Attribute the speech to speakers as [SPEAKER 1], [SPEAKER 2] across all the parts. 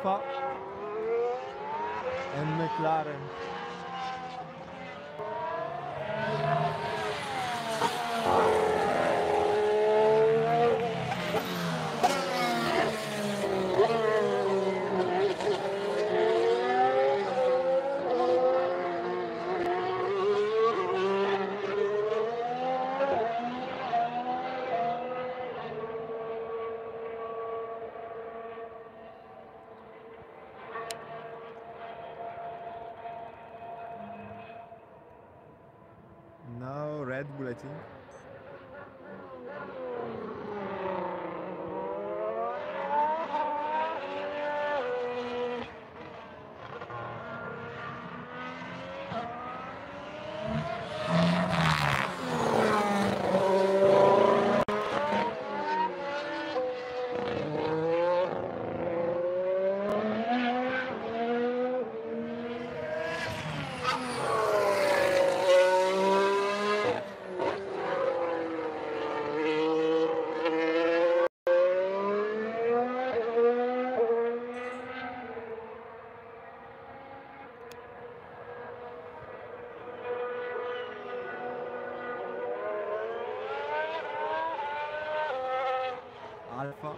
[SPEAKER 1] Alfa and McLaren. Now Red Bull, I think. Alfa.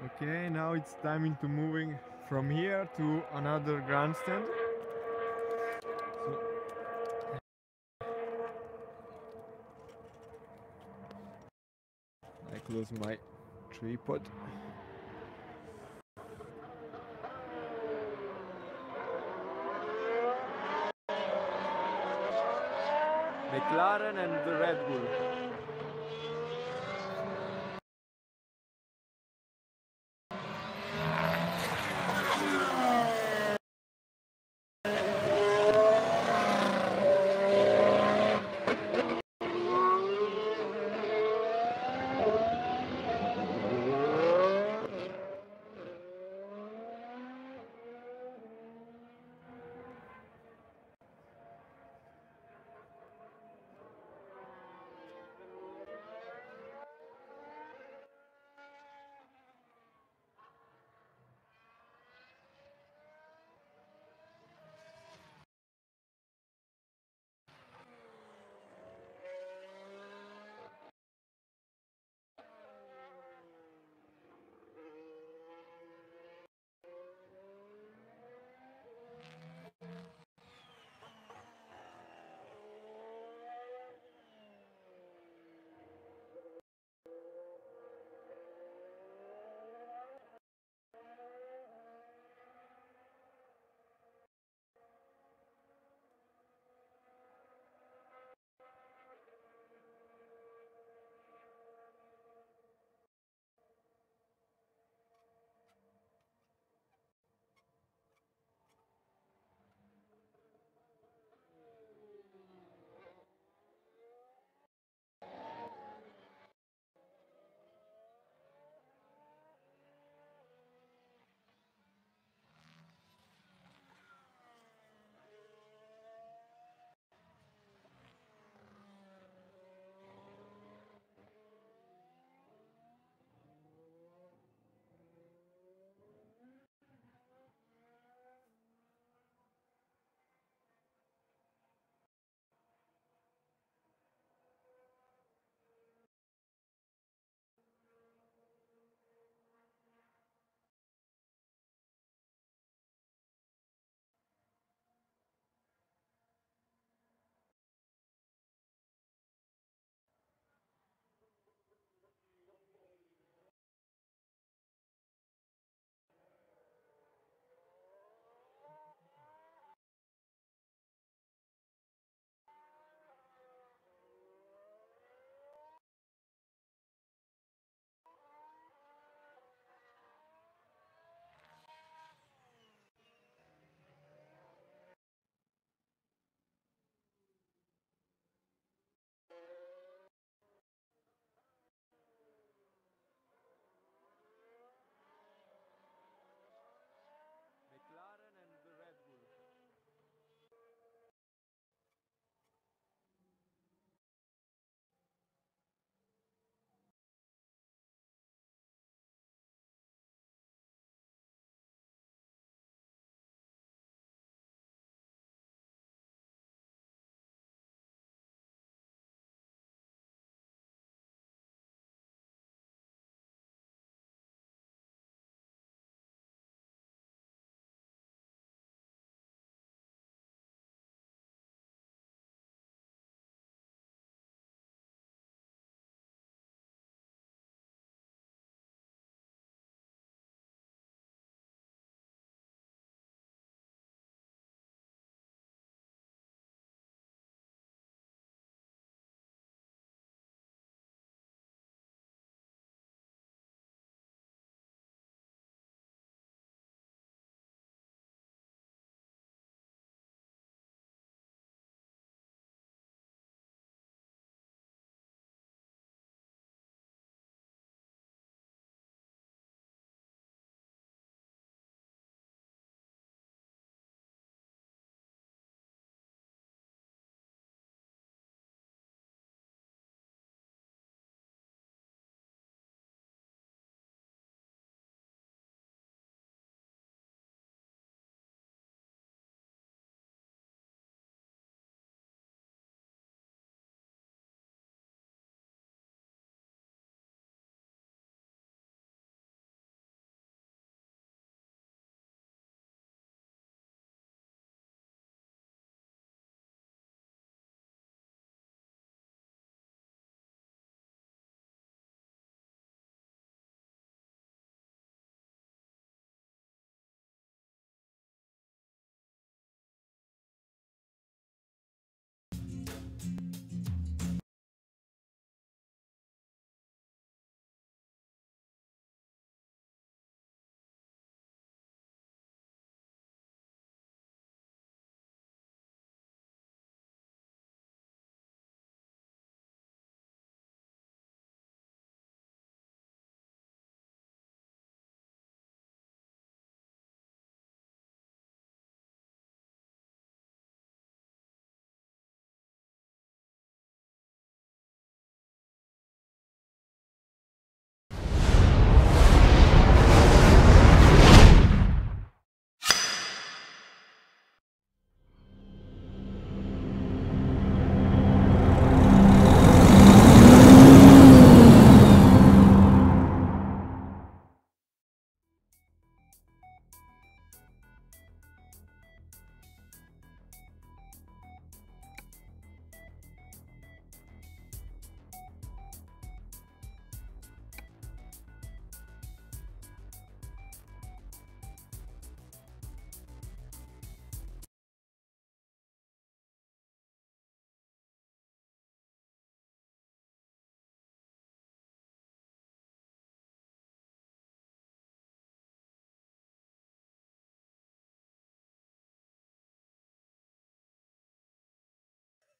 [SPEAKER 1] Okay, now it's time into moving from here to another grandstand. So I close my tripod. McLaren and the Red Bull.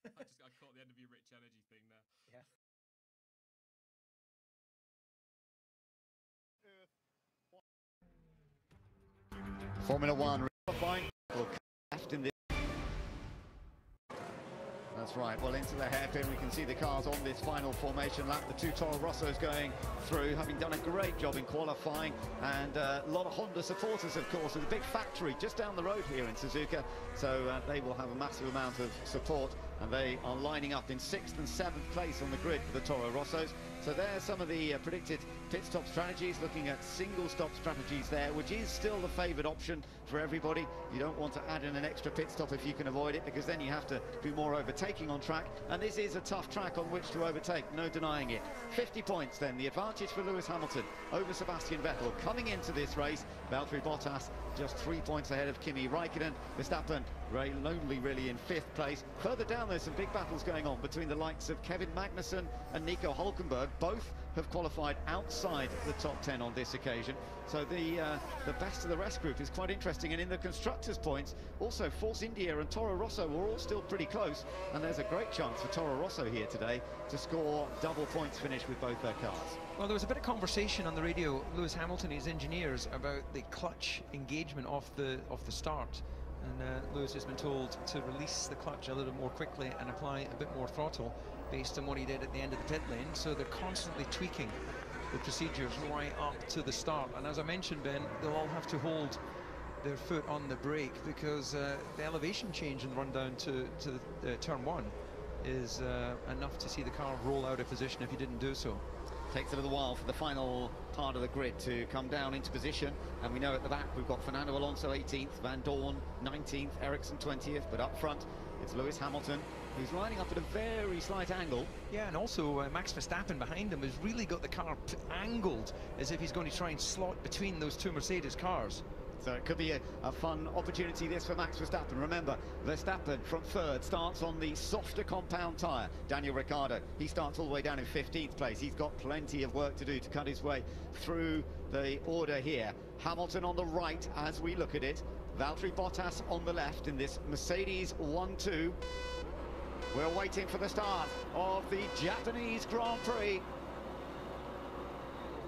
[SPEAKER 2] I caught the end of your rich energy thing there.
[SPEAKER 3] Yeah. Formula One qualifying left in this. That's right, well into the hairpin we can see the cars on this final formation lap. The two Toro Rossos going through, having done a great job in qualifying, and a lot of Honda supporters of course, with a big factory just down the road here in Suzuka, so they will have a massive amount of support, and they are lining up in 6th and 7th place on the grid for the Toro Rossos. So there's some of the predicted pit stop strategies, looking at single stop strategies there, which is still the favoured option for everybody. You don't want to add in an extra pit stop if you can avoid it, because then you have to do more overtaking on track, and this is a tough track on which to overtake, no denying it. 50 points then, the advantage for Lewis Hamilton over Sebastian Vettel coming into this race. Valtteri Bottas just 3 points ahead of Kimi Räikkönen. Verstappen very lonely really in 5th place. Further down there's some big battles going on between the likes of Kevin Magnussen and Nico Hülkenberg. Both have qualified outside the top 10 on this occasion, so the best of the rest group is quite interesting. And in the constructors' points, also Force India and Toro Rosso were all still pretty close, and there's a great chance for Toro Rosso here today to score double points finish with both their cars.
[SPEAKER 4] Well, there was a bit of conversation on the radio, Lewis Hamilton and his engineers, about the clutch engagement off the start, and Lewis has been told to release the clutch a little more quickly and apply a bit more throttle based on what he did at the end of the pit lane. So they're constantly tweaking the procedures right up to the start, and as I mentioned, Ben, they'll all have to hold their foot on the brake, because the elevation change and run down to turn 1 is enough to see the car roll out of position if you didn't do so.
[SPEAKER 3] Takes a little while for the final part of the grid to come down into position, and we know at the back we've got Fernando Alonso 18th, Van Dorn 19th, Ericsson 20th, but up front it's Lewis Hamilton, who's lining up at a very slight angle. Yeah,
[SPEAKER 4] and also Max Verstappen behind him has really got the car angled as if he's going to try and slot between those two Mercedes cars.
[SPEAKER 3] So it could be a fun opportunity this for Max Verstappen. Remember, Verstappen from 3rd starts on the softer compound tyre. Daniel Ricciardo, he starts all the way down in 15th place. He's got plenty of work to do to cut his way through the order here. Hamilton on the right as we look at it. Valtteri Bottas on the left in this Mercedes 1-2. We're waiting for the start of the Japanese Grand Prix.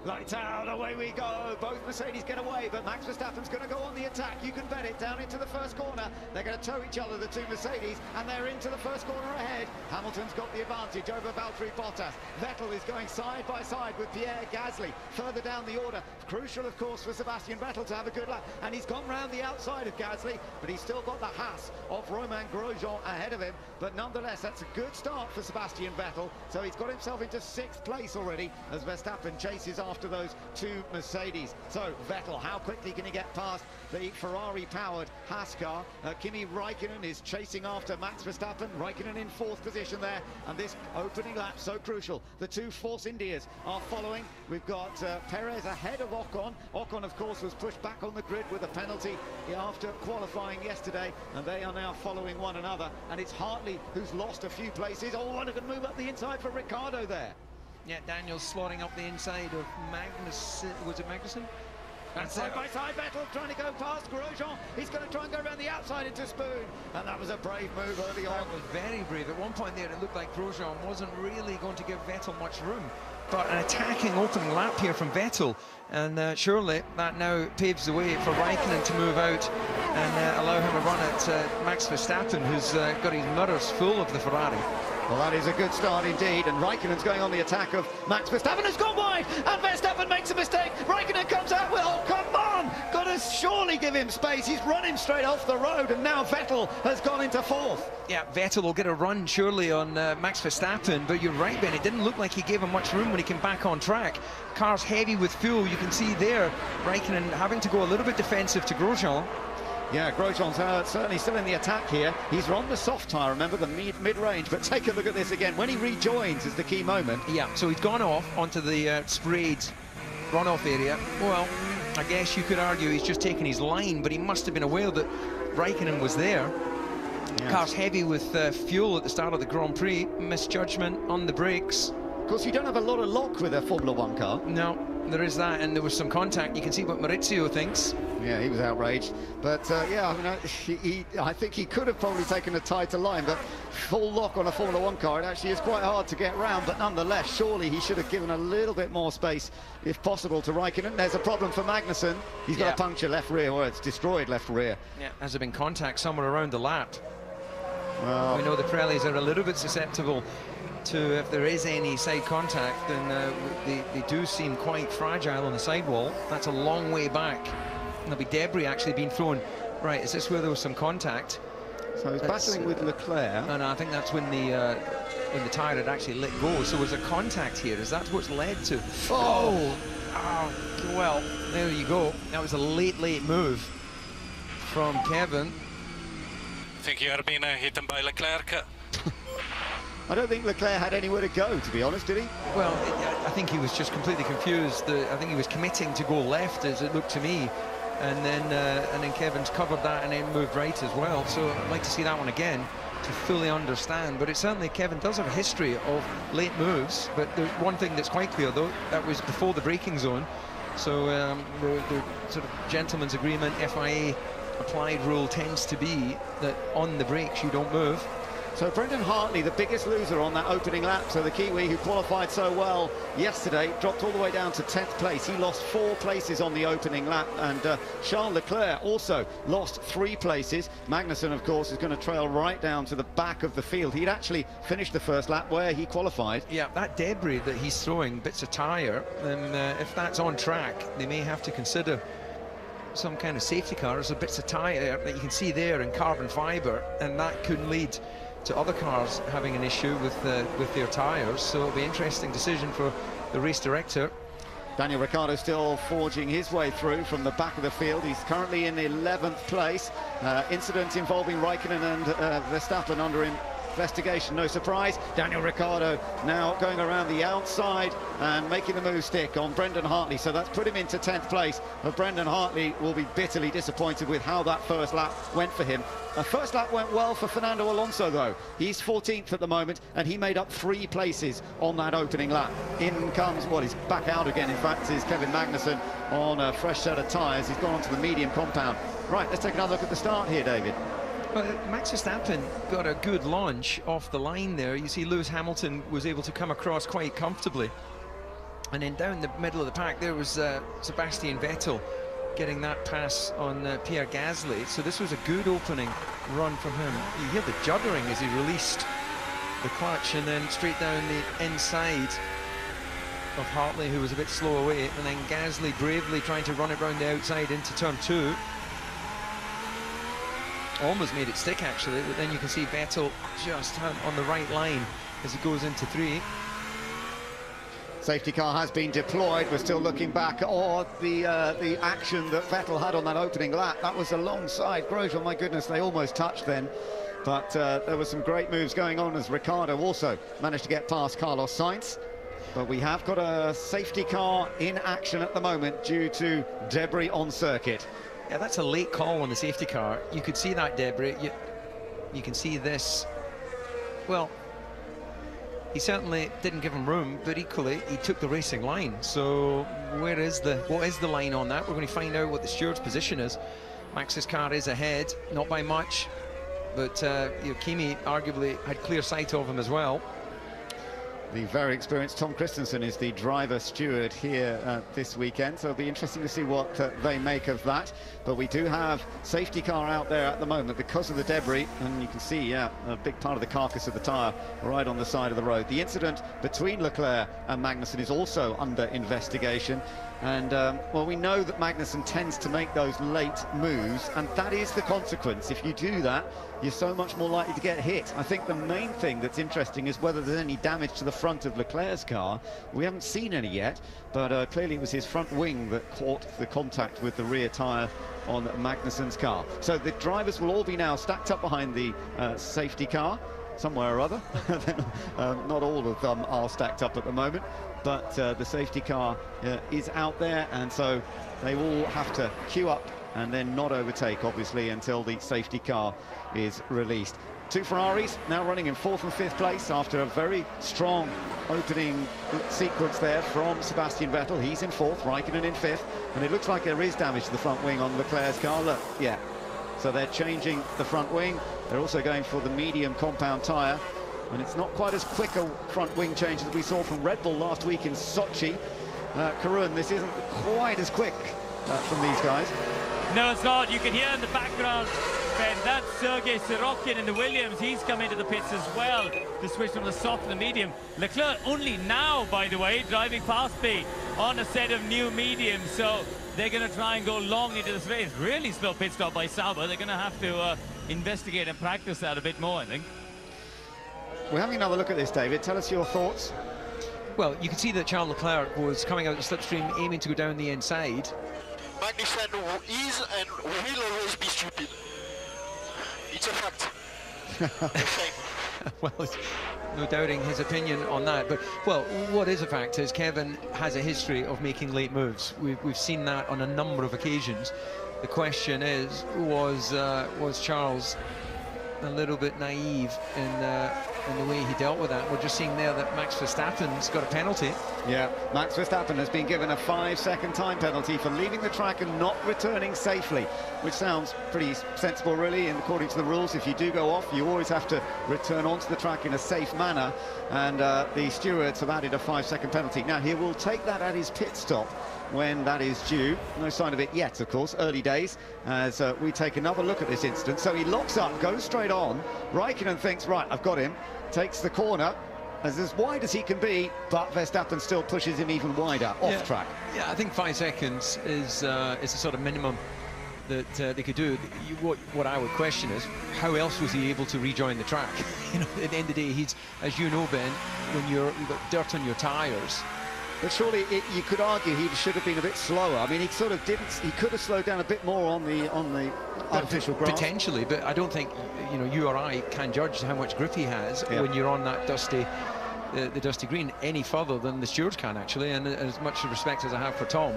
[SPEAKER 3] Lights out, away we go. Both Mercedes get away, but Max Verstappen's going to go on the attack. You can bet it, down into the first corner. They're going to tow each other, the two Mercedes, and they're into the first corner ahead. Hamilton's got the advantage over Valtteri Bottas. Vettel is going side by side with Pierre Gasly. Further down the order, crucial of course for Sebastian Vettel to have a good lap, and he's gone round the outside of Gasly, but he's still got the Haas of Romain Grosjean ahead of him. But nonetheless, that's a good start for Sebastian Vettel, so he's got himself into 6th place already as Verstappen chases after those two Mercedes. So Vettel, how quickly can he get past the Ferrari-powered Haas car? Kimi Räikkönen is chasing after Max Verstappen. Räikkönen in 4th position there, and this opening lap so crucial. The two Force Indias are following. We've got Perez ahead of Ocon. Ocon, of course, was pushed back on the grid with a penalty after qualifying yesterday, and they are now following one another. And it's Hartley who's lost a few places. Oh, one can move up the inside for Ricciardo there.
[SPEAKER 4] Yeah, Daniel's slotting up the inside of Magnussen. Was it Magnussen?
[SPEAKER 3] And side by side, Vettel trying to go past Grosjean. He's going to try and go around the outside into Spoon. And that was a brave move early on.
[SPEAKER 4] That was very brave. At one point there, it looked like Grosjean wasn't really going to give Vettel much room. But an attacking opening lap here from Vettel. And surely that now paves the way for Räikkönen to move out and allow him a run at Max Verstappen, who's got his mirrors full of the Ferrari.
[SPEAKER 3] Well, that is a good start indeed, and Räikkönen's going on the attack of Max Verstappen, has gone wide, and Verstappen makes a mistake. Räikkönen comes out with, oh, come on! Got to surely give him space. He's running straight off the road, and now Vettel has gone into 4th.
[SPEAKER 4] Yeah, Vettel will get a run surely on Max Verstappen, but you're right, Ben, it didn't look like he gave him much room when he came back on track. Car's heavy with fuel, you can see there, Räikkönen having to go a little bit defensive to Grosjean.
[SPEAKER 3] Yeah, Grosjean's certainly still in the attack here. He's on the soft tyre, remember, the mid-range, but take a look at this again. When he rejoins is the key moment.
[SPEAKER 4] Yeah, so he's gone off onto the sprayed runoff area. Well, I guess you could argue he's just taken his line, but he must have been aware that Räikkönen was there. Yes. Car's heavy with fuel at the start of the Grand Prix. Misjudgment on the brakes.
[SPEAKER 3] Of course, you don't have a lot of lock with a Formula 1 car.
[SPEAKER 4] No, there is that, and there was some contact. You can see what Maurizio thinks.
[SPEAKER 3] Yeah, he was outraged. But yeah, I mean, I think he could have probably taken a tighter line, but full lock on a Formula 1 car, it actually is quite hard to get round. But nonetheless, surely he should have given a little bit more space, if possible, to Raikkonen. There's a problem for Magnussen. He's got a puncture left rear, or it's destroyed left rear. Yeah,
[SPEAKER 4] has there been contact somewhere around the lap?
[SPEAKER 3] Well,
[SPEAKER 4] we know the Pirellis are a little bit susceptible to, if there is any side contact, then they do seem quite fragile on the sidewall. That's a long way back. And there'll be debris actually being thrown. Right, is this where there was some contact?
[SPEAKER 3] So he's battling with Leclerc.
[SPEAKER 4] And I think that's when the tyre had actually let go. So was a contact here. Is that what's led to? Oh, well, there you go. That was a late move from Kevin.
[SPEAKER 5] I think he had been hit by Leclerc.
[SPEAKER 3] I don't think Leclerc had anywhere to go, to be honest, did he?
[SPEAKER 4] Well, I think he was just completely confused. I think he was committing to go left, as it looked to me, and then Kevin's covered that and then moved right as well. So I'd like to see that one again to fully understand. But it certainly, Kevin does have a history of late moves. But the one thing that's quite clear, though, that was before the braking zone. So the sort of gentleman's agreement, FIA applied rule tends to be that on the brakes you don't move.
[SPEAKER 3] So Brendan Hartley, the biggest loser on that opening lap. So the Kiwi, who qualified so well yesterday, dropped all the way down to 10th place. He lost 4 places on the opening lap. And Charles Leclerc also lost 3 places. Magnussen, of course, is going to trail right down to the back of the field. He'd actually finished the first lap where he qualified.
[SPEAKER 4] Yeah, that debris that he's throwing, bits of tyre, and if that's on track, they may have to consider some kind of safety car. There's bits of tyre that you can see there in carbon fibre, and that could lead to other cars having an issue with their tyres. So it'll be an interesting decision for the race director.
[SPEAKER 3] Daniel Ricciardo still forging his way through from the back of the field. He's currently in 11th place. Incident involving Raikkonen and Verstappen under investigation, no surprise. Daniel Ricciardo now going around the outside and making the move stick on Brendan Hartley. So that's put him into 10th place. But Brendan Hartley will be bitterly disappointed with how that first lap went for him. The first lap went well for Fernando Alonso, though. He's 14th at the moment, and he made up 3 places on that opening lap. In comes, well, he's back out again, in fact, is Kevin Magnussen on a fresh set of tyres. He's gone onto the medium compound. Right, let's take another look at the start here, David.
[SPEAKER 4] Well, Max Verstappen got a good launch off the line there. You see Lewis Hamilton was able to come across quite comfortably. And then down the middle of the pack, there was Sebastian Vettel getting that pass on Pierre Gasly. So this was a good opening run from him. You hear the juddering as he released the clutch, and then straight down the inside of Hartley, who was a bit slow away, and then Gasly bravely trying to run it round the outside into turn 2. Almost made it stick, actually, but then you can see Vettel just on the right line as he goes into 3.
[SPEAKER 3] Safety car has been deployed. We're still looking back at the action that Vettel had on that opening lap. That was alongside Grosjean. My goodness, they almost touched then. But there were some great moves going on as Ricciardo also managed to get past Carlos Sainz. But we have got a safety car in action at the moment due to debris on circuit.
[SPEAKER 4] Yeah, that's a late call on the safety car. You could see that debris. You can see this. Well, he certainly didn't give him room, but equally he took the racing line. So what is the line on that? We're going to find out what the steward's position is. Max's car is ahead, not by much, but Kimi arguably had clear sight of him as well.
[SPEAKER 3] The very experienced Tom Christensen is the driver steward here this weekend, so it'll be interesting to see what they make of that. But we do have safety car out there at the moment because of the debris, and you can see, a big part of the carcass of the tyre right on the side of the road. The incident between Leclerc and Magnussen is also under investigation. And, well, we know that Magnussen tends to make those late moves, and that is the consequence. If you do that, you're so much more likely to get hit. I think the main thing that's interesting is whether there's any damage to the front of Leclerc's car. We haven't seen any yet, but clearly it was his front wing that caught the contact with the rear tyre on Magnussen's car. So the drivers will all be now stacked up behind the safety car, somewhere or other. Not all of them are stacked up at the moment, but the safety car is out there, and so they all have to queue up and then not overtake, obviously, until the safety car is released. two Ferraris now running in 4th and 5th place after a very strong opening sequence there from Sebastian Vettel. He's in 4th, Raikkonen in 5th, and it looks like there is damage to the front wing on Leclerc's car. Look, yeah. So they're changing the front wing. They're also going for the medium compound tyre, and it's not quite as quick a front wing change that we saw from Red Bull last week in Sochi. Karun, this isn't quite as quick from these guys.
[SPEAKER 6] No, it's not. You can hear in the background, Ben, that's Sergei Sorokin in the Williams. He's come into the pits as well to switch from the soft to the medium. Leclerc only now, by the way, driving past me on a set of new mediums. So they're going to try and go long into this race. Really slow pit stop by Sauber. They're going to have to investigate and practice that a bit more, I think.
[SPEAKER 3] We're having another look at this, David. Tell us your thoughts.
[SPEAKER 4] Well, you can see that Charles Leclerc was coming out the slipstream, aiming to go down the inside.
[SPEAKER 7] Magnussen is and will always be stupid. It's a fact.
[SPEAKER 4] Well, no doubting his opinion on that. But, well, what is a fact is Kevin has a history of making late moves. We've seen that on a number of occasions. The question is, was Charles a little bit naive in the way he dealt with that? We're just seeing there that Max Verstappen's got a penalty. Yeah, Max Verstappen has been given a 5-second time penalty for leaving the track and not returning safely, which sounds pretty sensible, really, and according to the rules, if you do go off, you always have to return onto the track in a safe manner, and the stewards have added a 5-second penalty. Now, he will take that at his pit stop when that is due. No sign of it yet, of course, early days, as we take another look at this incident. So he locks up, goes straight on. Raikkonen thinks, right, I've got him, takes the corner, as wide as he can be, but Verstappen still pushes him even wider off track. Yeah, I think 5 seconds is the sort of minimum that they could do. What I would question is, how else was he able to rejoin the track? You know, at the end of the day, he's, as you know, Ben, when you've got dirt on your tyres. But surely you could argue he should have been a bit slower. I mean, he sort of didn't. He could have slowed down a bit more on the artificial grass. Potentially, but I don't think you or I can judge how much grip he has when you're on that dusty, the dusty green any further than the stewards can actually. And as much respect as I have for Tom,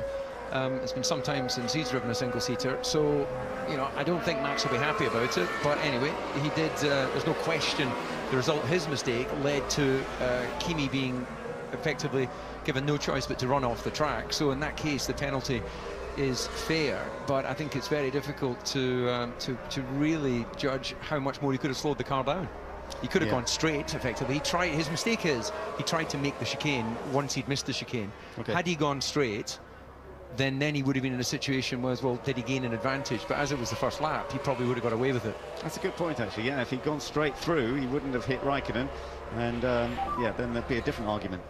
[SPEAKER 4] it's been some time since he's driven a single-seater, so I don't think Max will be happy about it. But anyway, he did. There's no question the result of his mistake led to Kimi being effectively given no choice but to run off the track. So in that case, the penalty is fair, but I think it's very difficult to really judge how much more he could have slowed the car down. He could have gone straight, effectively. His mistake is he tried to make the chicane once he'd missed the chicane. Had he gone straight, then he would have been in a situation where, well, did he gain an advantage? But as it was the first lap, he probably would have got away with it. That's a good point, actually. Yeah, if he'd gone straight through, he wouldn't have hit Raikkonen, and yeah, then there'd be a different argument.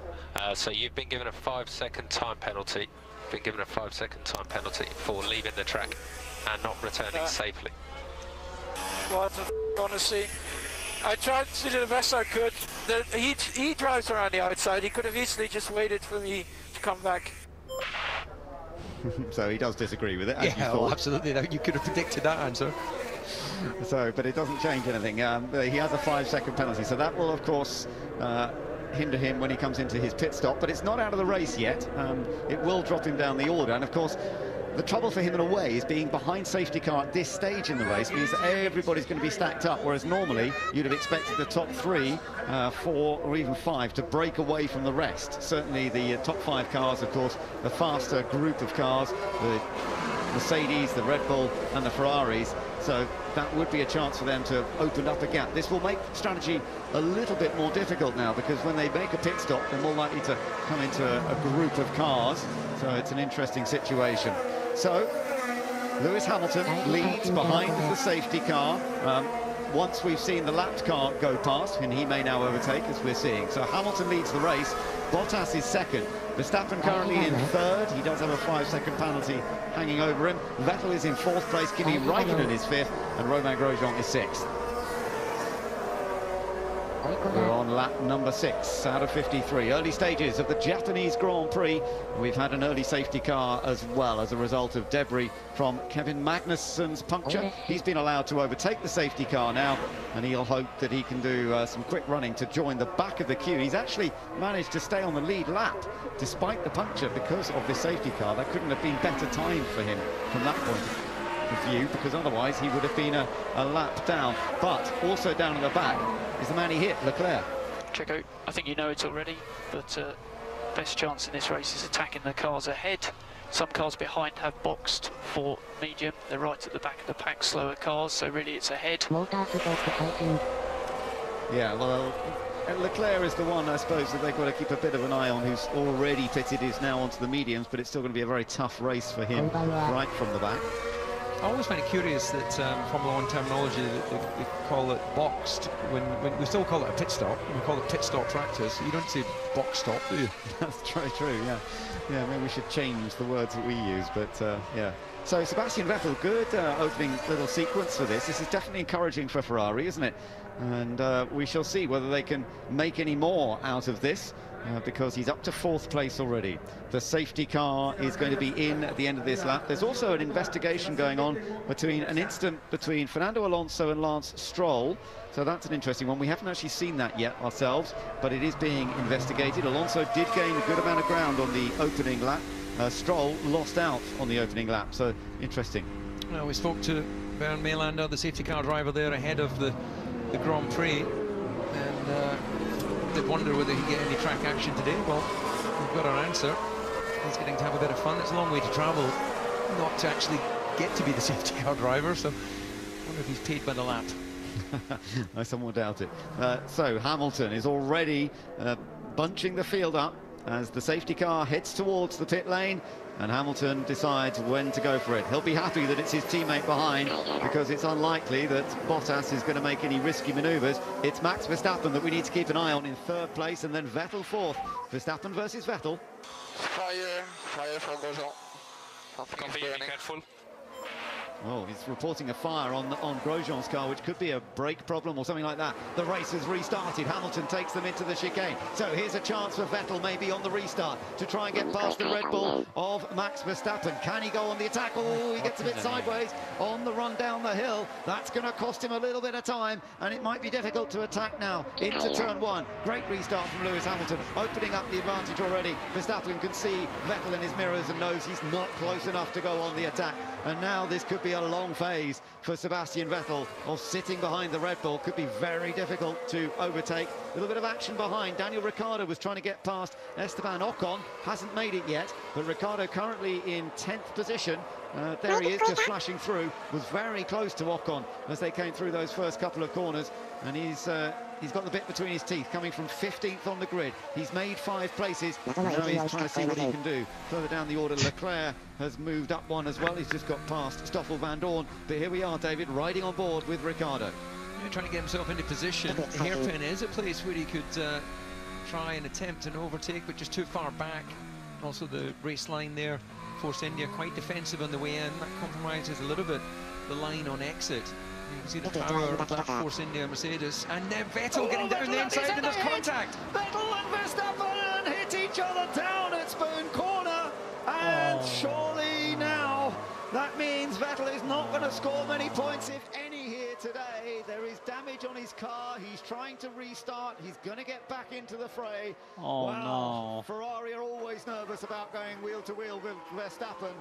[SPEAKER 8] So you've been given a 5-second time penalty. Been given a 5-second time penalty for leaving the track and not returning safely.
[SPEAKER 7] What honestly, I tried to do the best I could. He drives around the outside. He could have easily just waited for me to come back.
[SPEAKER 3] So he does disagree with it, as you
[SPEAKER 4] thought. Well, absolutely. You could have predicted that answer.
[SPEAKER 3] So, but it doesn't change anything. He has a 5-second penalty, so that will, of course, hinder him when he comes into his pit stop, but it's not out of the race yet. It will drop him down the order, and of course the trouble for him in a way is being behind safety car at this stage in the race means that everybody's going to be stacked up, whereas normally you'd have expected the top 3, 4 or even 5 to break away from the rest. Certainly the top 5 cars, of course, the faster group of cars, the Mercedes, the Red Bull and the Ferraris, so that would be a chance for them to open up a gap. This will make strategy a little bit more difficult now, because when they make a pit stop, they're more likely to come into a group of cars, so it's an interesting situation. So Lewis Hamilton leads behind the safety car. Once we've seen the lapped car go past, and he may now overtake, as we're seeing. So Hamilton leads the race, Bottas is second, Verstappen currently in third. He does have a 5-second penalty hanging over him. Vettel is in 4th place, Kimi Raikkonen is 5th, and Romain Grosjean is 6th. We're on lap number 6 out of 53. Early stages of the Japanese Grand Prix. We've had an early safety car as well as a result of debris from Kevin Magnussen's puncture. He's been allowed to overtake the safety car now, and he'll hope that he can do some quick running to join the back of the queue. He's actually managed to stay on the lead lap despite the puncture because of the safety car. That couldn't have been better timed for him from that point. view, because otherwise he would have been a lap down. But also down in the back is the man he hit, Leclerc.
[SPEAKER 9] Checo, I think you know it already, but best chance in this race is attacking the cars ahead. Some cars behind have boxed for medium. They're right at the back of the pack, slower cars, so really it's ahead.
[SPEAKER 3] Yeah, well, Leclerc is the one, I suppose, that they've got to keep a bit of an eye on, who's already pitted, is now onto the mediums, but it's still going to be a very tough race for him right from the back.
[SPEAKER 4] I always find it curious that Formula 1 terminology, they call it boxed, when we still call it a pit stop. We call it pit stop tractors. You don't say box stop, do you?
[SPEAKER 3] That's very true, yeah. Yeah, maybe we should change the words that we use, but yeah. So Sebastian Vettel, good opening little sequence for this. This is definitely encouraging for Ferrari, isn't it? And we shall see whether they can make any more out of this. Because he's up to 4th place already. The safety car is going to be in at the end of this lap. There's also an investigation going on between an incident between Fernando Alonso and Lance Stroll. So that's an interesting one. We haven't actually seen that yet ourselves, but it is being investigated. Alonso did gain a good amount of ground on the opening lap. Stroll lost out on the opening lap, so interesting.
[SPEAKER 4] Well, we spoke to Bernd Mailander, the safety car driver there ahead of the Grand Prix, and did wonder whether he'd get any track action today. Well, we've got our answer. He's getting to have a bit of fun. It's a long way to travel, not to actually get to be the safety car driver, so I wonder if he's paid by the lap.
[SPEAKER 3] I somewhat doubt it. So Hamilton is already bunching the field up as the safety car heads towards the pit lane, and Hamilton decides when to go for it. He'll be happy that it's his teammate behind, because it's unlikely that Bottas is going to make any risky manoeuvres. It's Max Verstappen that we need to keep an eye on in 3rd place, and then Vettel 4th. Verstappen versus Vettel.
[SPEAKER 7] Fire from Grosjean.
[SPEAKER 5] Copy, be careful.
[SPEAKER 3] Oh, he's reporting a fire on Grosjean's car, which could be a brake problem or something like that. The race has restarted. Hamilton takes them into the chicane. So here's a chance for Vettel, maybe on the restart, to try and get past the Red Bull of Max Verstappen. Can he go on the attack? Oh, he gets a bit sideways on the run down the hill. That's going to cost him a little bit of time, and it might be difficult to attack now into turn 1. Great restart from Lewis Hamilton, opening up the advantage already. Verstappen can see Vettel in his mirrors and knows he's not close enough to go on the attack. And now this could be a long phase for Sebastian Vettel of sitting behind the Red Bull. Could be very difficult to overtake. A little bit of action behind. Daniel Ricciardo was trying to get past Esteban Ocon, hasn't made it yet, but Ricciardo currently in 10th position. There he is, just flashing through. Was very close to Ocon as they came through those first couple of corners, and he's got the bit between his teeth, coming from 15th on the grid. He's made 5 places, and now he's trying to see what he can do. Further down the order, Leclerc has moved up one as well. He's just got past Stoffel Van Dorn, but here we are, David, riding on board with Ricciardo.
[SPEAKER 4] Yeah, trying to get himself into position. Hairpin is a place where he could try and attempt an overtake, but just too far back. Also the race line there, Force India quite defensive on the way in. That compromises a little bit the line on exit. You can see the power of that Force India Mercedes, and then Vettel getting down the inside, and there's contact.
[SPEAKER 3] Vettel and Verstappen hit each other down at Spoon Corner, and surely now that means Vettel is not going to score many points, if any, here today. There is damage on his car. He's trying to restart. He's going to get back into the fray.
[SPEAKER 10] Oh, no.
[SPEAKER 3] Ferrari are always nervous about going wheel to wheel with Verstappen,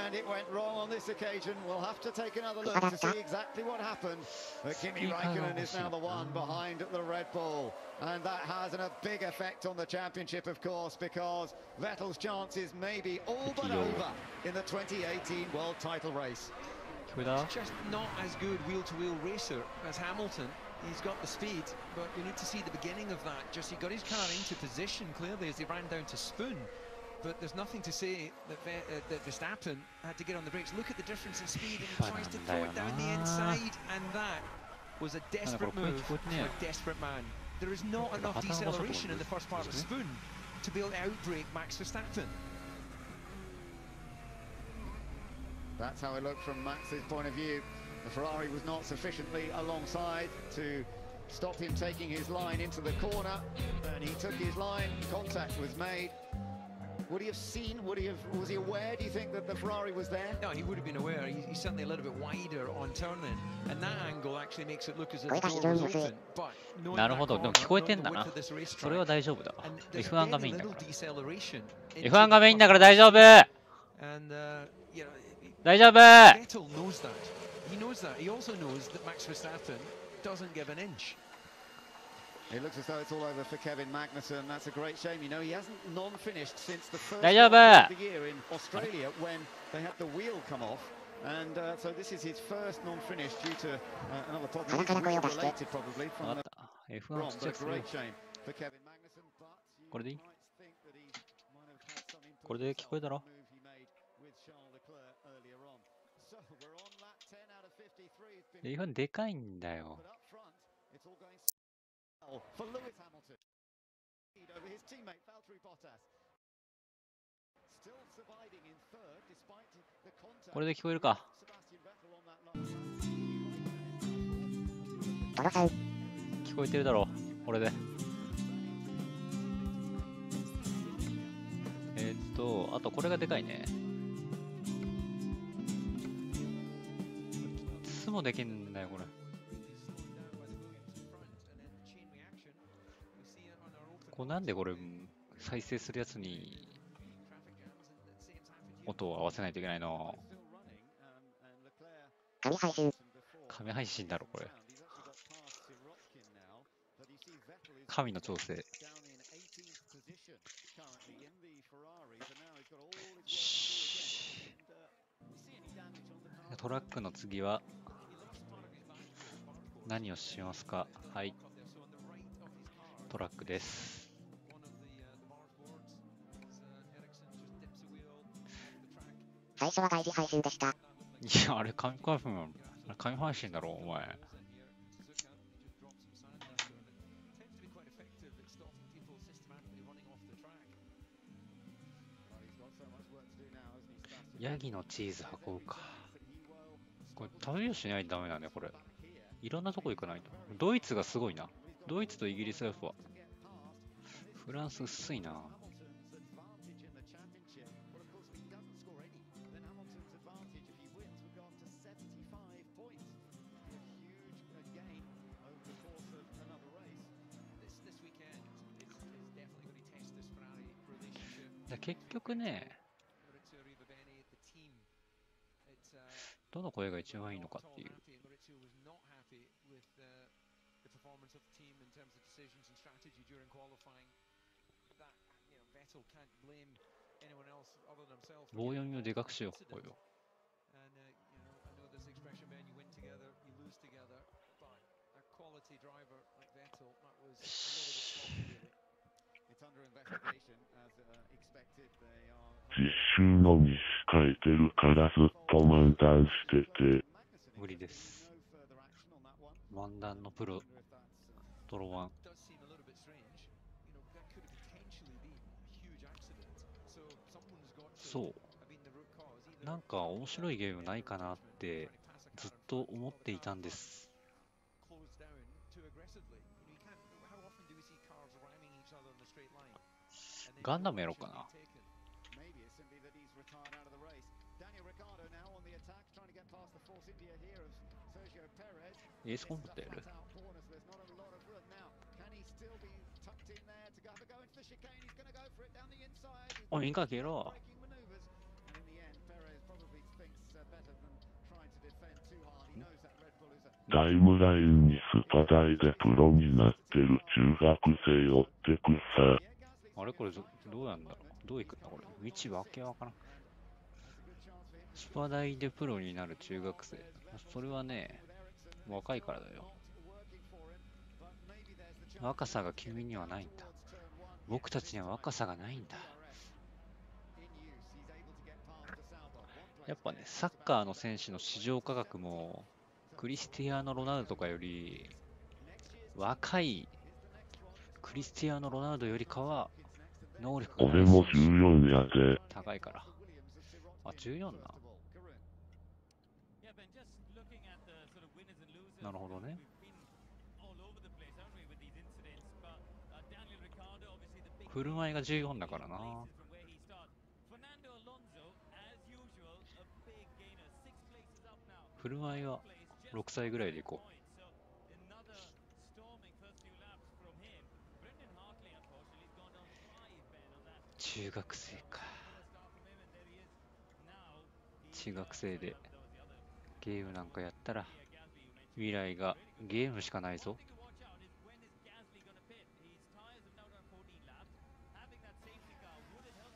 [SPEAKER 3] and it went wrong on this occasion. We'll have to take another look to see exactly what happened. But Kimi Raikkonen is now the one behind the Red Bull, and that has a big effect on the championship, of course, because Vettel's chances may be all but over in the 2018 World Title race.
[SPEAKER 4] He's just not as good wheel-to-wheel racer as Hamilton. He's got the speed, but we need to see the beginning of that. Just he got his car into position clearly as he ran down to Spoon, but there's nothing to say that Verstappen had to get on the brakes. Look at the difference in speed, and he tries to throw it down the inside, and that was a desperate move for a desperate man. There is not enough deceleration in the first part of Spoon to be able to outbrake Max Verstappen.
[SPEAKER 3] That's how it looked from Max's point of view. The Ferrari was not sufficiently alongside to stop him taking his line into the corner, and he took his line. Contact was made. Would he have seen? Was he aware, do you think, that the Ferrari was there?
[SPEAKER 4] No, he would have been aware. He's certainly a little bit wider on turning, and that angle actually makes it look as if the door was open. But
[SPEAKER 10] なるほど、でも聞こえてんだな。それは大丈夫だ。F1 がメインだから。F1 がメインだから大丈夫。
[SPEAKER 4] And you know,
[SPEAKER 10] 大丈夫。
[SPEAKER 4] Vettel knows that. He knows that. He also knows that Max Verstappen doesn't give an inch.
[SPEAKER 3] It looks as though it's all over for Kevin Magnussen. That's a great shame. You know, he hasn't non-finished since the first
[SPEAKER 10] 大丈夫。
[SPEAKER 3] of the year in Australia when they had the wheel come off. And so this is his first non-finish due to another problem. Related probably from the Ron, but a great shame for Kevin Magnussen. But you
[SPEAKER 10] これでいい？
[SPEAKER 3] might think that he might have had some input
[SPEAKER 10] これで聞こえたろ？
[SPEAKER 3] move he made with Charles Leclerc earlier on. So we're on lap 10 out of 53. It's been
[SPEAKER 10] レイファンでかいんだよ。
[SPEAKER 3] but up front, it's all going well for Lewis Hamilton. Lead over his teammate Valtteri Bottas. Still surviving in third despite the contact.
[SPEAKER 10] これで聞こえるか？
[SPEAKER 3] Sebastian Vettel on that last lap.
[SPEAKER 10] トラさん。聞こえてるだろう。これで。あとこれがでかいね。いつもできんだよこれ。これなんでこれ再生するやつに音を合わせないといけないの？神配信。神配信だろこれ。神の調整。トラックの次は何をしますか？はい。トラックです。最初は外事配信でした。いや、あれ神配信だろ、お前。ヤギのチーズ運ぶか。これ食べようしないとダメなんだよ、これ。いろんなとこ行かないと。ドイツがすごいな。ドイツとイギリスがやっぱ。フランス薄いな。結局ね、どの声が一番いいのかっていう。棒読みをでかくしよう、声を。
[SPEAKER 11] 実習のに控えてるからずっと漫談してて。
[SPEAKER 10] 無理です。漫談のプロ、ドロワン。そう。なんか面白いゲームないかなってずっと思っていたんです。ガンダムやろうかな。エースコンバットやる？おい、インカー消えろ。
[SPEAKER 11] タイムラインにスパダイでプロになってる中学生追ってくさ。
[SPEAKER 10] あれこれどうやんだろう？どういくんだこれ？道わけわからん。スパダイでプロになる中学生。それはね、若いからだよ。若さが君にはないんだ。僕たちには若さがないんだ。やっぱね、サッカーの選手の市場価格もクリスティアーノ・ロナウドとかより若いクリスティアーノ・ロナウドよりかは能力が
[SPEAKER 11] 俺も14やで。
[SPEAKER 10] 高いから。あ、14な。なるほどね。振る舞いが14だからな。振る舞いは6歳ぐらいでいこう。中学生か。中学生でゲームなんかやったら未来がゲームしかないぞ。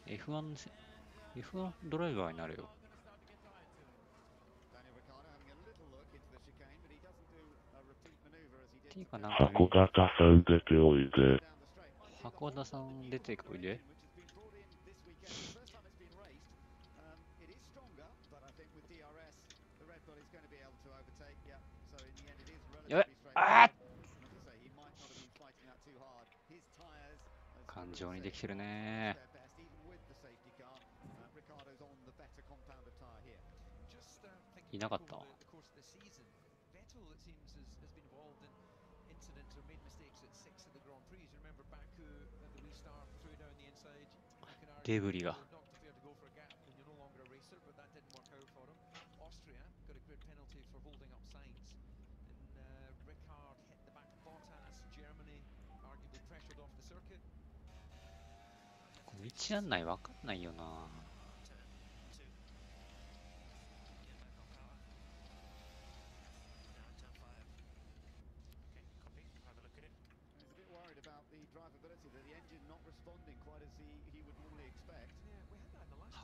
[SPEAKER 10] F1 ドライバーになるよ。っていうかなんか
[SPEAKER 11] 函館さん出ておいで。
[SPEAKER 10] 函館さん出ておいで。やべ、ああ感情にできてるね。いなかったわ。デブリが。道案内わかんないよな。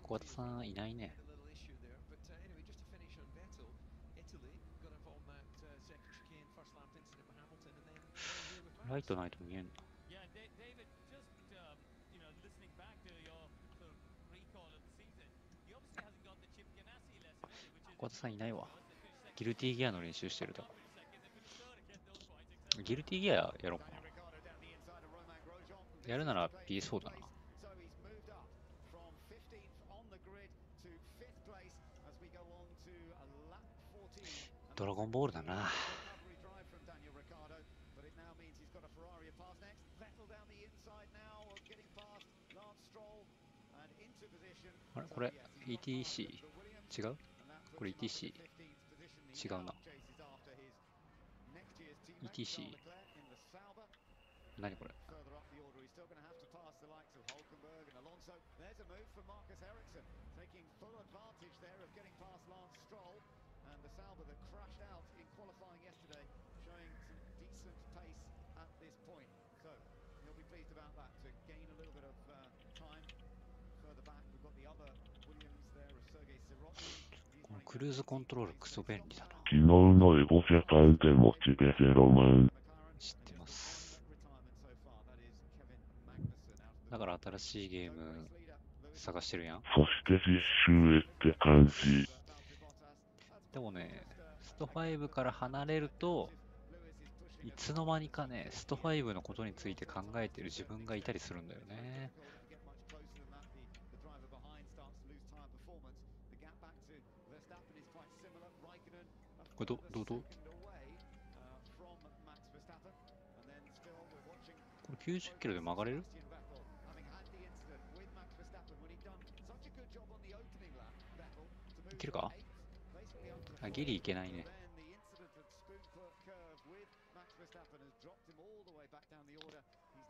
[SPEAKER 10] 函館さんいないね。ライトないと見えんの。函館さんいないわ。ギルティギアの練習してるだ。ギルティギアやろうかな。やるなら PS4 だな。ドラゴンボールだな。あれこれ ETC 違う？これ ETC 違うな。ETC 何これ？このクルーズコントロールクソ便利だな。
[SPEAKER 11] 昨日のエボジャパンでモチベ0万。
[SPEAKER 10] 知ってます。だから新しいゲーム探してるやん。
[SPEAKER 11] そして実習へって感じ。
[SPEAKER 10] でもね、スト5から離れるといつの間にかね、スト5のことについて考えてる自分がいたりするんだよね。これどうこれ90キロで曲がれる？いけるか？あ、ギリいけないね。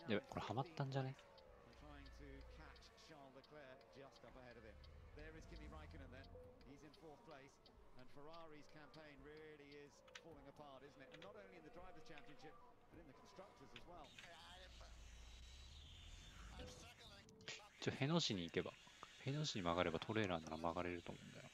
[SPEAKER 10] やべ、これハマったんじゃね？への字に行けば、への字に曲がればトレーラーなら曲がれると思うんだよ。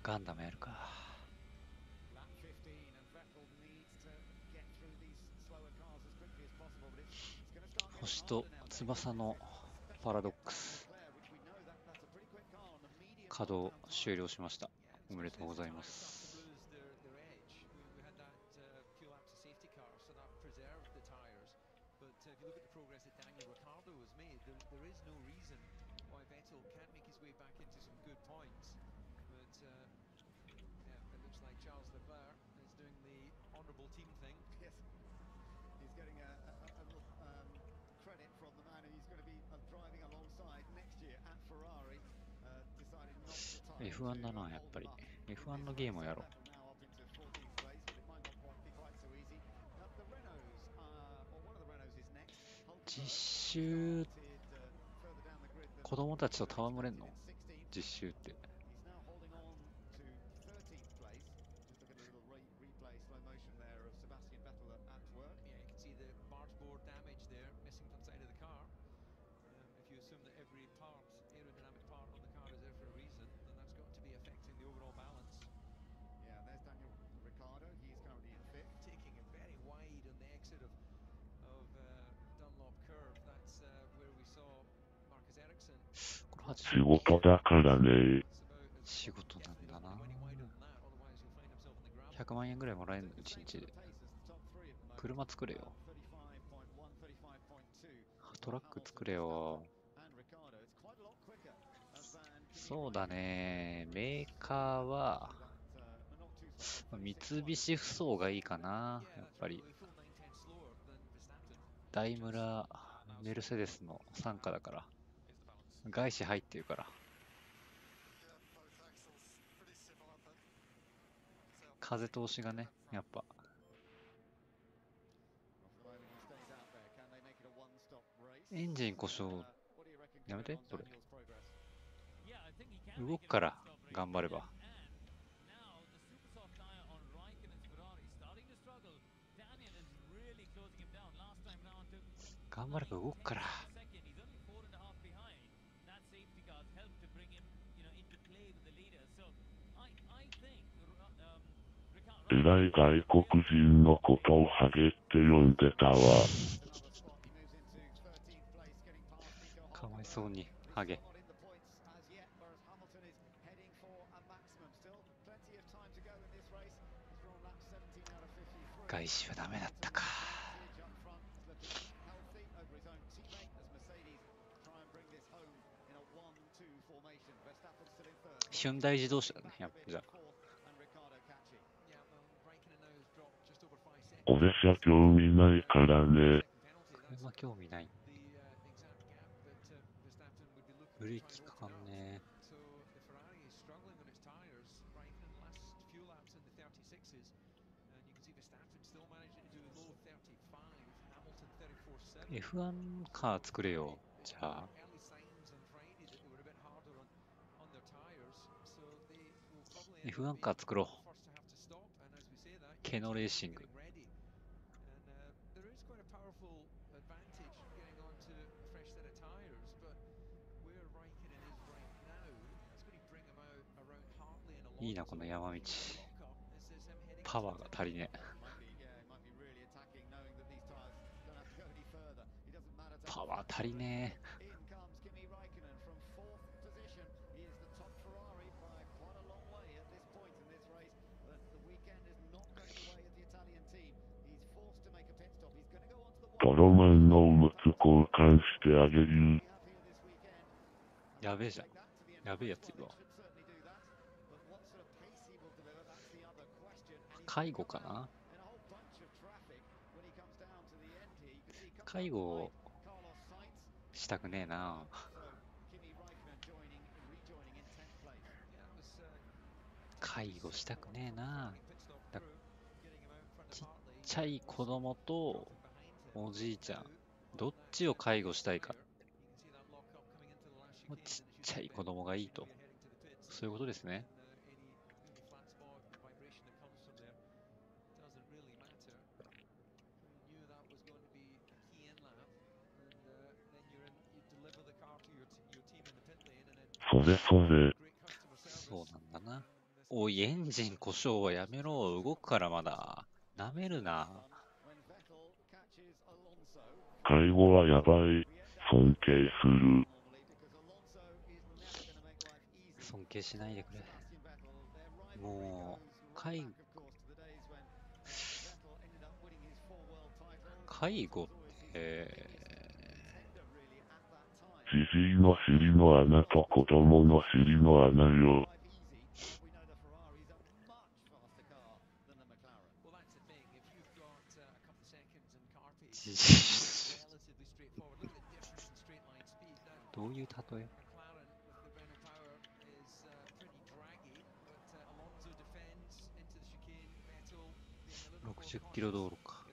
[SPEAKER 10] ガンダムやるか。星と翼のパラドックス稼働終了しました。おめでとうございます。F1 だな、やっぱり。F1 のゲームをやろう。実習、子供たちと戯れんの？実習って。
[SPEAKER 11] 仕事だからね。
[SPEAKER 10] 仕事なんだな。100万円ぐらいもらえるの1日で。車作れよ。トラック作れよ。そうだね。メーカーは三菱ふそうがいいかな。やっぱりダイムラーメルセデスの傘下だから。外資入ってるから。風通しがね、やっぱ。エンジン故障、やめて、それ。動くから、頑張れば。頑張れば動くから。
[SPEAKER 11] えらい外国人のことをハゲって呼んでたわ。
[SPEAKER 10] かわいそうに、ハゲ。外資はダメだったか。ヒュンダイ自動車だね、やっぱじゃあ。
[SPEAKER 11] 俺じゃ興味ないからね。
[SPEAKER 10] 車興味ない。ブレーキかかんね。F1 カー作れよ。じゃあ。F1 カー作ろう。ケノレーシング。いいな、この山道。パワーが足りねえ。パワー足りねえ。
[SPEAKER 11] トロマンのおむつ交換してあげる。
[SPEAKER 10] やべえじゃん。やべえやついるわ。介護かな？介護したくねえな。介護したくねえな。ちっちゃい子供とおじいちゃん、どっちを介護したいか。ちっちゃい子供がいいと。そういうことですね。
[SPEAKER 11] それ。
[SPEAKER 10] そうなんだな。おい、エンジン故障はやめろ。動くからまだ。なめるな。
[SPEAKER 11] 介護はやばい。尊敬する。
[SPEAKER 10] 尊敬しないでくれ。もう、介護って、
[SPEAKER 11] じじいの尻の穴と子供の尻の穴よ。
[SPEAKER 10] じじいどういう例え？60キロ道路か。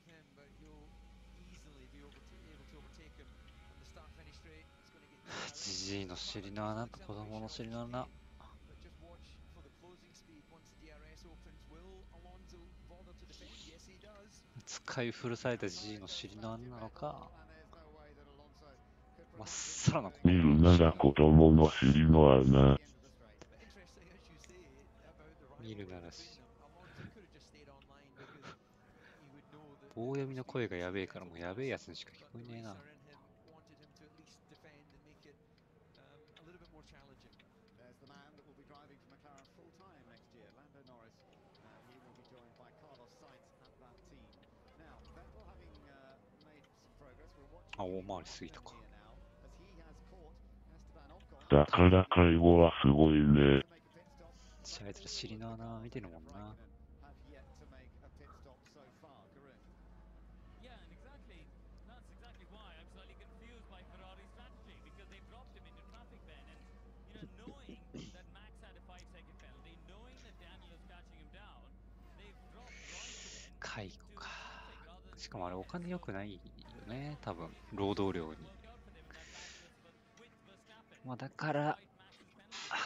[SPEAKER 10] じじいの尻の穴と子供の尻の穴。使い古されたじじいの尻の穴なのか、まっさらな
[SPEAKER 11] 見るなら子供の尻の穴。
[SPEAKER 10] 見るならし。棒読みの声がやべえからもうやべえやつにしか聞こえねえな。あ、大回り過ぎたか。
[SPEAKER 11] だから介護はすごいね。
[SPEAKER 10] あいつら尻の穴見てるもんな。介護か。しかもあれお金良くないよね、多分労働量に。まあだから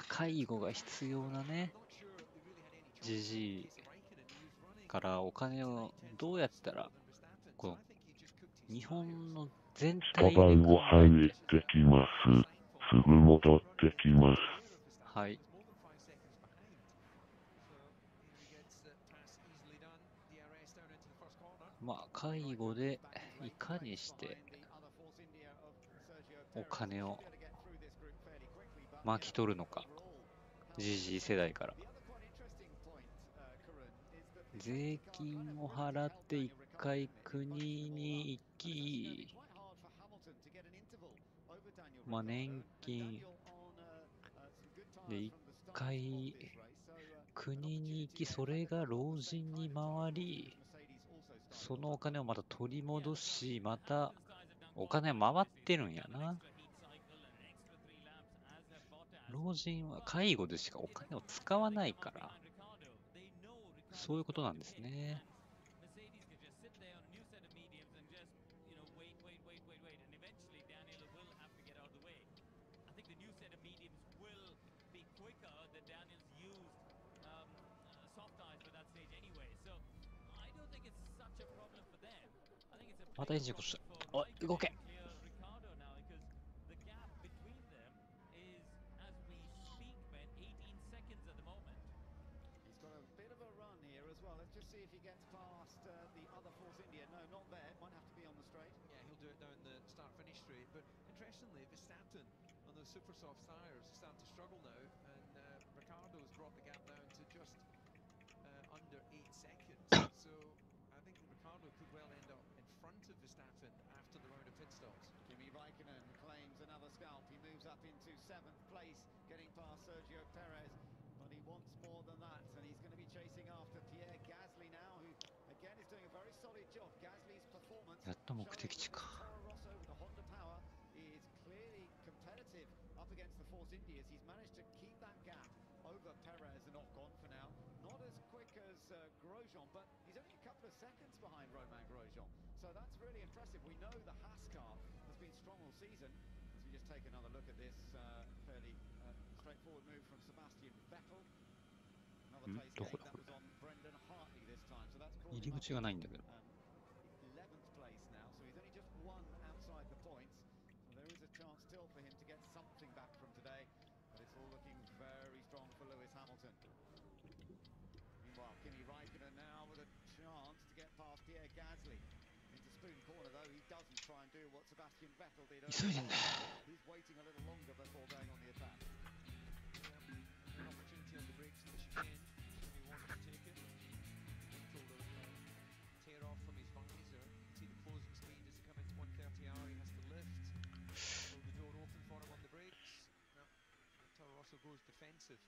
[SPEAKER 10] 介護が必要なね、じじいからお金をどうやったらこの日本の全体で
[SPEAKER 11] スタバンご飯行ってきます。すぐ戻ってきます。
[SPEAKER 10] はい。まあ介護でいかにしてお金を巻き取るのか、じじい世代から。税金を払って一回国に行き、まあ年金で一回国に行き、それが老人に回り、そのお金をまた取り戻し、またお金回ってるんやな。老人は介護でしかお金を使わないから、そういうことなんですね。またエンジン越した。おい、動け。
[SPEAKER 4] Super soft tires start to struggle now, and Ricardo's brought the gap down to just under 8 seconds. So I think Ricardo could well end up in front of Verstappen after the round of pit stops.
[SPEAKER 3] Kimi Raikkonen claims another scalp. He moves up into 7th place, getting past Sergio Perez, but he wants more than that, and he's going to be chasing after Pierre Gasly now, who again is doing a very solid job. Gasly's performance,
[SPEAKER 10] やっと目的地か。
[SPEAKER 3] up against the Force Indias. He's managed to keep that gap over Perez and Ocon for now. Not as quick as Grosjean, but he's only a couple of seconds behind Romain Grosjean. So that's really impressive. We know the Haas car has been strong all season. As we just take another look at this fairly straightforward move from Sebastian Vettel. Another taste that was on Brendan Hartley this time. So that's
[SPEAKER 10] 入り口がないんだけど。
[SPEAKER 3] 11th place now. So he's only just one outside the points. So there is a chance still for him to get something back from today, but it's all looking very strong for Lewis Hamilton. Meanwhile, Kimi Raikkonen now with a chance to get past Pierre Gasly into Spoon Corner, though he doesn't try and do what Sebastian Vettel did earlier. He's waiting a little longer before going on the attack.
[SPEAKER 4] An opportunity on the brakes in the chicane, and he wanted to take it. Vettel tear off from his visor. See the closing speed as he comes into 130R. He has to lift. The door open for him on the brakes. No, Toro Rosso goes defensive.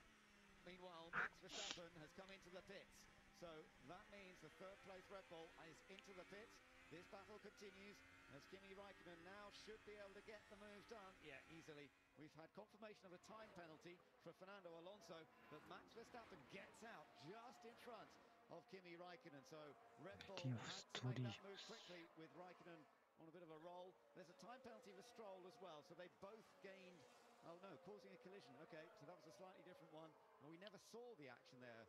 [SPEAKER 3] Meanwhile, Max Verstappen has come into the pits. So that means the third place Red Bull is into the pits. This battle continues as Kimi Raikkonen now should be able to get the move done. Yeah, easily. We've had confirmation of a time penalty for Fernando Alonso, but Max Verstappen gets out just in front of Kimi Raikkonen. So Red Bull had to make that move quickly with Raikkonen on a bit of a roll. There's a time penalty for Stroll as well, so they both gained. Oh no, causing a collision. Okay, so that was a slightly different one. Well, we never saw the action there,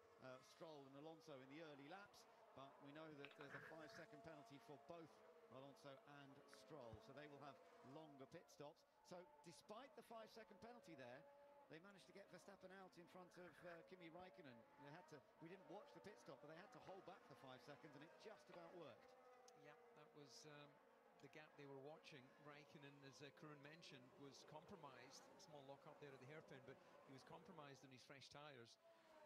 [SPEAKER 3] Stroll and Alonso in the early laps, but we know that there's a 5-second penalty for both Alonso and Stroll, so they will have longer pit stops. So despite the 5-second penalty there, they managed to get Verstappen out in front of Kimi Raikkonen. We didn't watch the pit stop, but they had to hold back for 5 seconds, and it just about worked.
[SPEAKER 4] Yeah, that was the gap they were watching. Raikkonen, as Kurun mentioned, was compromised. Small lock up there at the hairpin, but he was compromised on his fresh tyres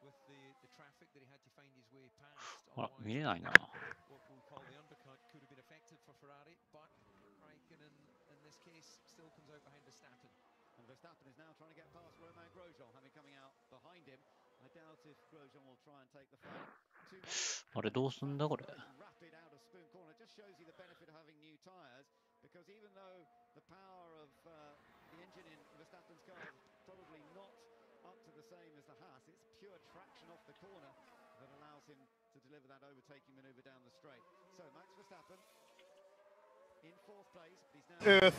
[SPEAKER 4] with the traffic that he had to find his way past.
[SPEAKER 10] What we
[SPEAKER 4] call the undercut could have been effective for Ferrari, but Raikkonen in this case still comes out behind Verstappen.
[SPEAKER 3] And Verstappen is now trying to get past Romain Grosjean, having coming out behind him. I doubt if Grosjean will try and take the fight too much.
[SPEAKER 10] あれどうすんだこれ。
[SPEAKER 3] Rapid out of spoon corner just shows you the benefit of having new tyres, because even though the power of the engine in Verstappen's car is probably not up to the same as the Haas, it's pure traction off the corner that allows him to deliver that overtaking manoeuvre down the straight. So Max Verstappen in 4th place, but he's now...
[SPEAKER 12] Earth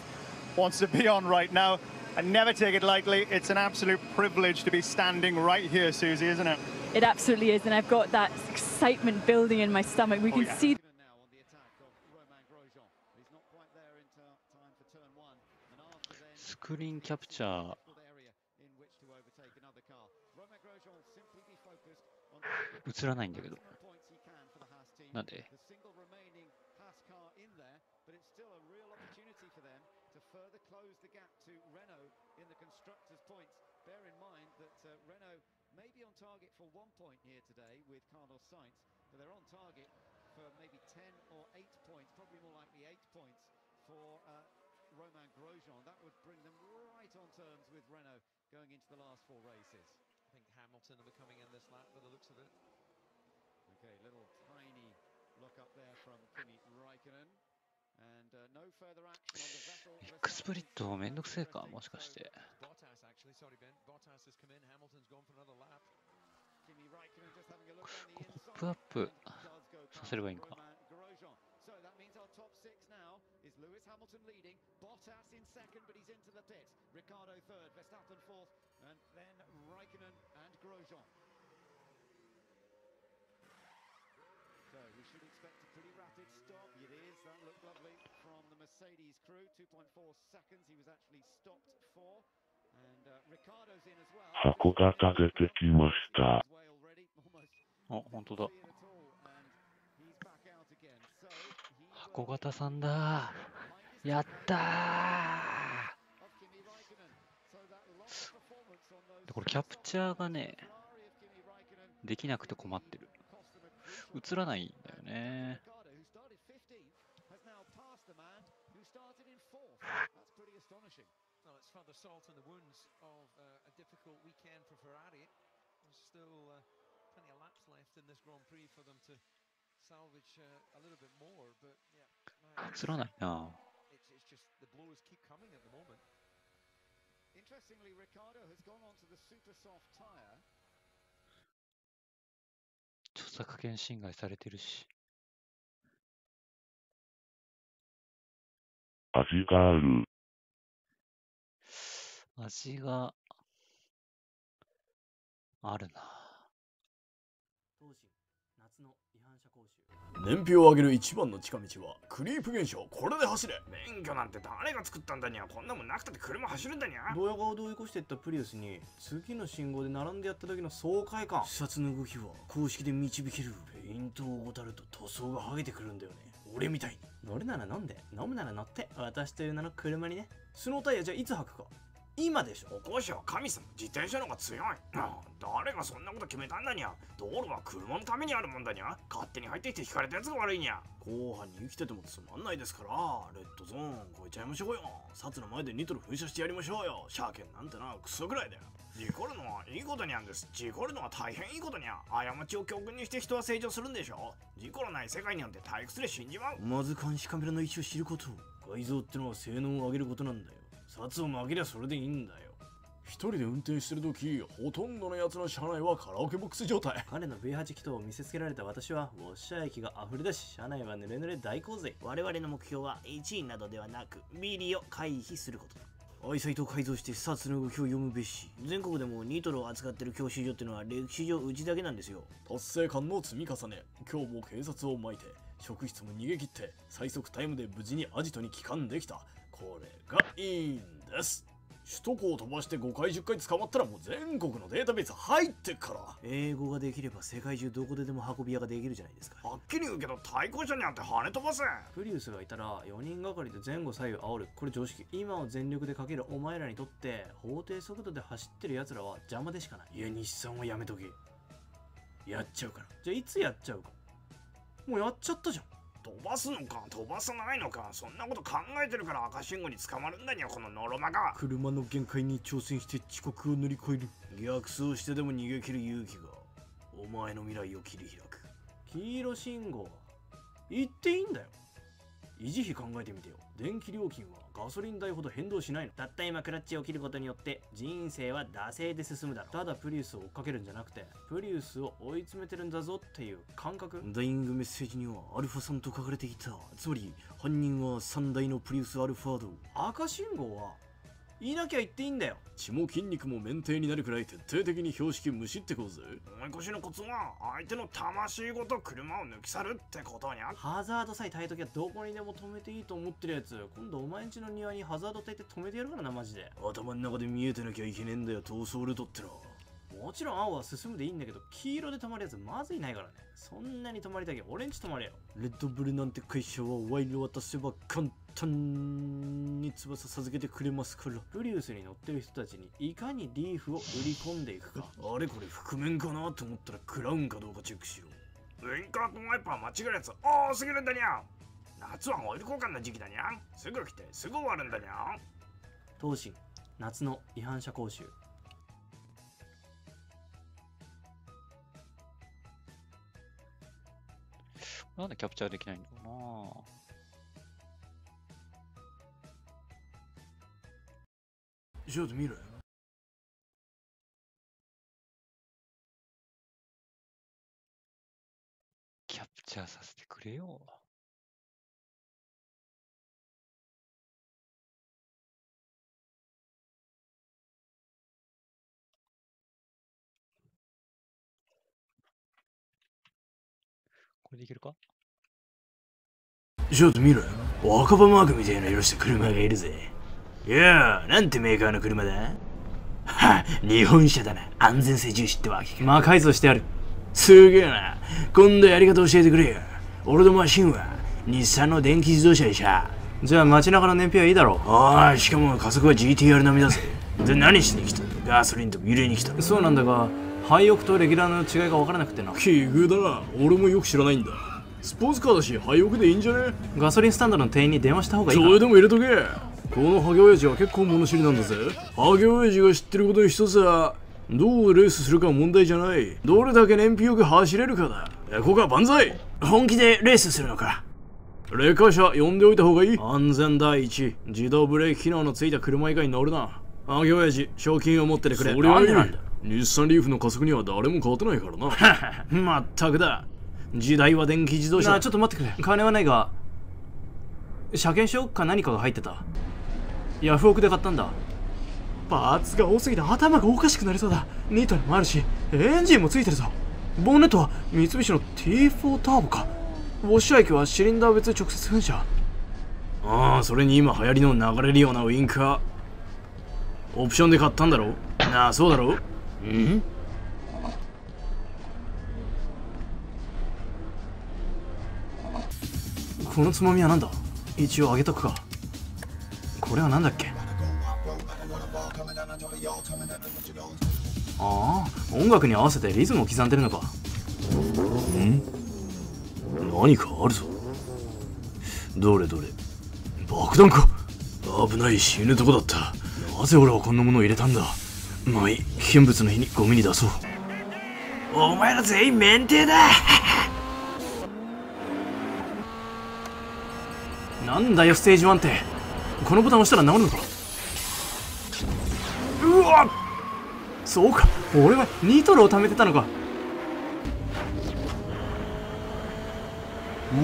[SPEAKER 12] wants to be on right now, and never take it lightly. It's an absolute privilege to be standing right here, Susie, isn't it?
[SPEAKER 13] It absolutely is, and I've got that excitement building in my stomach. We can see...
[SPEAKER 3] Now on the attack of Romain Grosjean. He's not quite there in time for turn 1, and after then...
[SPEAKER 10] スクリーンキャプチャー
[SPEAKER 3] in which to overtake another car. Romain Grosjean will simply be focused on
[SPEAKER 10] 映らないんだけど。
[SPEAKER 3] points he can for the Haas team.
[SPEAKER 10] なんで
[SPEAKER 3] The single remaining Haas car in there, but it's still a real opportunity for them to further close the gap to Renault in the constructors' points. Bear in mind that Renault may be on target for 1 point here today with Carlos Sainz, but they're on target for maybe 10 or 8 points, probably more likely 8 points for Romain Grosjean. That would bring them right on terms with Renault going into the last 4 races.
[SPEAKER 4] I think Hamilton will be coming in this lap by the looks of it.
[SPEAKER 3] Okay, little tiny look up there from Kimi Raikkonen. And no further action on the Vettel.
[SPEAKER 10] エクスプリットめんどくせえかもしかして。
[SPEAKER 4] Bottas actually, sorry Ben. Bottas has come in. Hamilton's gone for another lap.
[SPEAKER 3] Kimi Raikkonen just having a look on the
[SPEAKER 10] ポップアップさせればいいんか。
[SPEAKER 3] So that means our top 6 now is Lewis Hamilton leading, Bottas in 2nd, but he's into the pits. Ricciardo 3rd, Verstappen 4th, and then Raikkonen and Grosjean. So we should expect a pretty rapid stop. It is. That looked lovely from the Mercedes crew. 2.4 seconds. He was actually stopped for. And Ricciardo's in as well.
[SPEAKER 11] 箱型出てきました。
[SPEAKER 10] あ、本当だ。箱型さんだ。やったー。これキャプチャーがね、できなくて困ってる。映らないんだよね。
[SPEAKER 4] Well, it's further salt in the wounds of a difficult weekend for Ferrari. There's still plenty of laps left in this Grand Prix for them to salvage a little bit more, but yeah.
[SPEAKER 10] 映らないな。
[SPEAKER 4] It's just the blows keep coming at the moment.
[SPEAKER 3] Interestingly, Ricciardo has gone on to the super soft tire.
[SPEAKER 10] 著作権侵害されてるし。
[SPEAKER 11] 味がある。
[SPEAKER 10] 味があるな。
[SPEAKER 14] 夏の違反者講習。燃費を上げる一番の近道はクリープ現象。これで走れ。免許なんて誰が作ったんだにゃ。こんなもんなくたって車走るんだにゃ。ドヤ顔で追い越していったプリウスに次の信号で並んでやった時の爽快感。視察の動きは公式で導ける。ペイントを怠ると塗装が剥げてくるんだよね。俺みたいに。乗るなら飲んで、飲むなら乗って。私という名の車にね。スノータイヤじゃいつ履くか。今でしょ。歩行者は神様、自転車の方が強い。誰がそんなこと決めたんだにゃ。道路は車のためにあるもんだにゃ。勝手に入ってきて引かれたやつが悪いにゃ。後半に生きててもつまんないですから、レッドゾーン越えちゃいましょうよ。札の前でニトロ噴射してやりましょうよ。車検なんてな、クソくらいだよ。事故るのはいいことにゃんです。事故るのは大変いいことにゃ。過ちを教訓にして人は成長するんでしょ。事故のない世界になんて退屈で死んじまう。まず監視カメラの位置を知ること。改造ってのは性能を上げることなんだよ。札を曲げりゃそれでいいんだよ。一人で運転してるとき、ほとんどのやつの車内はカラオケボックス状態。彼の V8 気筒を見せつけられた私は、ウォッシャー液が溢れ出し、車内は濡れ濡れ大洪水。我々の目標は1位などではなく、ビリを回避することだ。アイサイトを改造して札の動きを読むべし。全国でもニトロを扱ってる教習所ってのは歴史上うちだけなんですよ。達成感の積み重ね。今日も警察を巻いて、職質も逃げ切って、最速タイムで無事にアジトに帰還できた。これがいいんです。首都高を飛ばして5回10回捕まったらもう全国のデータベース入ってっから。英語ができれば世界中どこででも運び屋ができるじゃないですか。はっきり言うけど対向車にあって跳ね飛ばせ。プリウスがいたら4人がかりで前後左右煽る。これ常識。今を全力でかけるお前らにとって法定速度で走ってる奴らは邪魔でしかない。いや日産はやめとけ。やっちゃうから。じゃあいつやっちゃうか。もうやっちゃったじゃん。飛ばすのか飛ばさないのか、そんなこと考えてるから赤信号に捕まるんだよこのノロマが。車の限界に挑戦して遅刻を乗り越える。逆走してでも逃げ切る勇気がお前の未来を切り開く。黄色信号は言っていいんだよ。維持費考えてみてよ。電気料金はガソリン代ほど変動しないの。たった今クラッチを切ることによって人生は惰性で進むだろう。ただプリウスを追っかけるんじゃなくてプリウスを追い詰めてるんだぞっていう感覚。ダイイングメッセージにはアルファさんと書かれていた。つまり犯人は3台のプリウスアルファード。赤信号はいなきゃ言っていいんだよ。血も筋肉も免停になるくらい徹底的に標識無視ってこうぜ。追い越しのコツは相手の魂ごと車を抜き去るってことにゃ。ハザードさえ焚いときはどこにでも止めていいと思ってるやつ、今度お前んちの庭にハザード焚いて止めてやるからなマジで。頭の中で見えてなきゃいけねえんだよ逃走ルートっての。もちろん青は進むでいいんだけど黄色で止まるやつまずいないからね。そんなに止まりたいけど俺んち止まれよ。レッドブルなんて会社はワイル渡せば簡単に翼授けてくれますから。プリウスに乗ってる人たちにいかにリーフを売り込んでいくか。あれこれ覆面かなと思ったらクラウンかどうかチェックしろ。ウインカーとワイパー間違えるやつ多すぎるんだにゃ。夏はオイル交換の時期だにゃ。すぐ来てすぐ終わるんだにゃ。東進夏の違反者講習。
[SPEAKER 10] なんでキャプチャーできないんだろうな。
[SPEAKER 14] ちょっと見ろよ。
[SPEAKER 10] キャプチャーさせてくれよ。これでいけるか？
[SPEAKER 14] ちょっと見ろよ。若葉マークみたいな色した車がいるぜ。いやー、なんてメーカーの車だ？は日本車だな。安全性重視ってわけか。魔改造してある。すげえな。今度やり方教えてくれよ。俺のマシンは日産の電気自動車でしゃ。じゃあ街中の燃費はいいだろう。ああ、しかも加速は GTR 並みだぜ。で、何しに来た？ガソリンと入れに来た。そうなんだが、ハイオクとレギュラーの違いが分からなくてな。奇遇だな。俺もよく知らないんだ。スポーツカーだし、ハイオクでいいんじゃね？ガソリンスタンドの店員に電話した方がいいか。それでも入れとけ。このハゲ親父は結構物知りなんだぜ。ハゲ親父が知ってることに一つは、どうレースするか問題じゃない。どれだけ燃費よく走れるかだ。ここは万歳。本気でレースするのか。レカ車呼んでおいた方がいい。安全第一。自動ブレーキ機能のついた車以外に乗るな。ハゲ親父、賞金を持っててくれ。それはいい。日産リーフの加速には誰も勝てないからな。まったくだ。時代は電気自動車。なあ、ちょっと待ってくれ。金はないが、車検証か何かが入ってた。ヤフオクで買ったんだ。パーツが多すぎて頭がおかしくなりそうだ。ニトロもあるし、エンジンもついてるぞ。ボンネットは三菱の T4 ターボか。ウォッシャー液はシリンダー別直接噴射。ああ、それに今流行りの流れるようなウインカー。オプションで買ったんだろ。なあ、そうだろ。ん？このつまみはなんだ？一応あげとくか。これはなんだっけ？ああ、音楽に合わせてリズムを刻んでるのか。何かあるぞ。どれどれ。爆弾か。危ない、死ぬとこだった。なぜ俺はこんなものを入れたんだ。まあいい、危険物の日にゴミに出そう。お前ら全員免停だ。なんだよステージ1って。このボタン押したら治るのか。うわ、そうか、俺はニトロを貯めてたのか。
[SPEAKER 11] おい、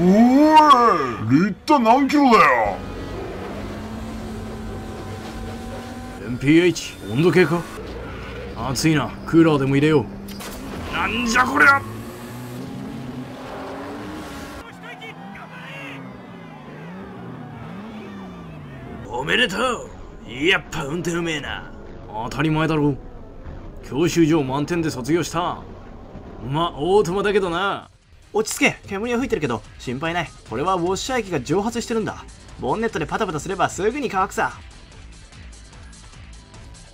[SPEAKER 11] リッター何キロだよ。
[SPEAKER 14] MPH 温度計か。暑いな、クーラーでも入れよう。なんじゃこりゃ。おめでとう。やっぱ運転うめえな。当たり前だろう。教習所満点で卒業した。まあオートマだけどな。落ち着け、煙は吹いてるけど心配ない。これはウォッシャー液が蒸発してるんだ。ボンネットでパタパタすればすぐに乾くさ。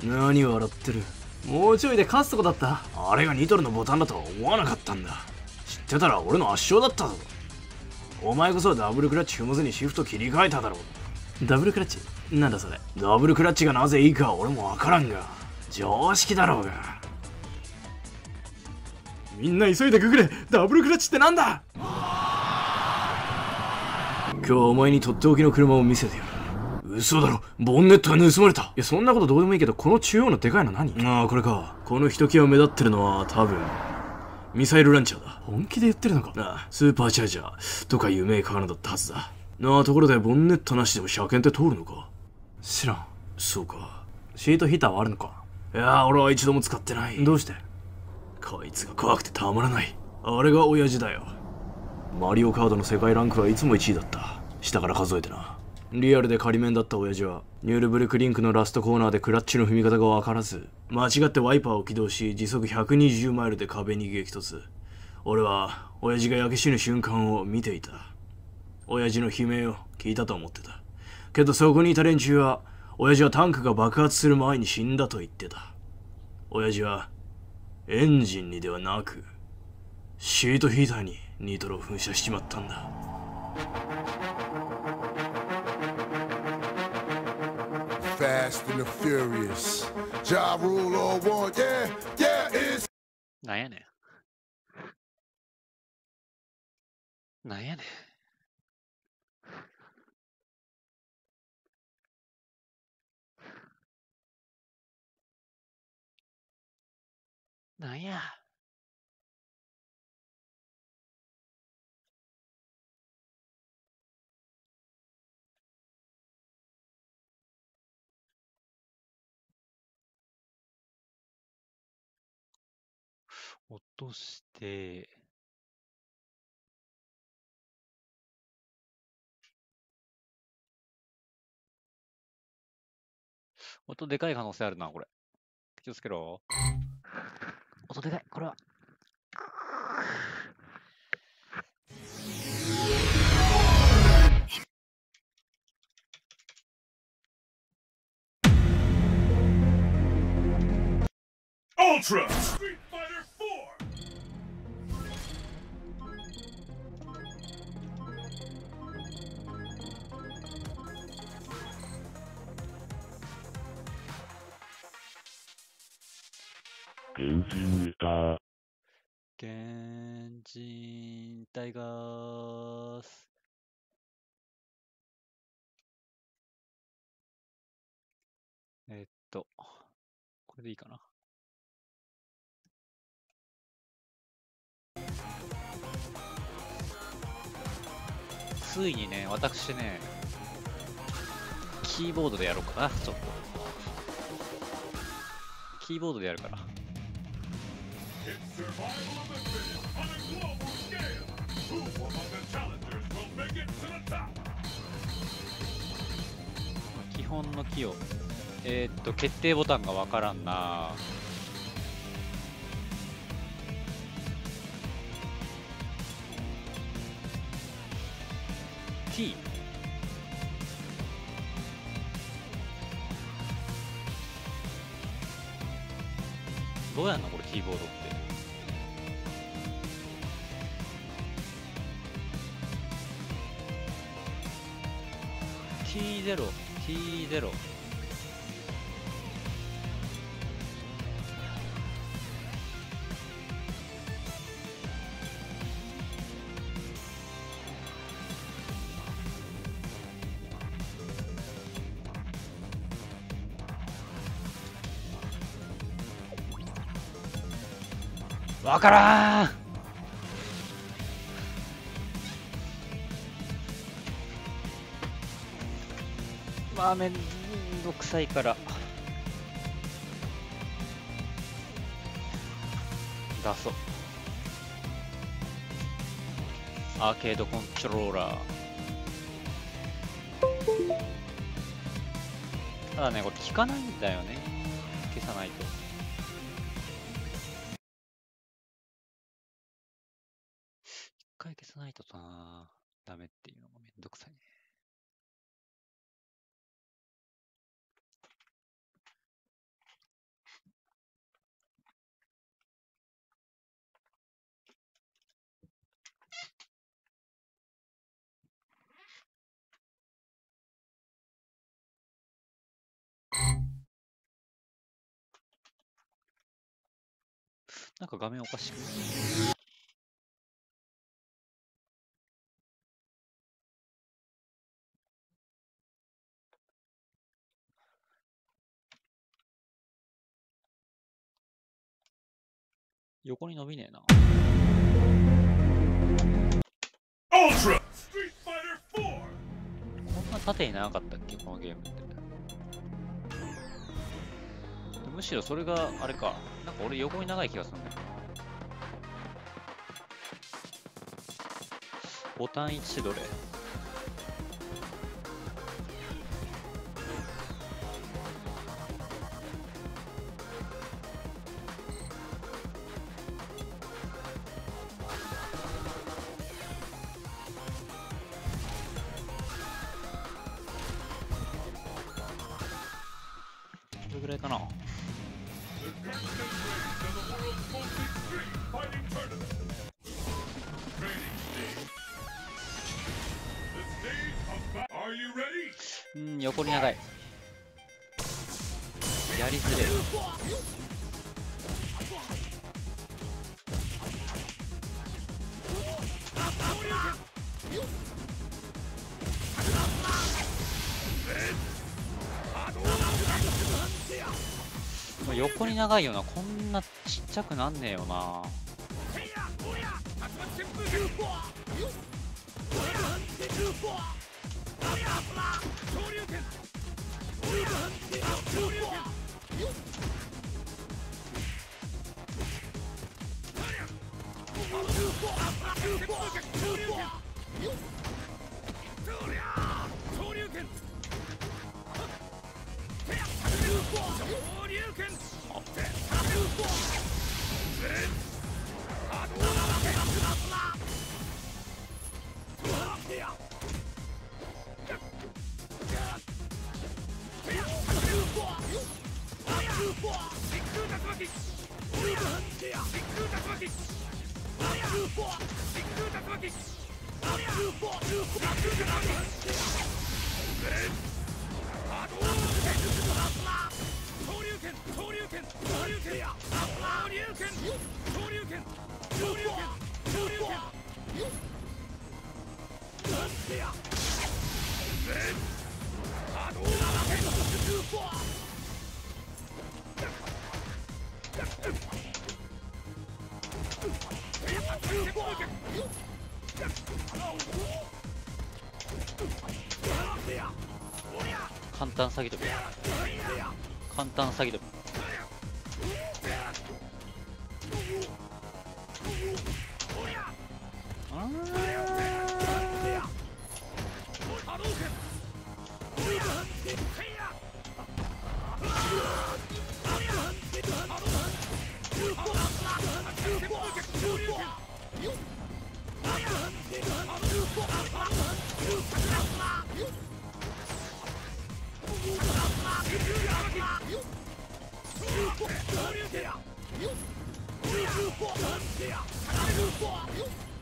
[SPEAKER 14] 何笑ってる。もうちょいで勝つとこだった。あれがニトロのボタンだとは思わなかったんだ。知ってたら俺の圧勝だったぞ。お前こそダブルクラッチ踏まずにシフト切り替えただろう。ダブルクラッチなんだそれ。ダブルクラッチがなぜいいか俺もわからんが常識だろうが。みんな急いでくぐれ。ダブルクラッチってなんだ。今日はお前にとっておきの車を見せてやる。嘘だろ、ボンネットが盗まれた。いやそんなことどうでもいいけど、この中央のでかいの何。ああこれか。このひときわ目立ってるのは多分ミサイルランチャーだ。本気で言ってるのか。ああスーパーチャージャーとかいうメーカーのだったはずだなあ。ところでボンネットなしでも車検って通るのか。知らん。そうか。シートヒーターはあるのか。いや俺は一度も使ってない。どうして。こいつが怖くてたまらない。あれが親父だよ。マリオカードの世界ランクはいつも1位だった。下から数えてな。リアルで仮面だった親父はニュールブルクリンクのラストコーナーでクラッチの踏み方が分からず間違ってワイパーを起動し時速120マイルで壁に激突。俺は親父が焼け死ぬ瞬間を見ていた。親父の悲鳴を聞いたと思ってたけど、そこにいた連中は親父はタンクが爆発する前に死んだと言ってた。親父はエンジンにではなくシートヒーターにニトロを噴射しちまったんだ。
[SPEAKER 15] Fast and the Furious. Ja Rule or one, yeah, yeah, it's.
[SPEAKER 10] なんやねん。なんやねん。なんや。落として、音でかい可能性あるな、これ。気をつけろ。音でかい、これは。
[SPEAKER 16] Ultra Street Fighter 4.
[SPEAKER 11] Genshin Ita.
[SPEAKER 10] Genshin Tigers。これでいいかな。ついにね、私ね、キーボードでやろうかな、ちょっと。キーボードでやるから。基本のキーを、決定ボタンがわからんな。T。どうやんのこれキーボードって。T0 T0 わからん。まあめんどくさいから出そう。アーケードコントローラー。ただねこれ効かないんだよね、消さないと。一回消さないとなダメっていうのがめんどくさいね。なんか画面おかしくない？横に伸びねえな。こんな縦になかったっけこのゲームって。むしろそれがあれか、なんか俺横に長い気がするんだよな。ボタン1どれ？これぐらいかな。うん、横に長い。やりづれる。横に長いよな。こんなちっちゃくなんねえよな。簡単詐欺飛び。簡単詐欺飛び。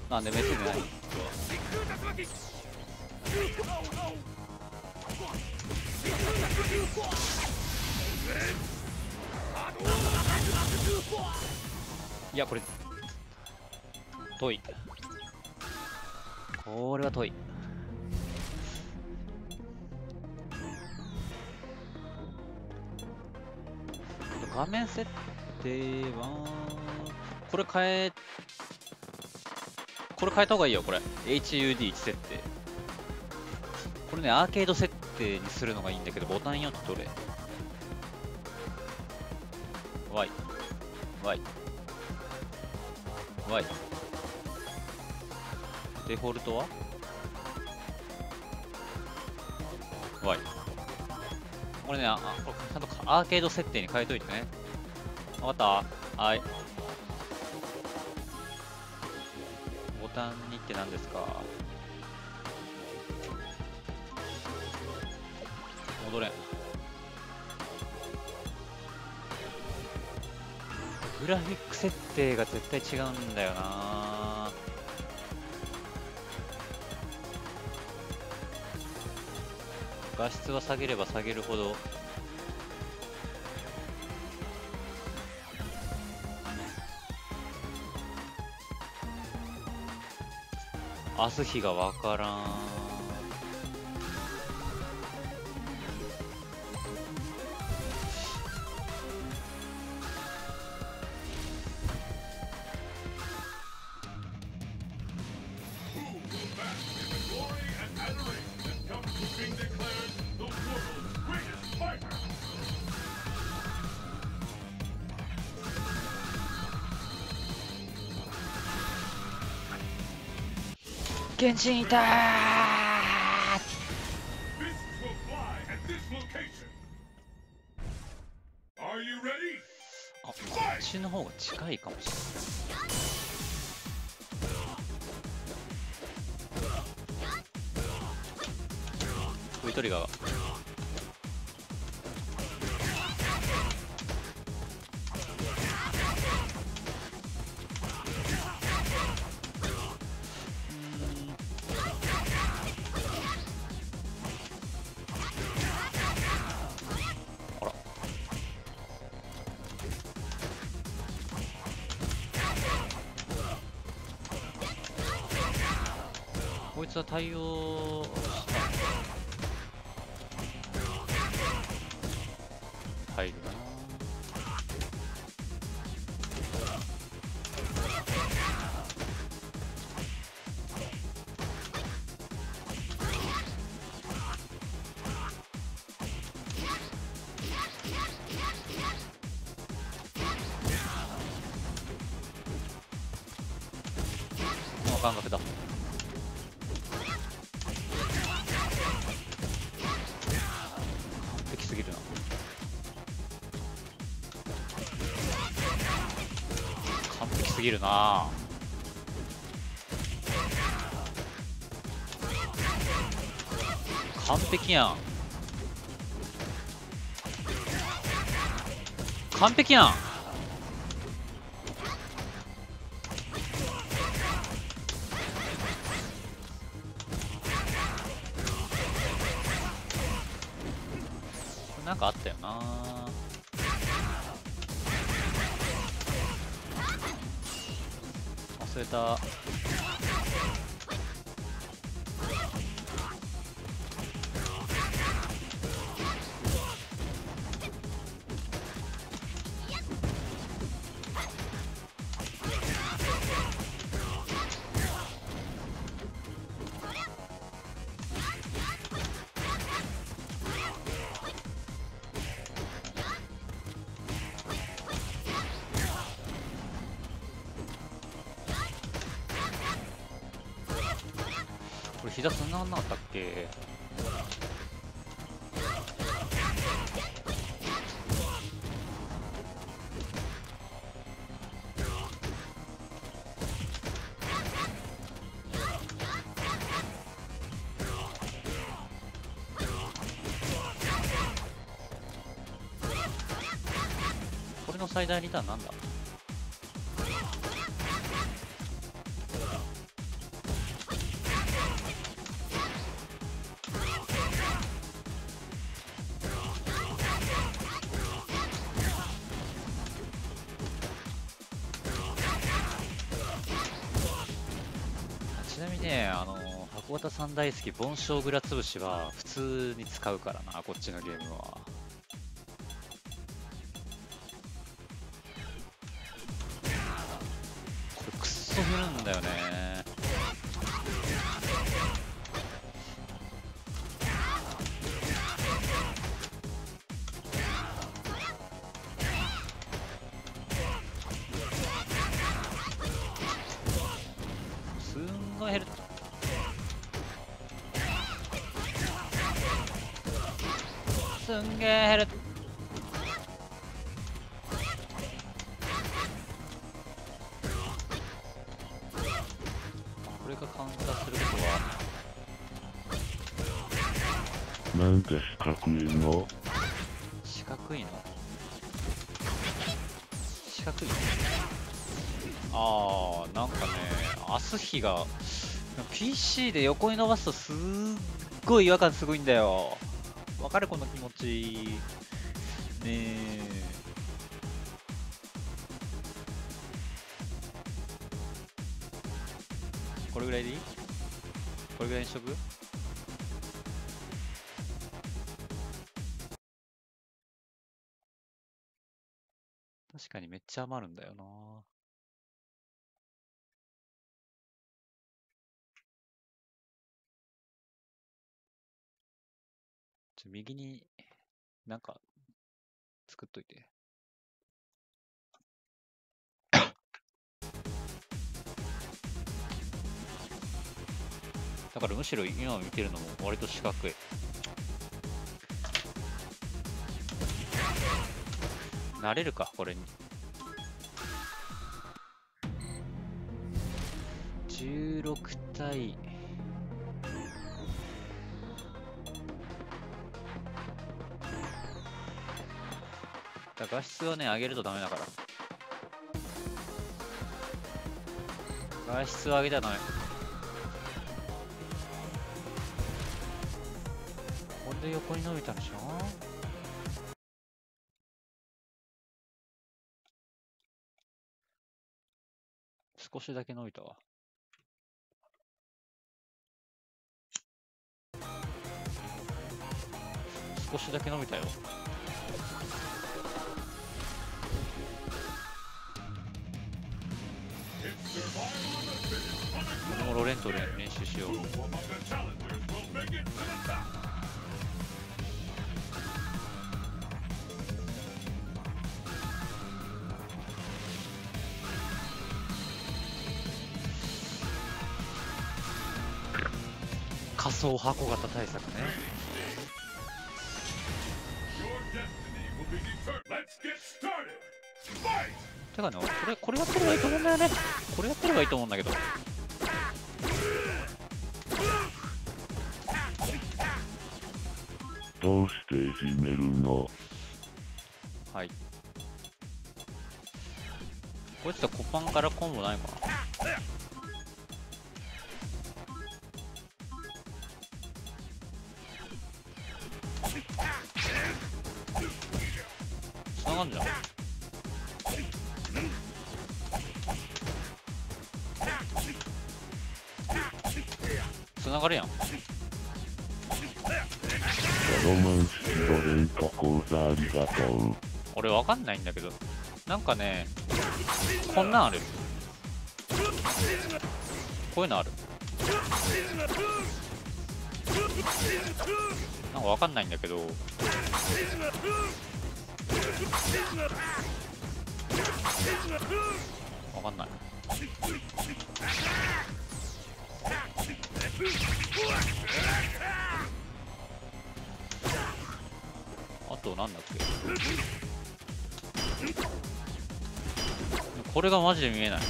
[SPEAKER 10] なんで目ついてない。いや、これ遠い。これは遠い。画面設定はこれ変えた方がいいよ。これ HUD1 設定。これね、アーケード設定にするのがいいんだけど、ボタン4ってどれ？ Y Y Y デフォルトは Y。 これね、これちゃんとアーケード設定に変えといてね。わかった？はい。ボタン2って何ですか？戻れん。グラフィック設定が絶対違うんだよな。画質は下げれば下げるほど明日日がわからん。原神いたー。あ、こっちの方が近いかもしれない。ウイトリガーがこいつは対応した入るな。この感覚だ。すぎるな。完璧すぎるな。完璧やん。完璧やん。なんかあったよな。忘れた。これ膝つながんなかったっけ？これの最大リターンなんだ？ちなみにね、箱型さん大好き、盆栽グラつぶしは普通に使うからな、こっちのゲームは。これくっそ振るんだよね。すんごい減る。すんげー減る。これがカウンターすることは。
[SPEAKER 11] なんで四角いの？
[SPEAKER 10] 四角いの？四角い？あー、なんかね、アスヒが PC で横に伸ばすとすっごい違和感すごいんだよ。わかるこの気持ち。ねえ。これぐらいでいい？これぐらいにしとく？確かにめっちゃ余るんだよな。右になんか作っといて。だからむしろ今見てるのも割と四角い。慣れるか、これに。16対。画質をね、上げるとダメだから。画質を上げたらダメ。これで横に伸びたでしょ。少しだけ伸びたわ。少しだけ伸びたよ。俺もロレントで練習しよう。仮想箱型対策ね。てかね、これやってればいいと思うんだよね。これやってればいいと思うんだけど。
[SPEAKER 11] どうしていじめるの？
[SPEAKER 10] はい。こいつはコパンからコンボないかな。繋がんじゃん。繋がるやん。
[SPEAKER 11] ロマンスロレント講座ありがとう。
[SPEAKER 10] 俺わかんないんだけど、なんかね、こんなんある。こういうのある。なんかわかんないんだけど、わかんない。あとなんだっけ。これがマジで見えない。で、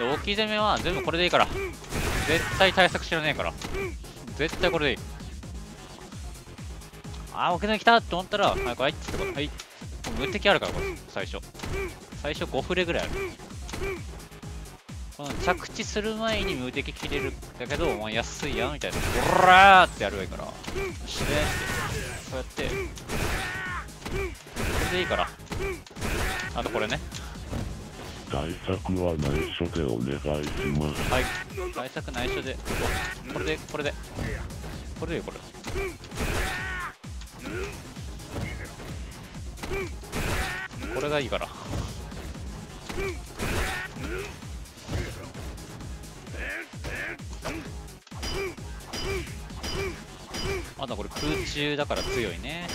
[SPEAKER 10] 大きい攻めは全部これでいいから。絶対対策知らねえから。絶対これでいい。あー、大きい攻め来たと思ったら、はい、これ、はいっつってこと。はい。無敵あるから、これ、最初。最初5フレぐらいある。この着地する前に無敵切れるんだけど、お前安いやんみたいな、オラーってやるばいいから、自然ってこうやってこれでいいから。あとこれね、
[SPEAKER 11] 対策は内緒でお願いします。
[SPEAKER 10] はい、対策内緒で、これでこれでこれでいい、これこれがいいから。あとこれ空中だから強いね。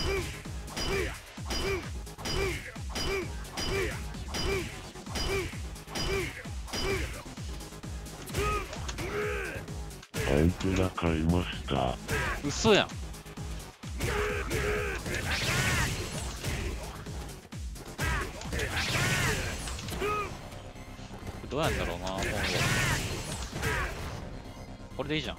[SPEAKER 11] アンテナ買いました。
[SPEAKER 10] 嘘やん。どうやんだろうな、今後。これでいいじゃん。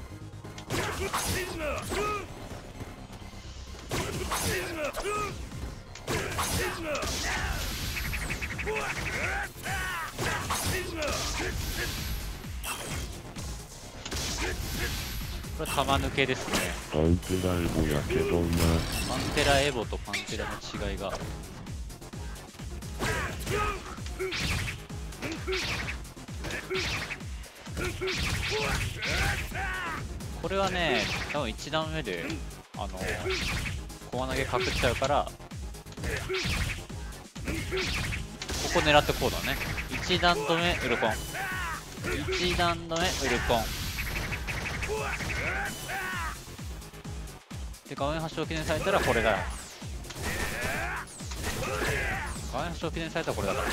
[SPEAKER 10] これ玉抜けですね。
[SPEAKER 11] パンテラエボやけどな。
[SPEAKER 10] パンテラエボとパンテラの違いが。これはね、多分1段目でコア投げかけちゃうから、ここ狙ってこうだね。1段止めウルコン、1段止めウルコンで、画面発症記念されたらこれだよ。画面発症記念されたらこれだから。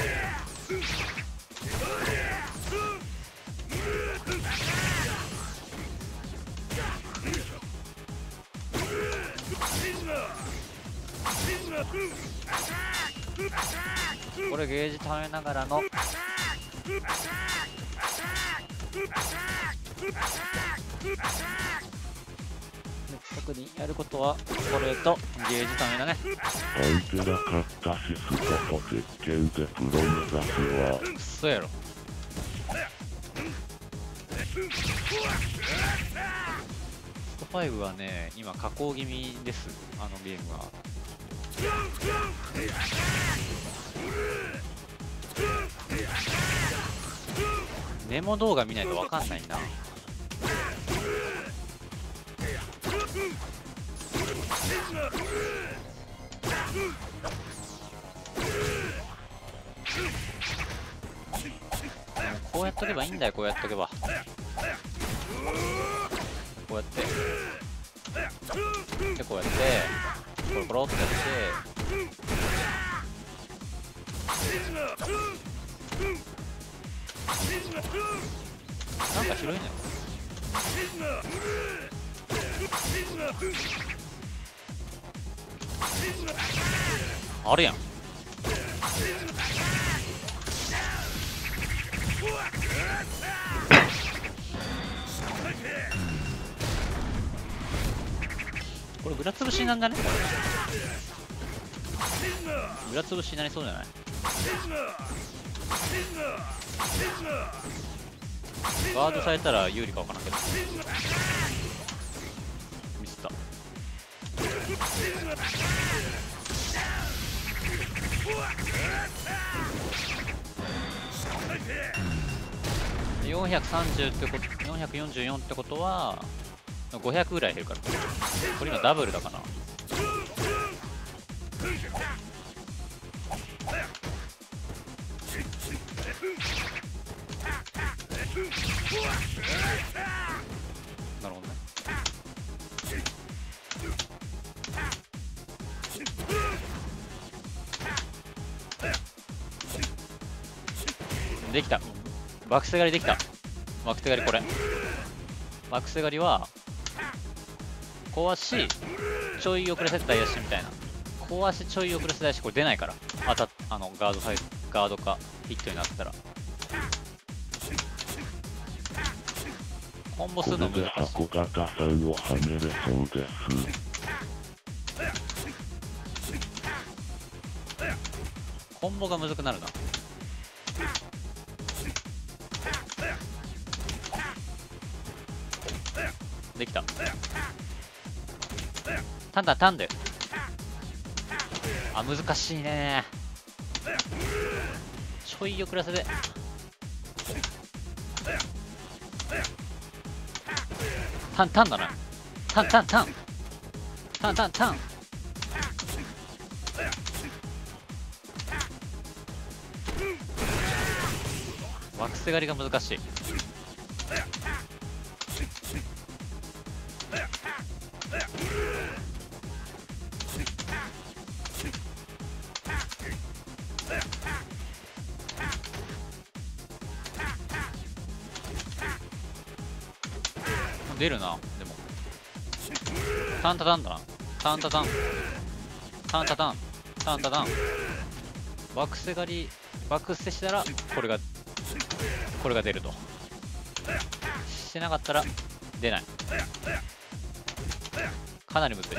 [SPEAKER 10] これゲージ溜めながらの特にやることはこれとゲージ溜めだね。
[SPEAKER 11] アンテナ買ったし、スコと鉄拳でプロ目指すわ。
[SPEAKER 10] くそやろ。スコ5はね、今加工気味です、あのゲームは。メモ動画見ないと分かんないな。こうやっとけばいいんだよ、こうやっとけば。こうやってで、こうやってコロコロってやってなんか広いね。あるやん。これグラつぶしなんだね。グラつぶしになりそうじゃない？ガードされたら有利か分からんけど。ミスった。430ってこと、444ってことは500ぐらい減るから。これ今ダブルだかな。なるほどね。できた。バクセ狩りできた。バクセ狩りこれ。バクセ狩りは小足ちょい遅れせ台足みたいな。小足ちょい遅れせ台足、これ出ないから。ガードサイズ、ガードかヒットになったら。コンボするの難しい。
[SPEAKER 11] 箱型さんをはめれそうです。
[SPEAKER 10] コンボがむずくなるな。できた。タンだタンで。あ、難しいね。ちょい遅らせで。タンタンだな。タンタンタンタンタンタン。惑星狩りが難しい。出るな。でもタンタタンだな。タンタタンタンタタンタンタタン。惑星狩り惑星したらこれが出ると。してなかったら出ない。かなりむずい。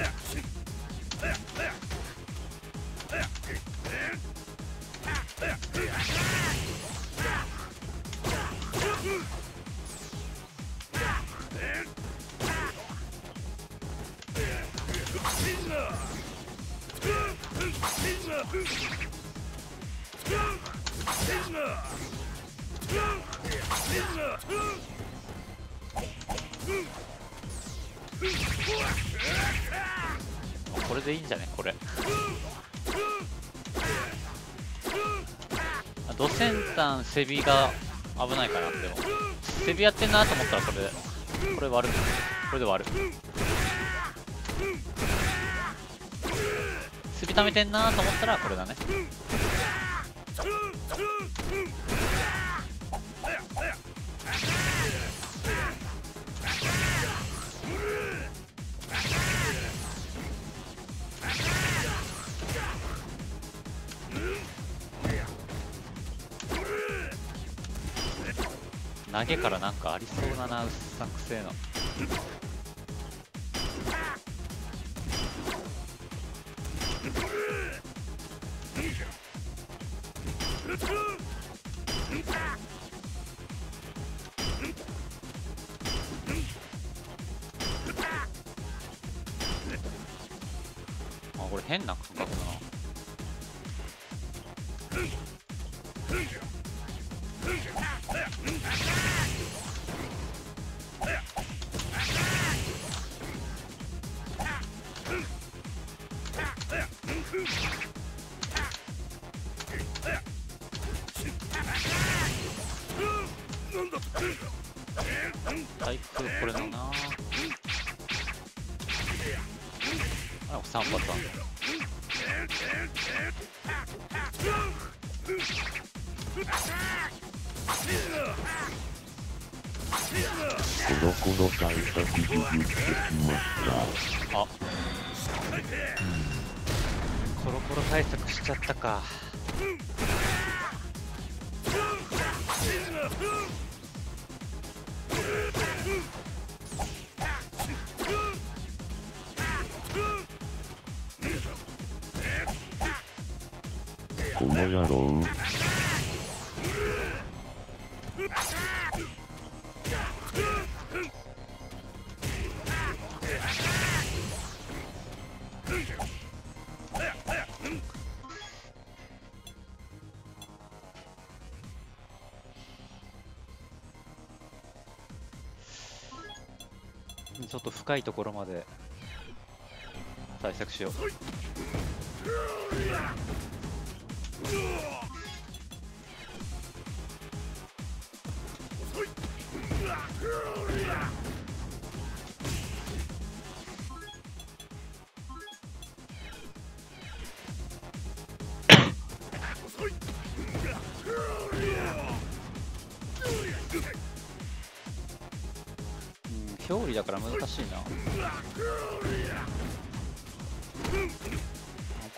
[SPEAKER 10] これでいいんじゃねこれ。ドセンタンセビが危ないかな。でもセビやってんなと思ったらこれ割る。これで割る。セビ溜めてんなと思ったらこれだね。投げからなんかありそうだな、うっさんくせえの。あ、これ変な感覚だな。対空これだな。あ、3パターン。
[SPEAKER 11] コロコロ対策ググってきました。
[SPEAKER 10] あ、コロコロ対策しちゃったか。
[SPEAKER 11] この野郎。
[SPEAKER 10] ちょっと深いところまで対策しよう。表裏だから難しいな。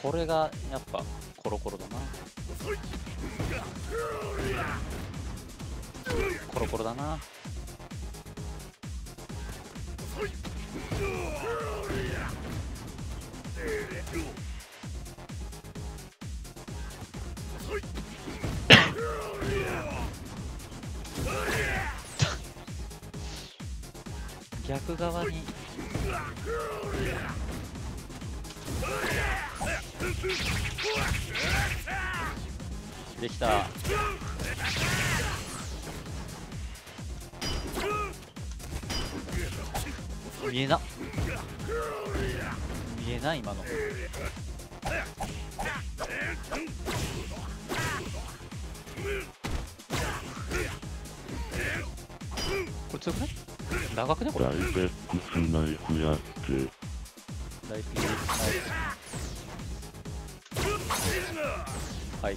[SPEAKER 10] これがやっぱコロコロだな。コロコロだな。逆側にできた。見えな、見えない今の。これ強くない？長くねこれ。
[SPEAKER 11] ダイベックスナイフやって。
[SPEAKER 10] ダイピーナイフ。はい。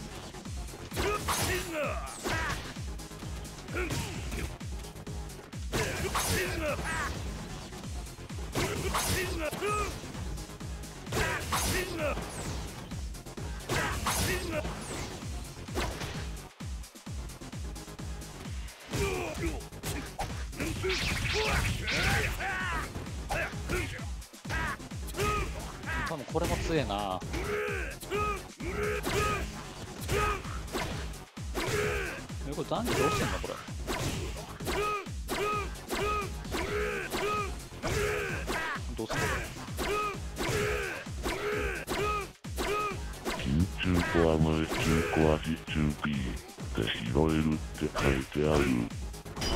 [SPEAKER 10] 多分これも強えな。これ男女どうしてんだこれ。どうすんの
[SPEAKER 11] 金中古は前中古味中 P で拾えるって書いてある。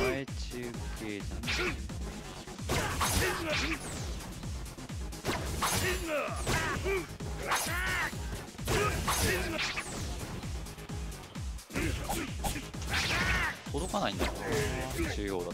[SPEAKER 10] 前中継じゃん。届かないんだよな、中央だと。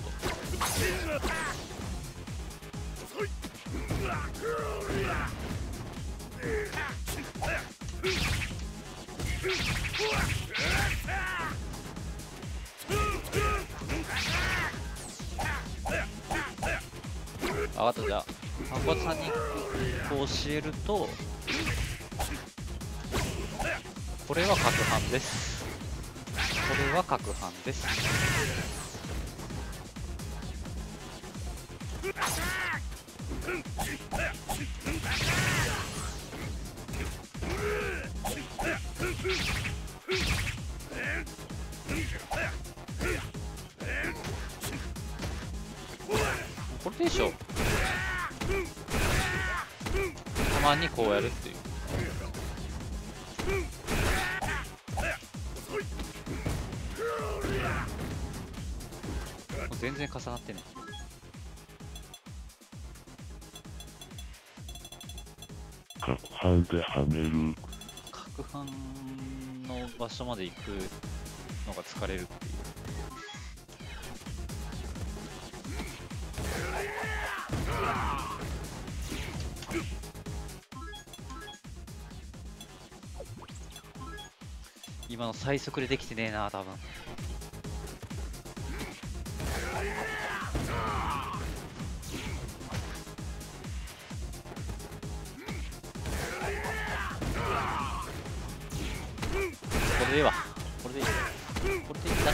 [SPEAKER 10] 分かった。じゃあ箱田さんにこう教えると、これは攪拌です。これは攪拌です。これでしょ。たまにこうやるっていう。全然重なってね。
[SPEAKER 11] 攪拌ではめる。
[SPEAKER 10] 攪拌の場所まで行くのが疲れるっていう。今の最速でできてねえな、多分。これでいいわ。これでいい。これでいい。出して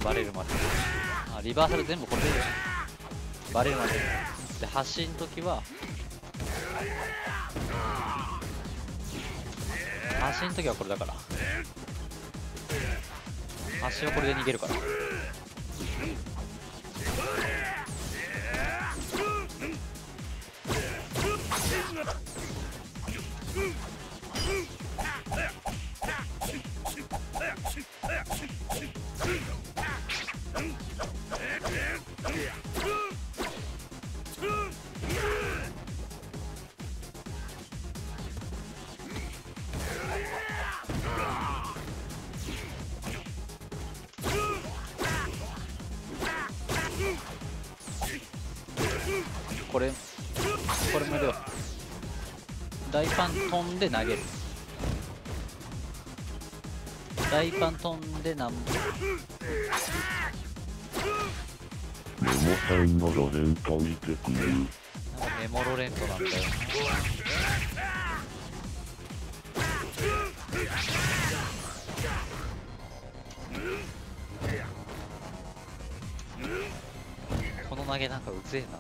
[SPEAKER 10] バレるまで。あ、リバーサル全部これでいいよ。バレるまで。で、発進の時は発進の時はこれだから。発進はこれで逃げるから。これもやるよ。大パン飛んで投げる。大パン飛んでなんぼ。
[SPEAKER 11] メモさんのロレント見てくれる。
[SPEAKER 10] なんかメモロレントなんだよな。この投げなんかうぜえな。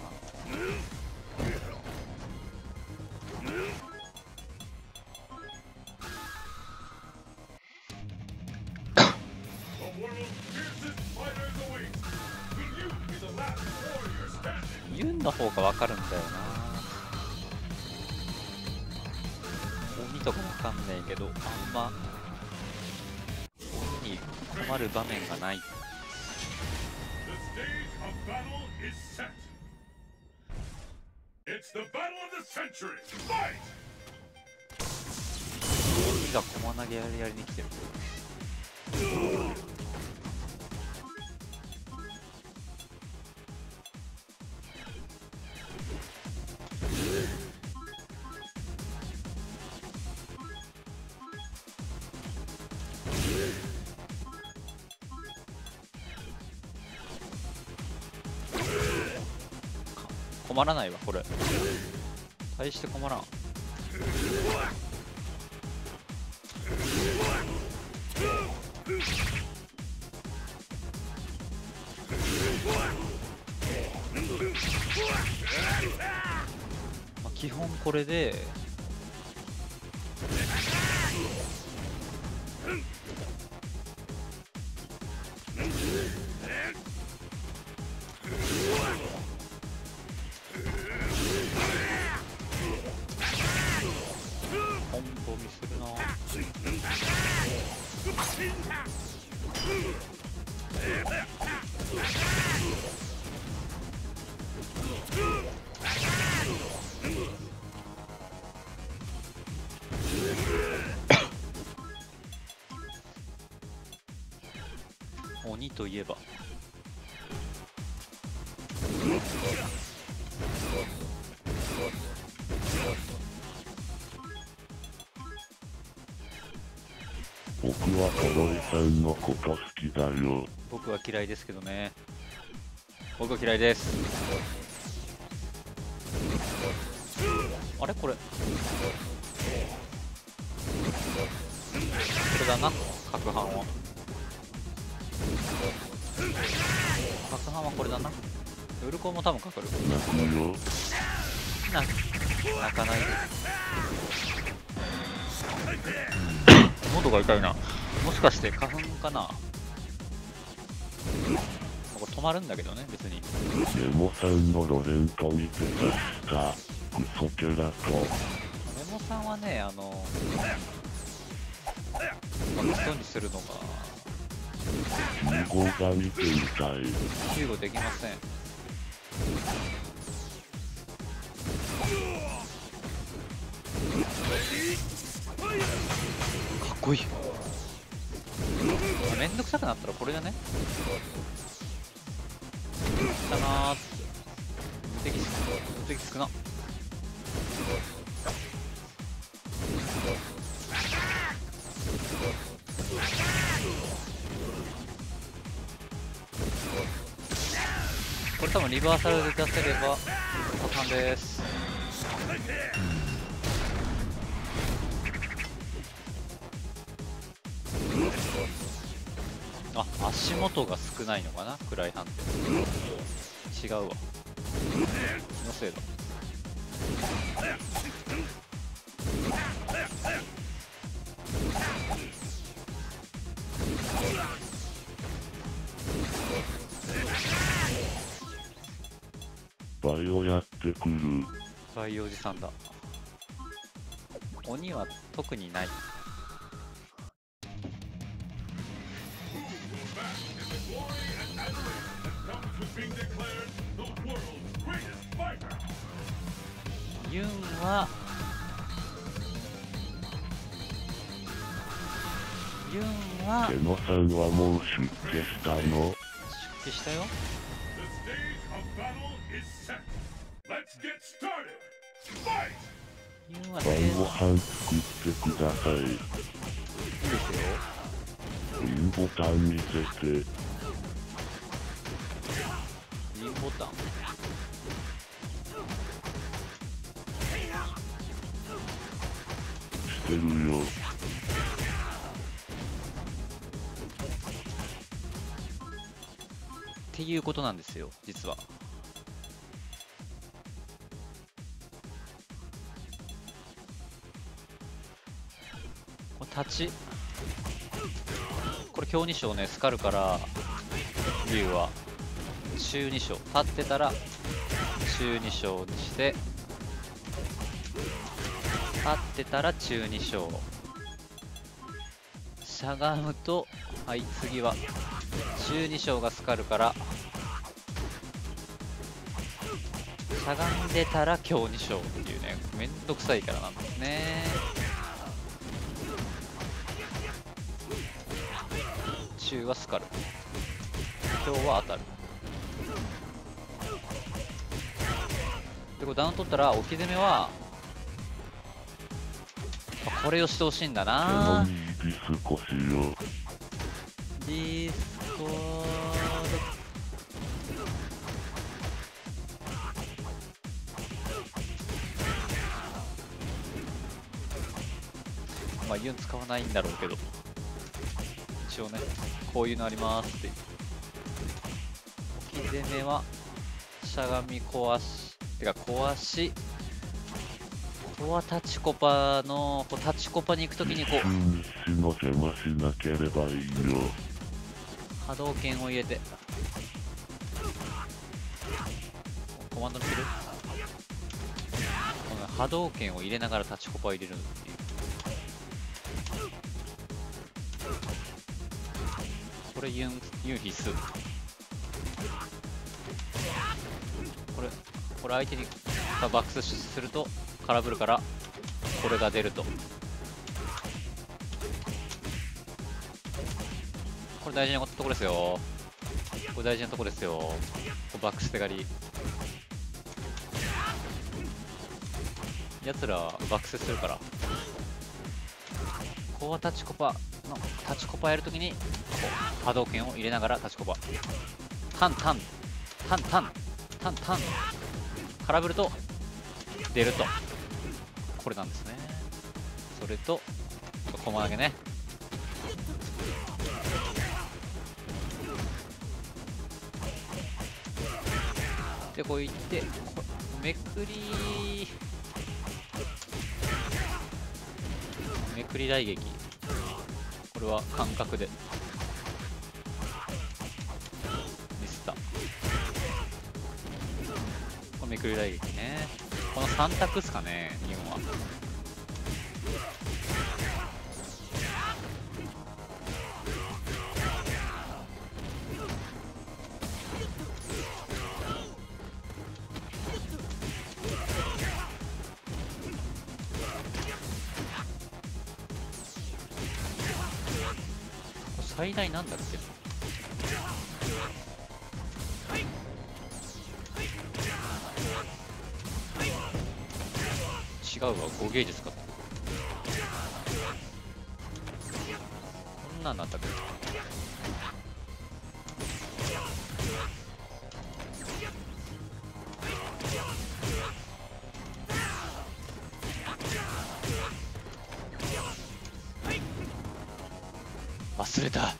[SPEAKER 10] ユンの方がわかるんだよな。鬼とかわかんないけど、あんま鬼に困る場面がない。鬼が駒投げやりに来てる。困らないわこれ。大して困らん。まあ、基本これでコンボミするな。鬼といえば
[SPEAKER 11] 僕はトロイさんのこと好きだよ。
[SPEAKER 10] 僕は嫌いですけどね。僕は嫌いです。あれこれこれだな、攪拌は。攪拌はこれだな。ウルコンも多分かかる。泣かない。喉が痛いな。もしかして花粉かな。これ止まるんだけどね、別に。
[SPEAKER 11] メモさんのロレント見てたしたクソキャラと。
[SPEAKER 10] メモさんはね、人にするのが
[SPEAKER 11] 15が見てみたい。
[SPEAKER 10] 15できません。かっこいい。めんどくさくなったらこれだね。来たなーって。無敵少な。これ多分リバーサルで出せれば破綻です。あ、足元が少ないのかな、暗い判定。違うわ。気のせいだ。
[SPEAKER 11] バイオやってくる。
[SPEAKER 10] バイオおじさんだ。鬼は特にない。ユンは
[SPEAKER 11] ケノさんはもう出家したの？
[SPEAKER 10] 出家したよ。
[SPEAKER 11] 晩ご飯作ってください。いいですよ。インボタン見せて。
[SPEAKER 10] インボタン。
[SPEAKER 11] してるよ。
[SPEAKER 10] っていうことなんですよ、実は。これ立ち。これ強2章ね、スカルから竜は中2章。立ってたら中2小にして、立ってたら中2小。しゃがむと、はい、次は中2小がスカルから、しゃがんでたら強2小っていうね、めんどくさいからなんですね。中はスカル、強は当たる。で、これダウン取ったら置き攻めは、これをしてほしいんだな。
[SPEAKER 11] ディスコしよう。
[SPEAKER 10] ディスコード。まあユン使わないんだろうけど、一応ね、こういうのありますって。置き攻めはしゃがみ壊し、てか壊し、ここはタチコパの、タチコパに行くときにこう
[SPEAKER 11] 死の邪魔しなければいいよ。
[SPEAKER 10] 波動拳を入れて、コマンドにする。波動拳を入れながらタチコパを入れるっていう。これユン必須。これ相手にバックスすると空振るからこれが出ると。これ大事なところですよ。これ大事なところですよ。これバックス手狩り。やつらバックスするから。ここはタチコパやるときにこう波動拳を入れながらタチコパ。タン空振ると出ると。これなんですね。それとコマ投げね。でこういってめくり大撃。これは感覚でミスった。これめくり大撃ね。この3択っすかね、日本は。最大なんだっけ。違うわ、5ゲージ使った。こんなんなんだっけ。忘れた。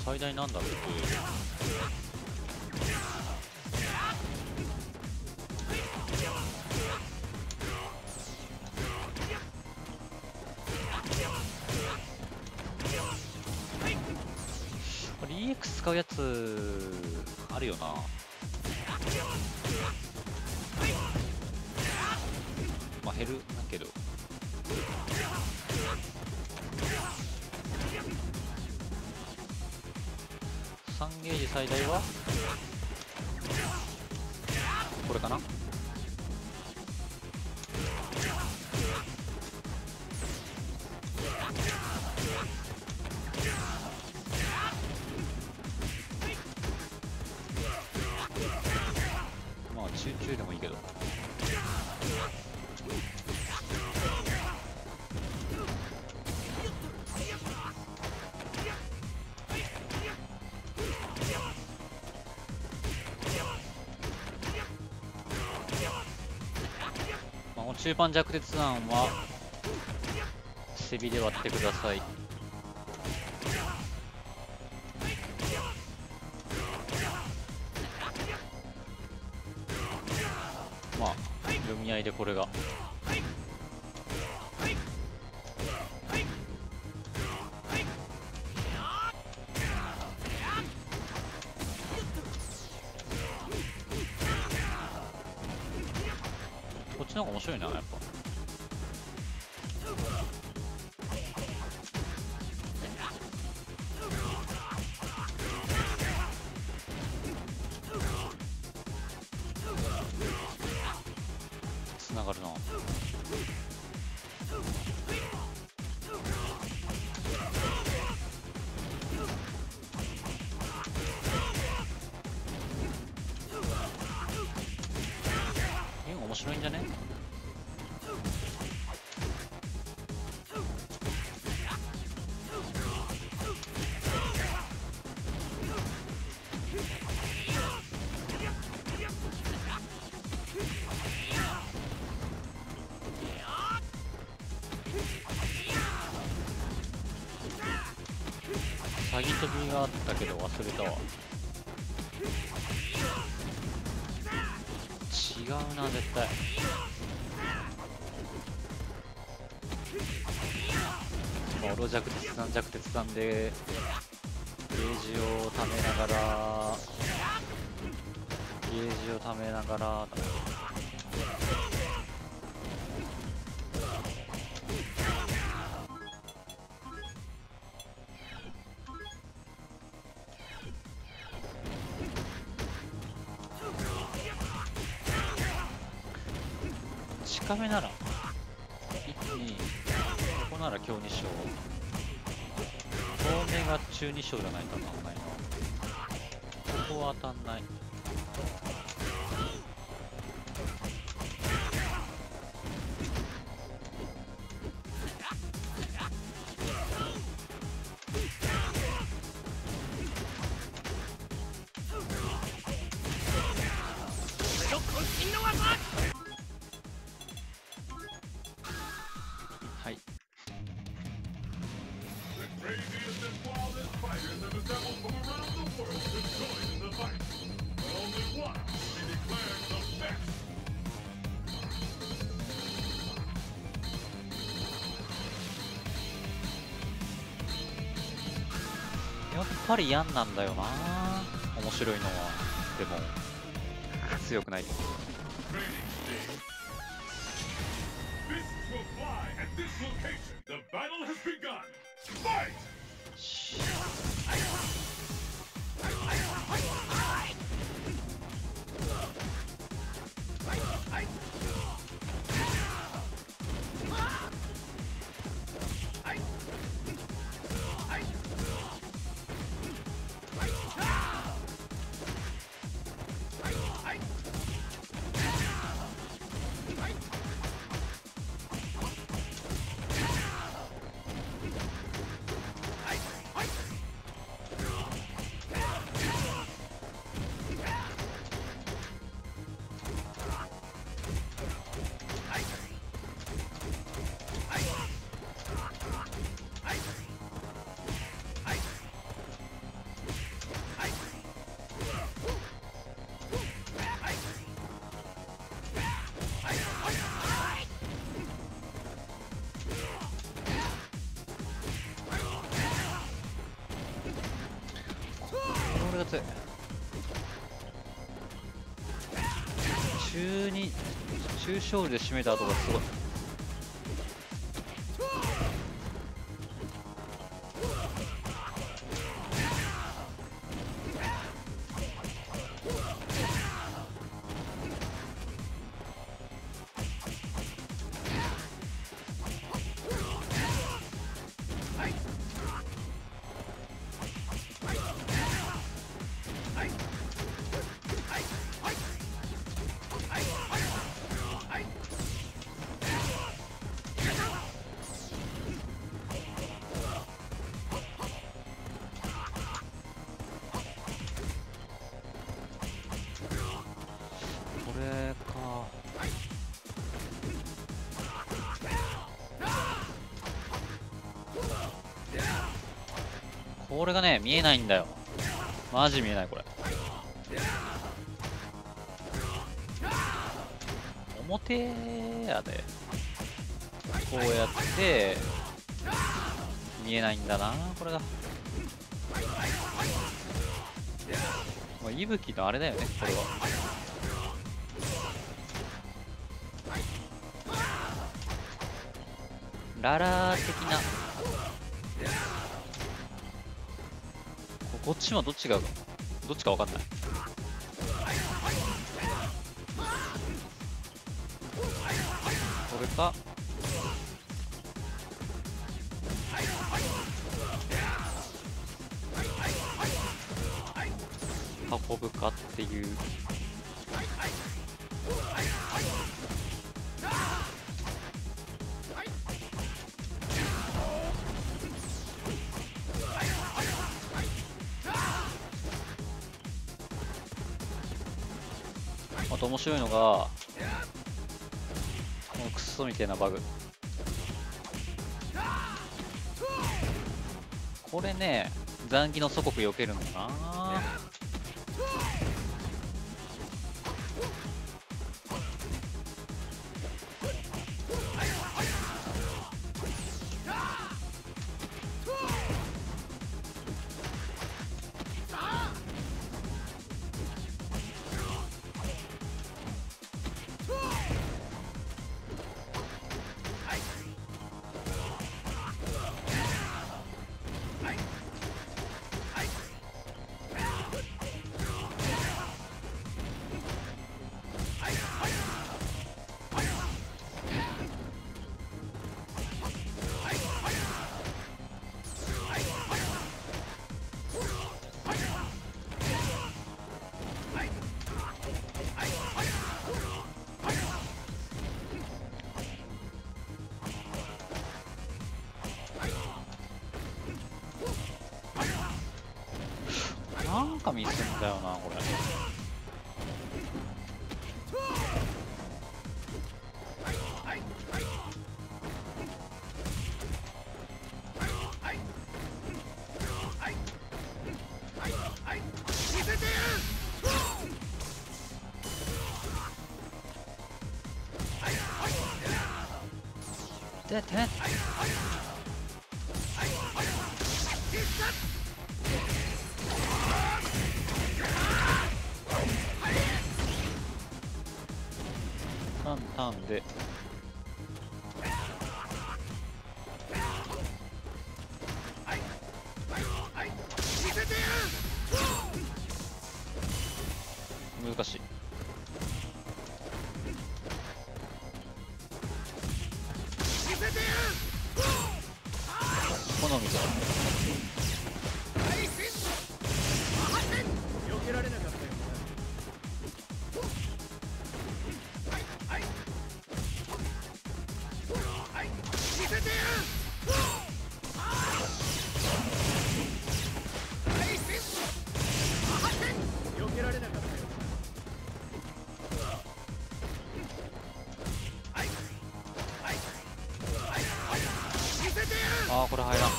[SPEAKER 10] 最大なんだっけ。これ EX 使うやつあるよな。まあ減るだけど。3ゲージ最大はこれかな。まあ中でもいいけど。中盤弱鉄弾は背びれ割ってください。み合いでこれが。こっちの方が面白いな、やっぱ。つながるな。面白いんじゃね？詐欺飛びがあったけど忘れたわ。違うな、絶対。俺は弱鉄なんでゲージを貯めながら近めなら1、2、ここなら今日2勝、遠目が中2勝じゃないと当たんないな。ここは当たんない。はい。やっぱりヤンなんだよな、面白いのは。でも強くない。中勝利で締めた後がすごい。これがね、見えないんだよ。マジ見えない、これ。お表やで。こうやって見えないんだな、これが。まあ、息吹のあれだよね、これは。ララー的な。こっちもどっちか分かんない。これか運ぶかっていう。あと面白いのがこのクソみたいなバグ。これね、残機の祖国避けるのかな。なんかミスんだよな、これ。でタンで難しい。好みだ。避けられなかったよ。ああ、これ入らん。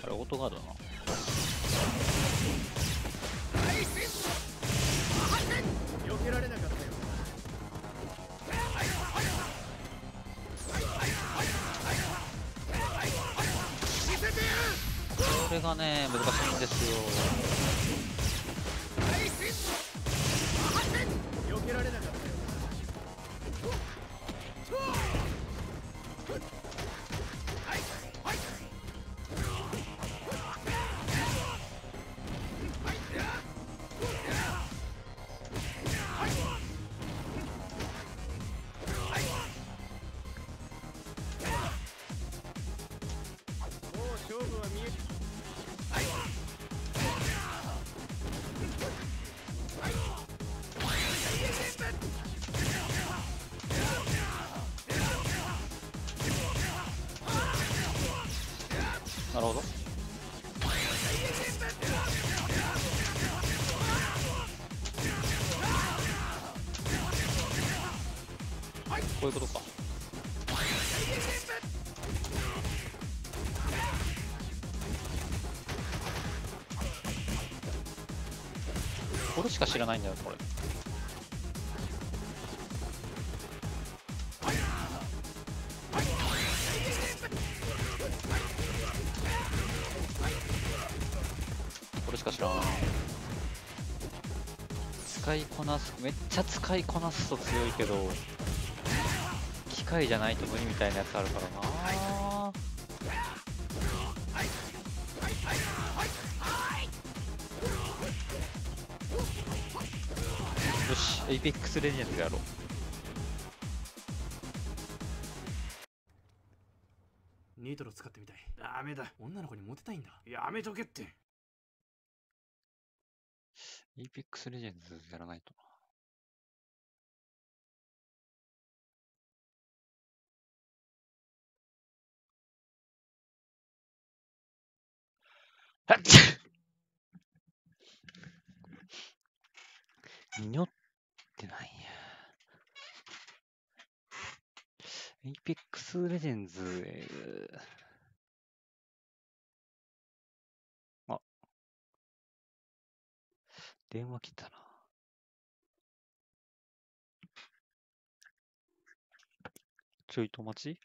[SPEAKER 10] あれオートガードだな。避けられなかったよ。これがね、難しいんですよ。避けられなかったよ。なるほど。こういうことか。これしか知らないんだよ、これ。しか知らん。使いこなす、めっちゃ使いこなすと強いけど、機械じゃないと無理みたいなやつあるからな。よし、エイペックスレジェンズやろう。
[SPEAKER 14] ニトロ使ってみたい。ダメだ。女の子にモテたいんだ。やめとけって。
[SPEAKER 10] エイペックスレジェンズやらないとな。はっにょってないや。エイペックスレジェンズ、あ、電話来たな。ちょいと待ち。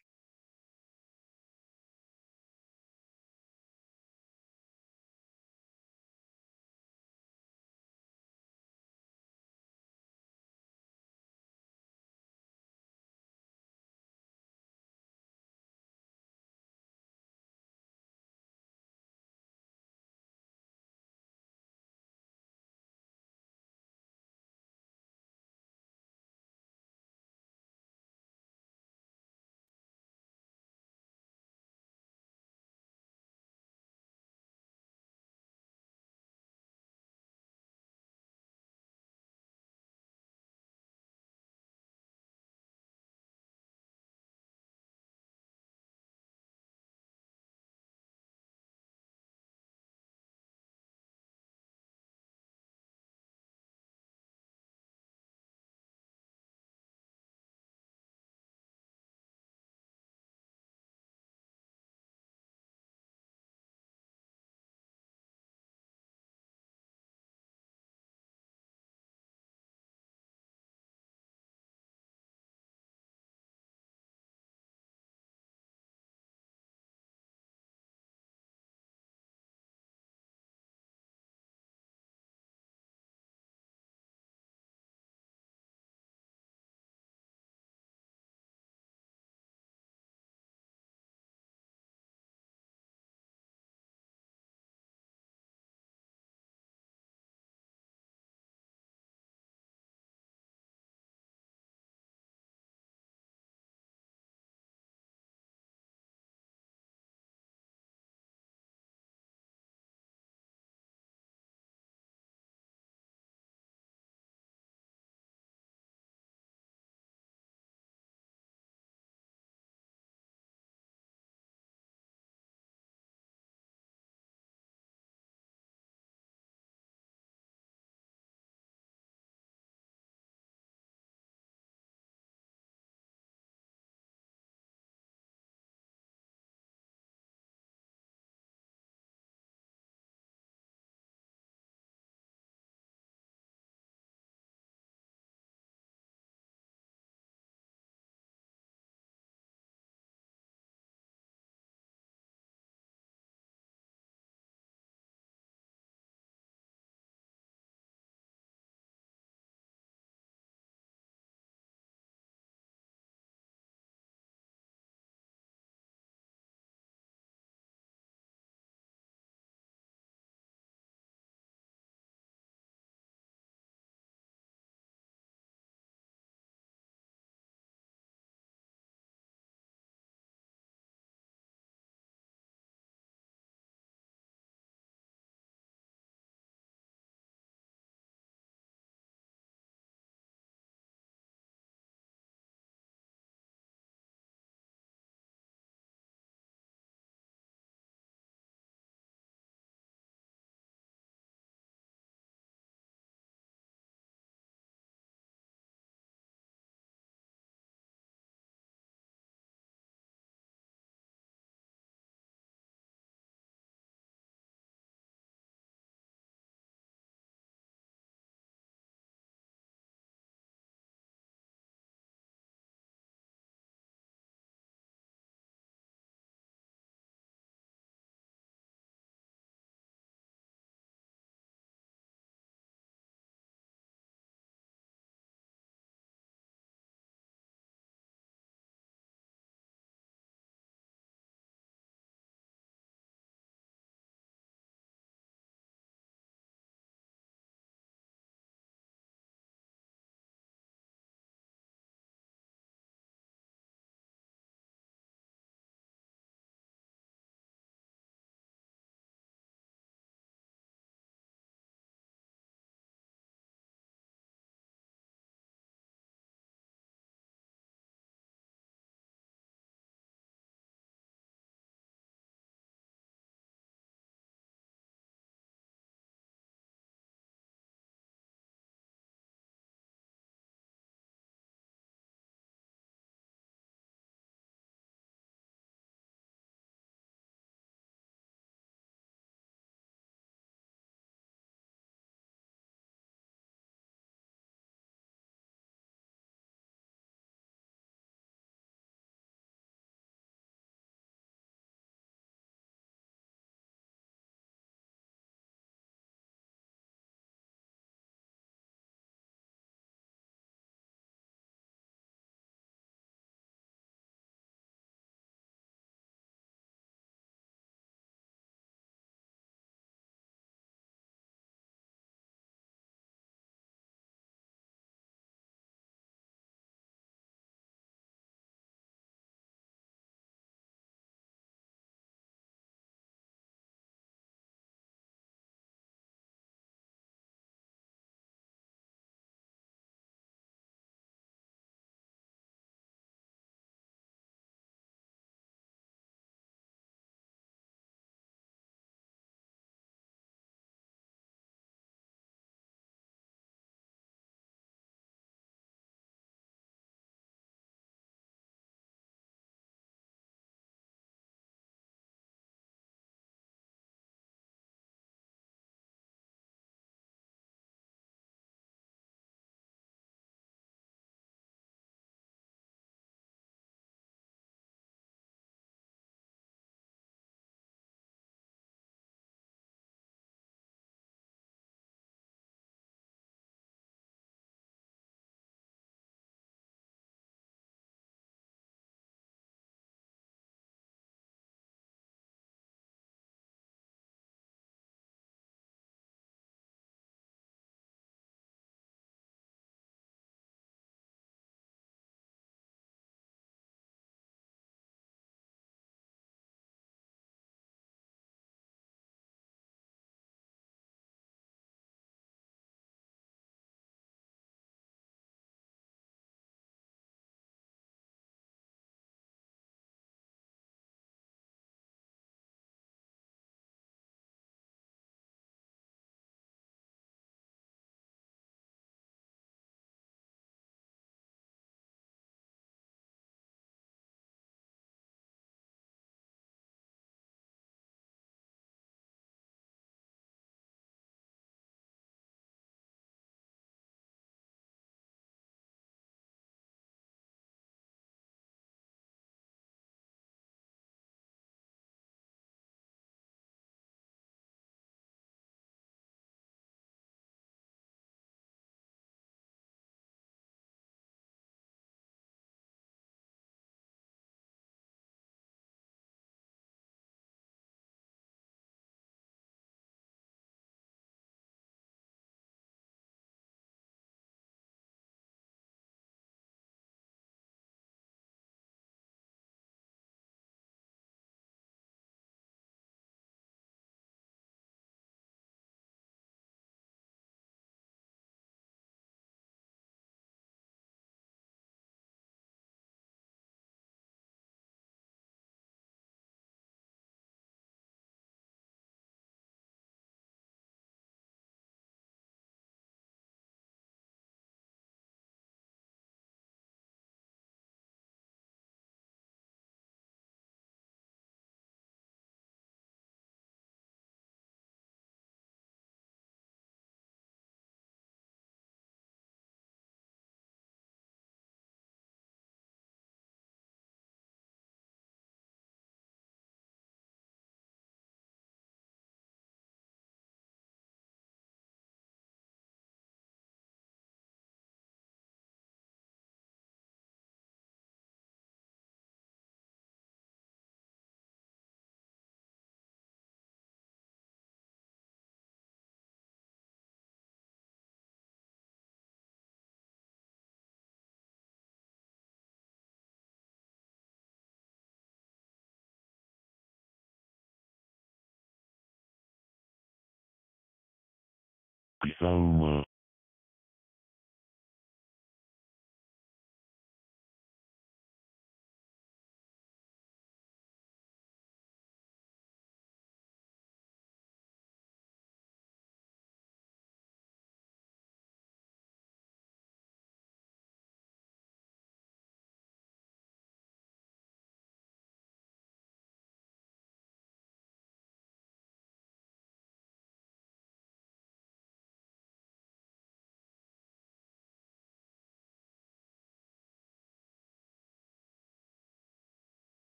[SPEAKER 11] ゃうま。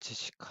[SPEAKER 10] 8時か。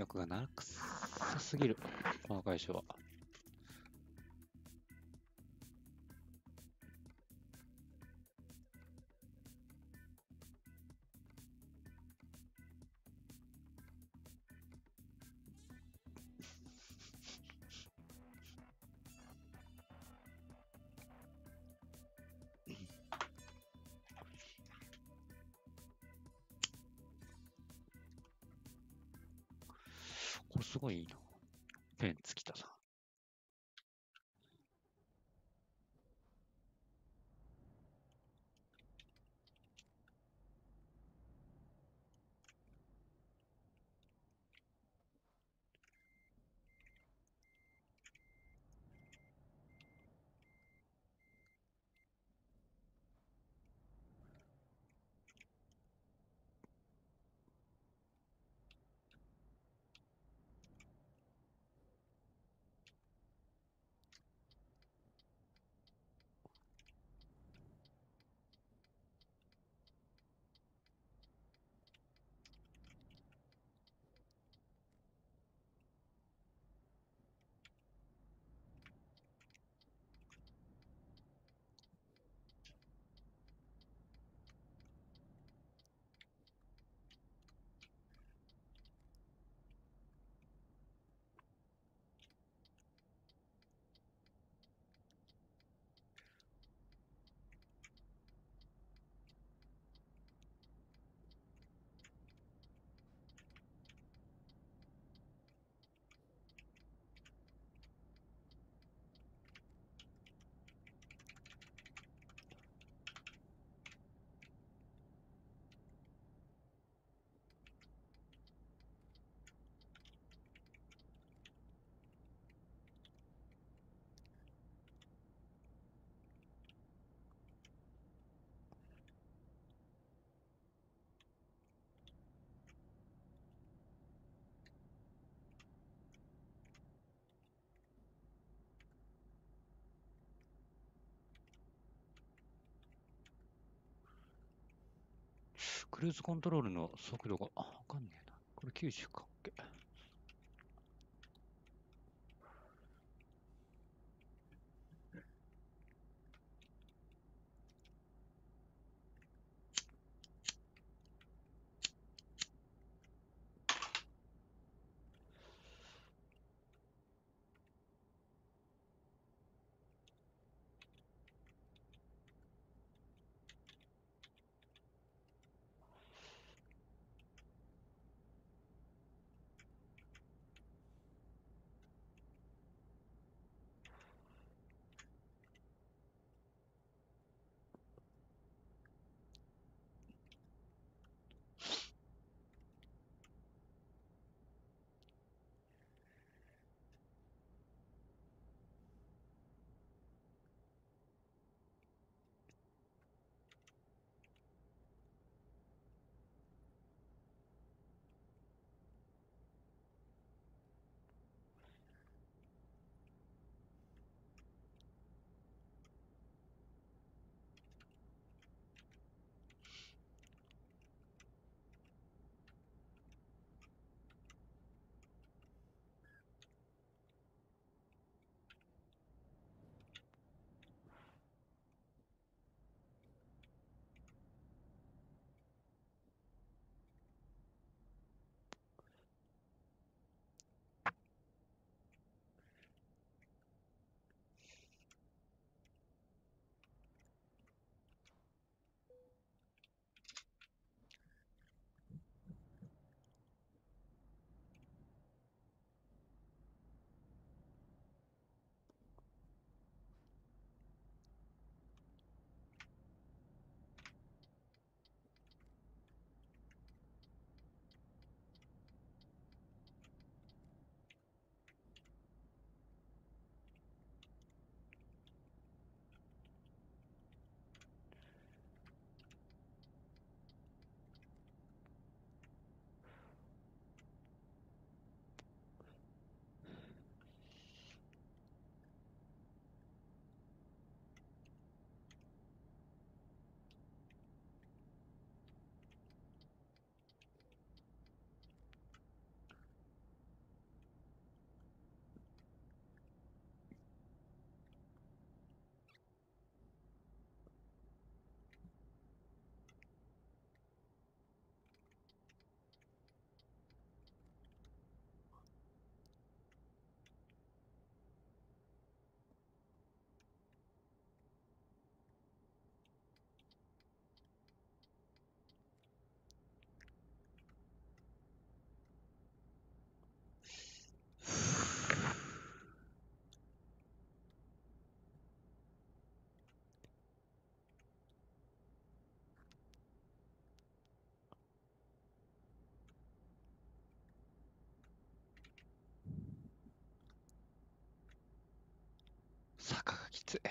[SPEAKER 10] 力がなくさすぎる、この会社は。これすごいいいな。ペン尽きたさ。クルーズコントロールの速度が、わかんねえな。これ90か。OK。坂がきつい。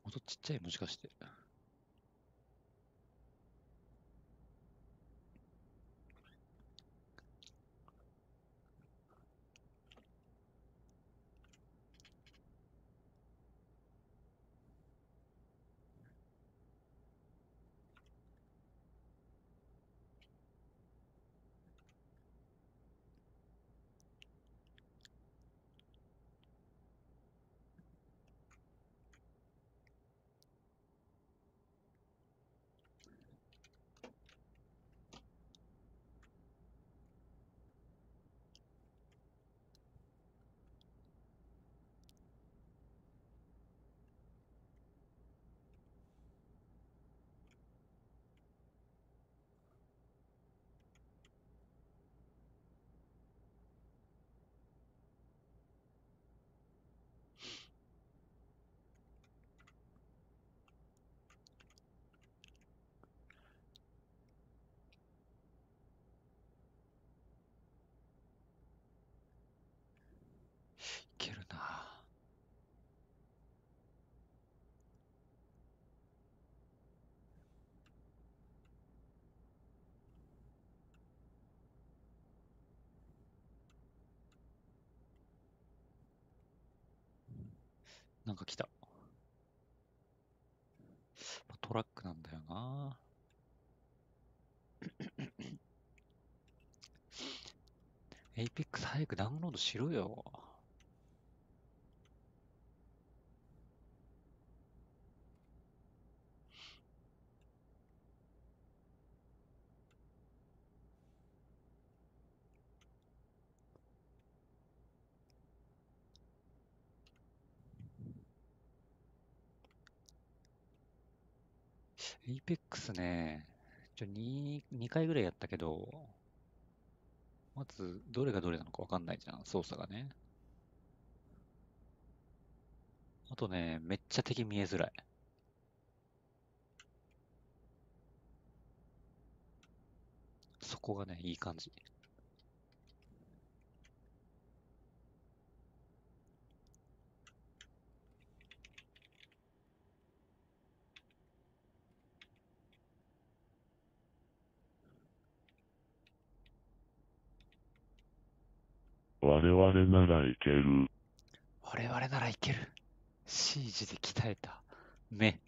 [SPEAKER 10] 音ちっちゃい、もしかして。いけるな。なんか来た。トラックなんだよな。エイペックス早くダウンロードしろよ。エイペックスね、2回ぐらいやったけど、まずどれがどれなのかわかんないじゃん、操作がね。あとね、めっちゃ敵見えづらい。そこがね、いい感じ。
[SPEAKER 11] 我々ならいける。
[SPEAKER 10] 我々ならいける。シージで鍛えた目。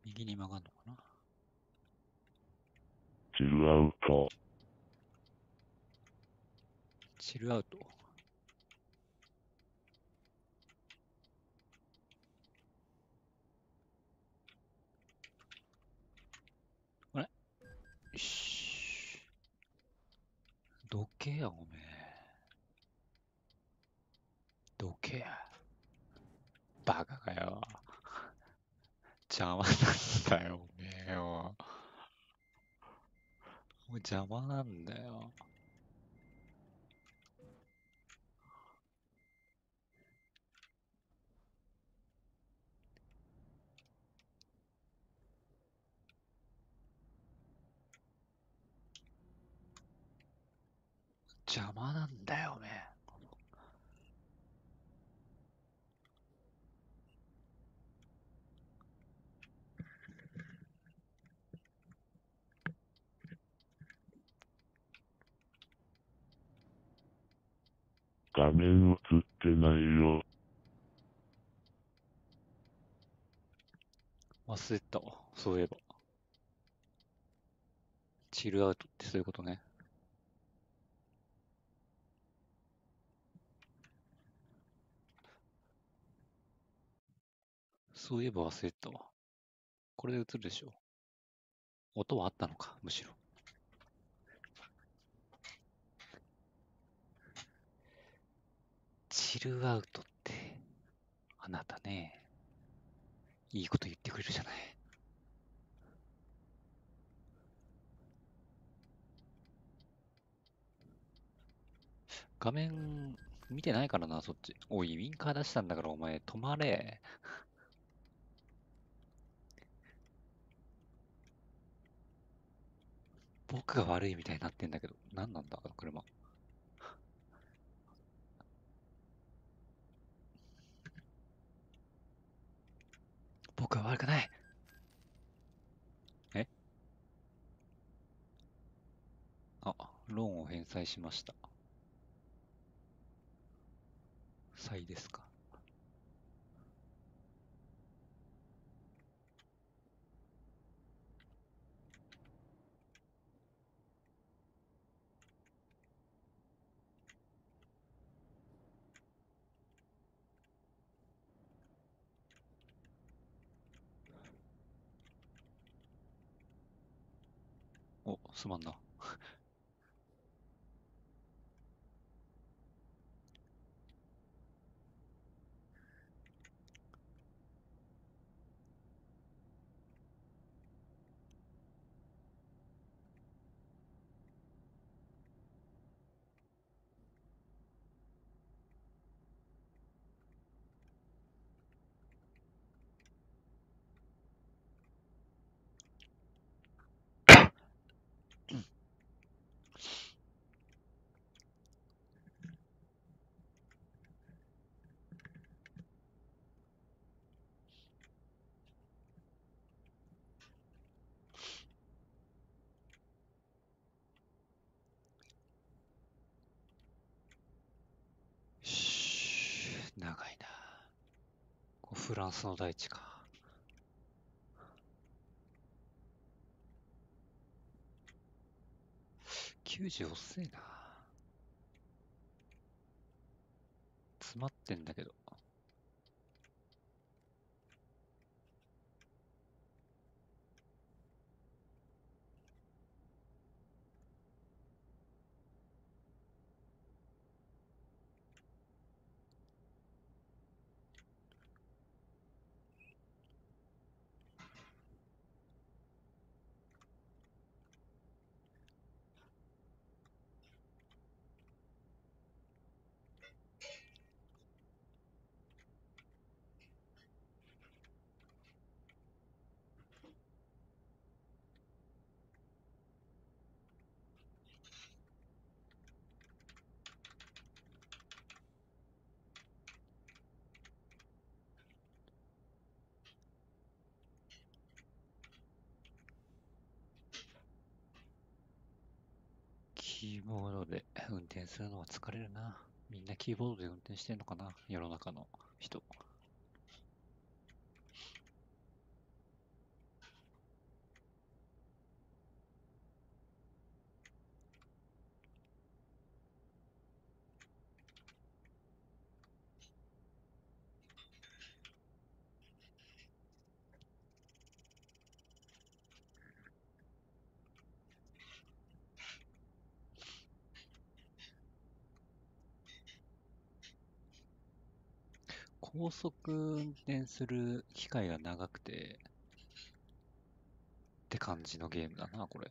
[SPEAKER 10] 右に曲がるのかな。
[SPEAKER 11] チルアウト。
[SPEAKER 10] チルアウト。あれよし。どけや、おめえ。どけや。バカかよ。邪魔なんだよ、おめえよ。もう邪魔なんだよ。邪魔なんだよ、おめえ。
[SPEAKER 11] 画面映ってないよ。
[SPEAKER 10] 忘れてたわ。そういえば。チルアウトってそういうことね。そういえば忘れてたわ。これで映るでしょ。音はあったのか、むしろ。チルアウトって、あなたね、いいこと言ってくれるじゃない。画面、見てないからな、そっち。おい、ウィンカー出したんだからお前、止まれ。僕が悪いみたいになってんだけど、何なんだ、あの車。僕は悪くない。え？あ、ローンを返済しました。債ですか。お、すまんな。長いな。フランスの大地か。90遅いな。詰まってんだけど。キーボードで運転するのは疲れるな。みんなキーボードで運転してんのかな、世の中の人。高速運転する機会が長くてって感じのゲームだな、これ。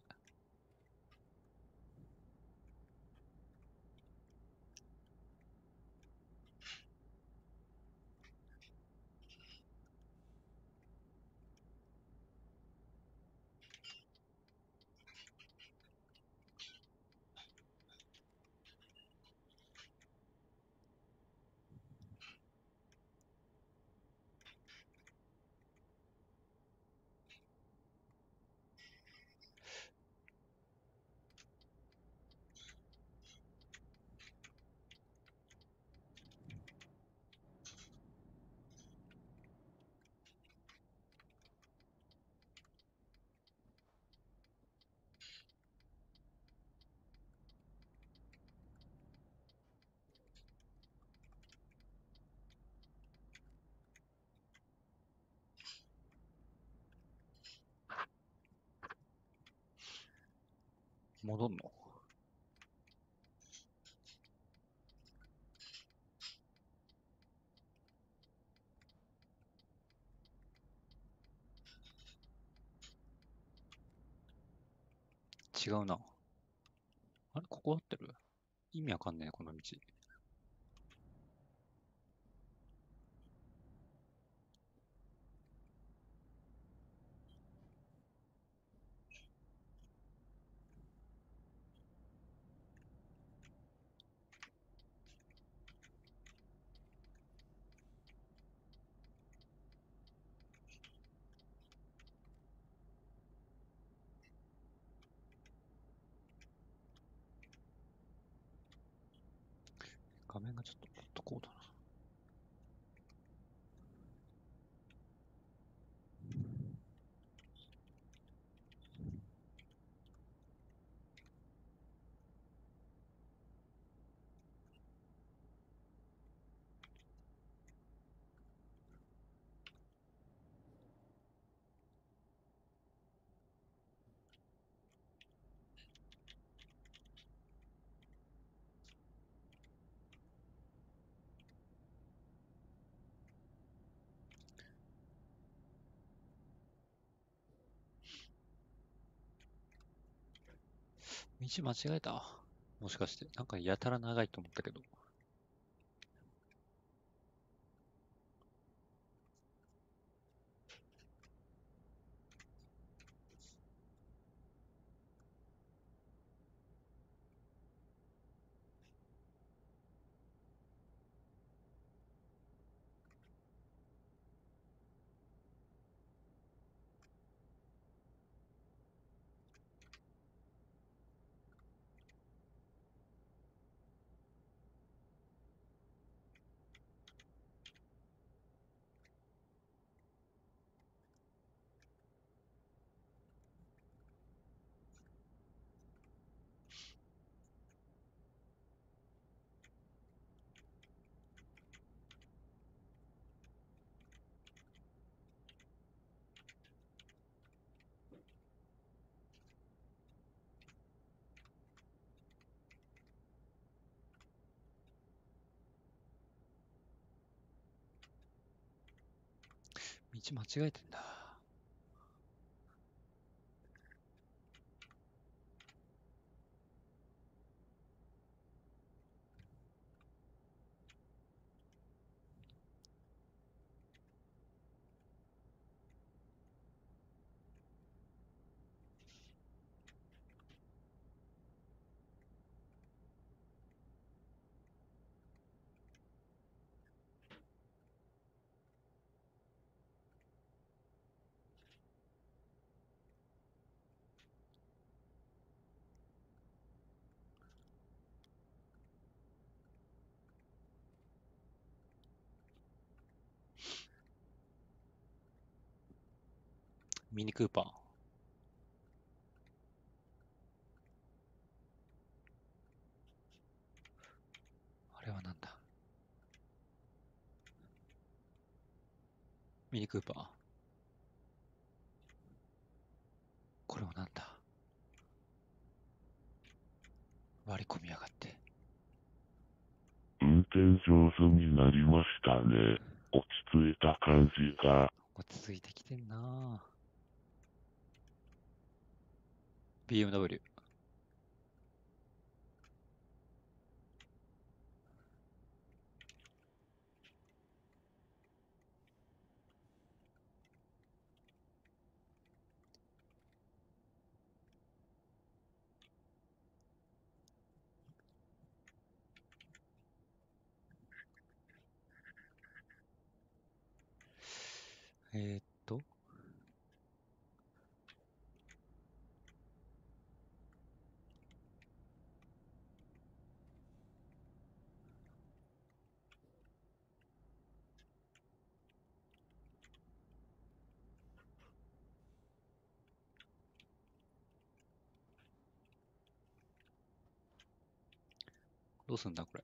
[SPEAKER 10] 戻んの？違うな。あれ、ここ合ってる？意味わかんねえ、この道。画面がちょっともっとこうだな。道間違えた？もしかして、なんかやたら長いと思ったけど。道間違えてんだ。ミニクーパー。あれはなんだ？ミニクーパー。これはなんだ？割り込みやがって。
[SPEAKER 11] 運転上手になりましたね。落ち着いた感じが。
[SPEAKER 10] 落ち着いてきてんなぁ。BMW。えーっと。どうすんだこれ。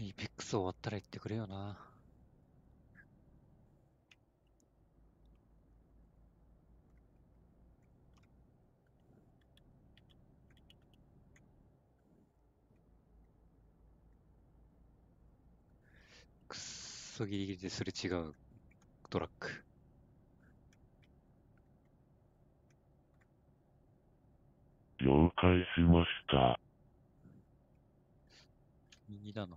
[SPEAKER 10] イペックス終わったら言ってくれよな。くっそギリギリですれ違うトラック。
[SPEAKER 11] 了解しました。
[SPEAKER 10] 右だの。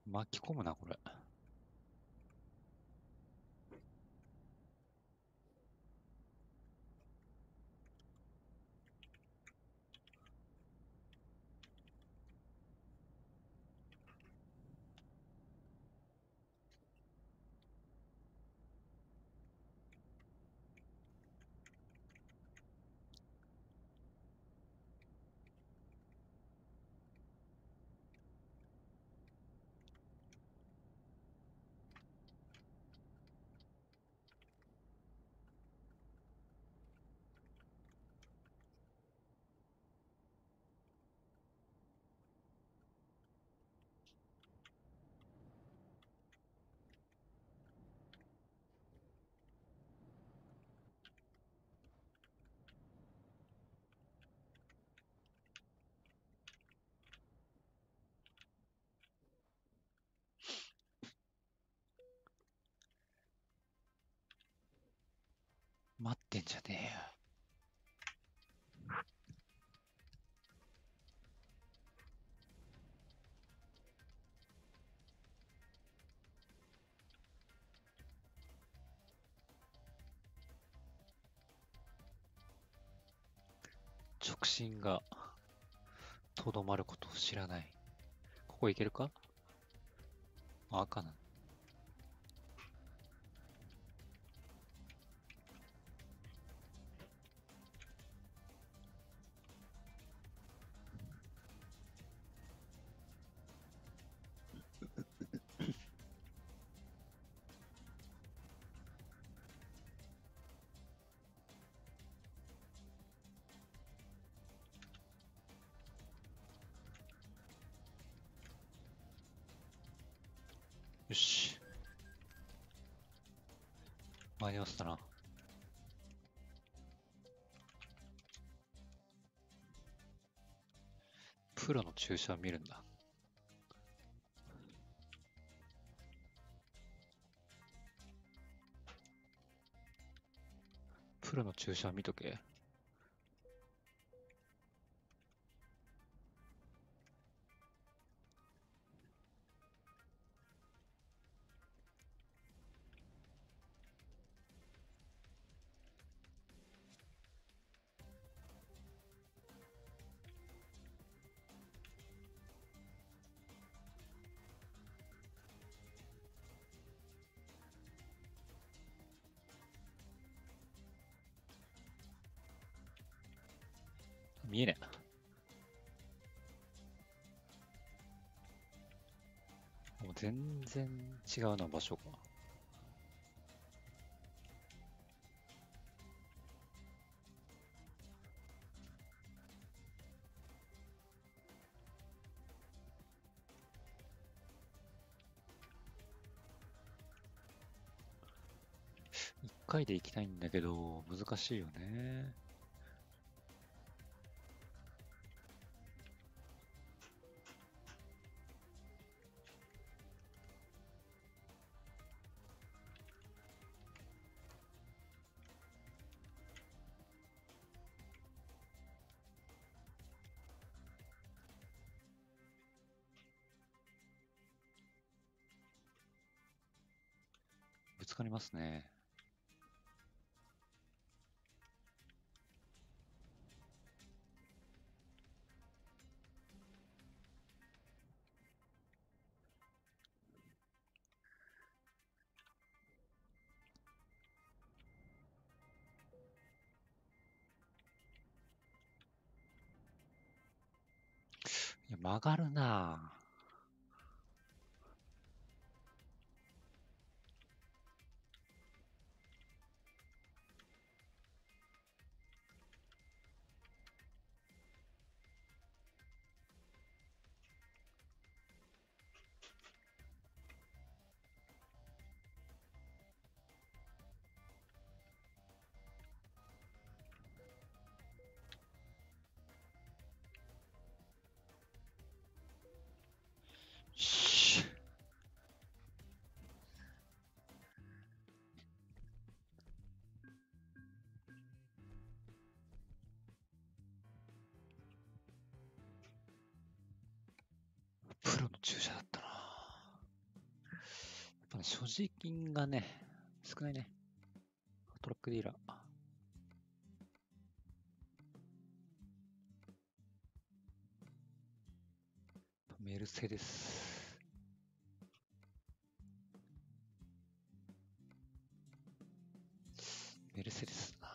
[SPEAKER 10] 巻き込むな、これ。待ってんじゃねえよ。直進がとどまることを知らない。ここ行けるか？赤な。よし。間に合わせたな。プロの注射を見るんだ。プロの注射を見とけ。見えねえ。もう全然違うな、場所が。一回で行きたいんだけど、難しいよね。ぶつかりますね。や曲がるなぁ。プロの注射だったな。やっぱね、所持金がね、少ないね。トラックディーラー。メルセデス。メルセデスだな。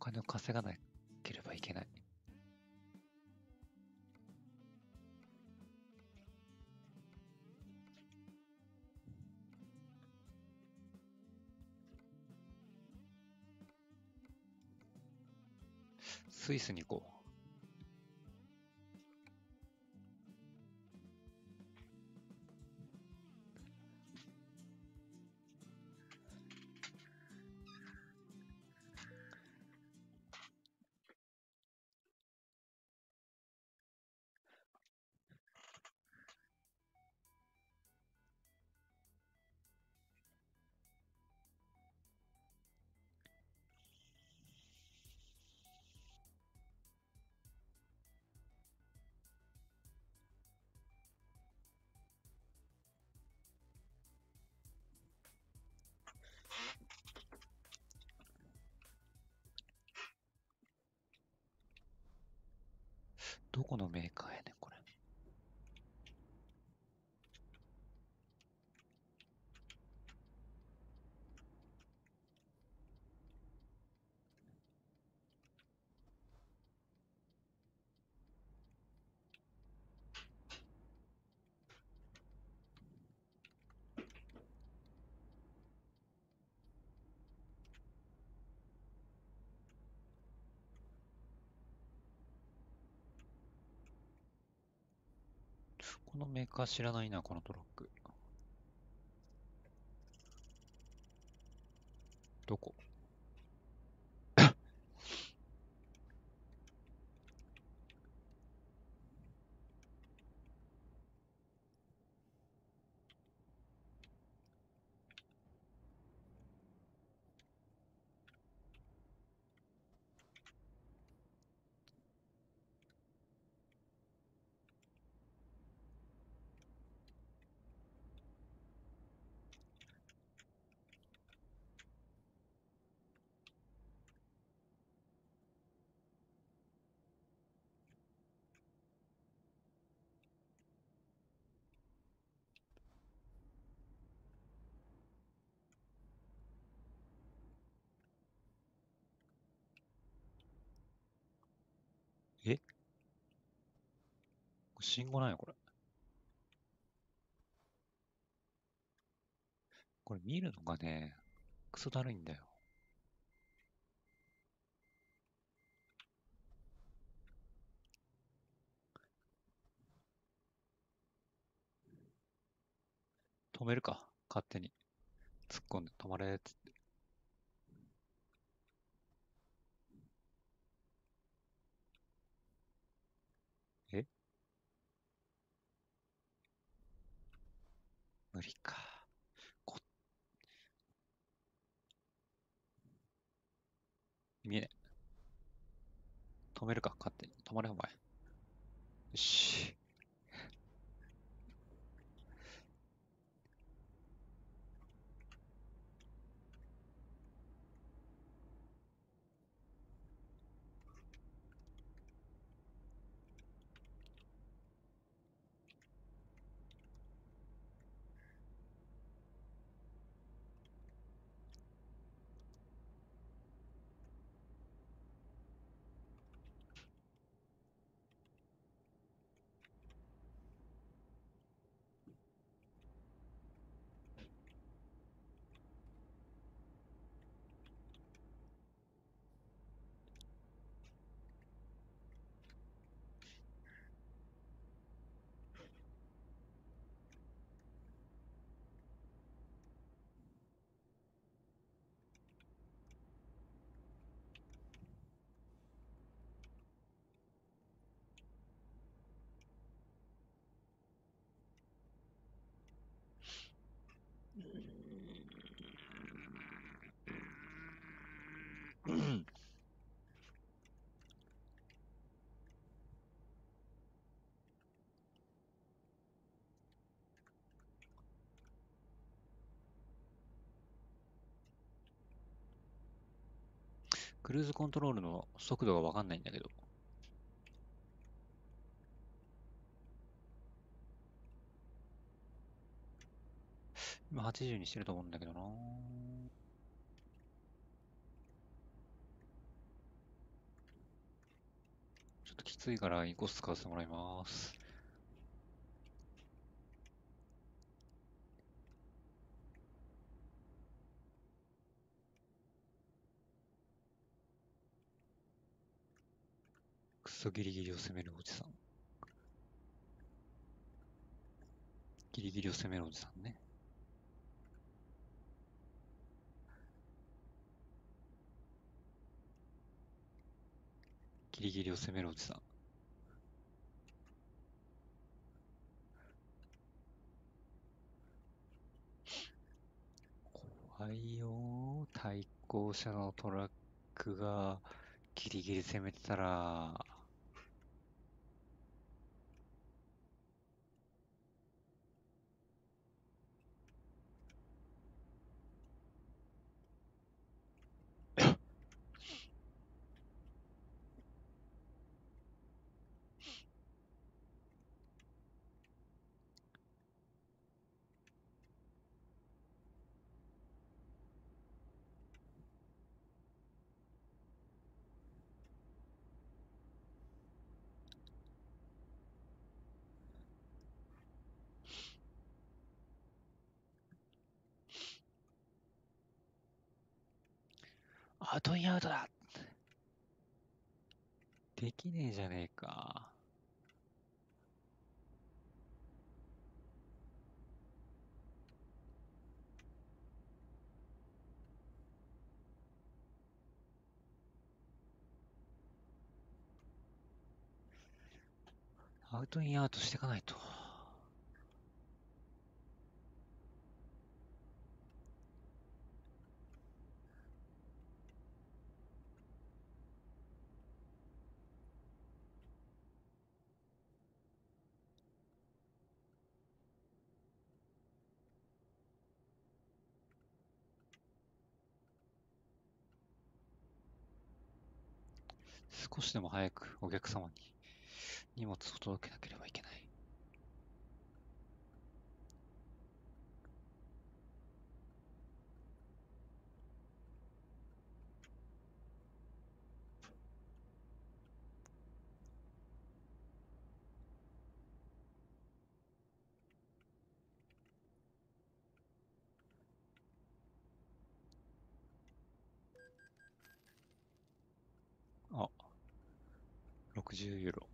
[SPEAKER 10] お金を稼がなければいけない。スイスに行こう。どこのメーカーやねん、これ。このメーカー知らないな、このトラック。どこ？え？信号ないよ、これ。これ見るのがね、クソだるいんだよ。止めるか、勝手に。突っ込んで止まれっつって。え？無理か。見えねえ。止めるか、勝手に。止まれ、お前。よし。クルーズコントロールの速度がわかんないんだけど。今80にしてると思うんだけどな。ちょっときついからインコース使わせてもらいます。クソギリギリを攻めるおじさん。ギリギリを攻めるおじさんね。ギリギリを攻めるおじさん。怖いよ。対向車のトラックがギリギリ攻めてたら、アウトインアウトだ。できねえじゃねえか。アウトインアウトしていかないと。少しでも早くお客様に荷物を届けなければいけない。あ、60ユーロ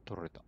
[SPEAKER 10] 取られた。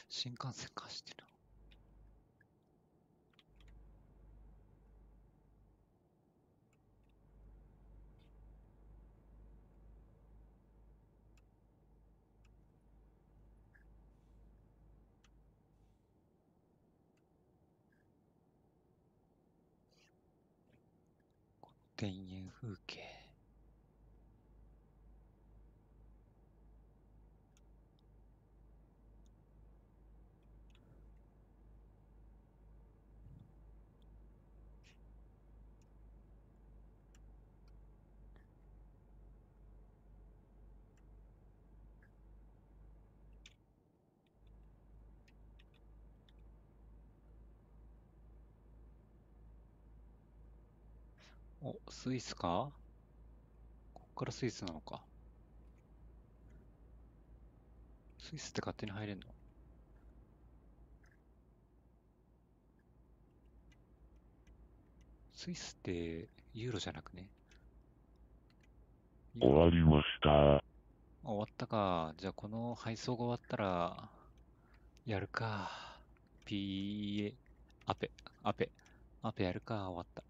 [SPEAKER 10] 新幹線か走ってる。田園風景。お、スイスか？こっからスイスなのか。スイスって勝手に入れんの？スイスってユーロじゃなくね？
[SPEAKER 11] 終わりました。
[SPEAKER 10] 終わったか。じゃあこの配送が終わったら、やるか。アペ。あとやるか、終わった。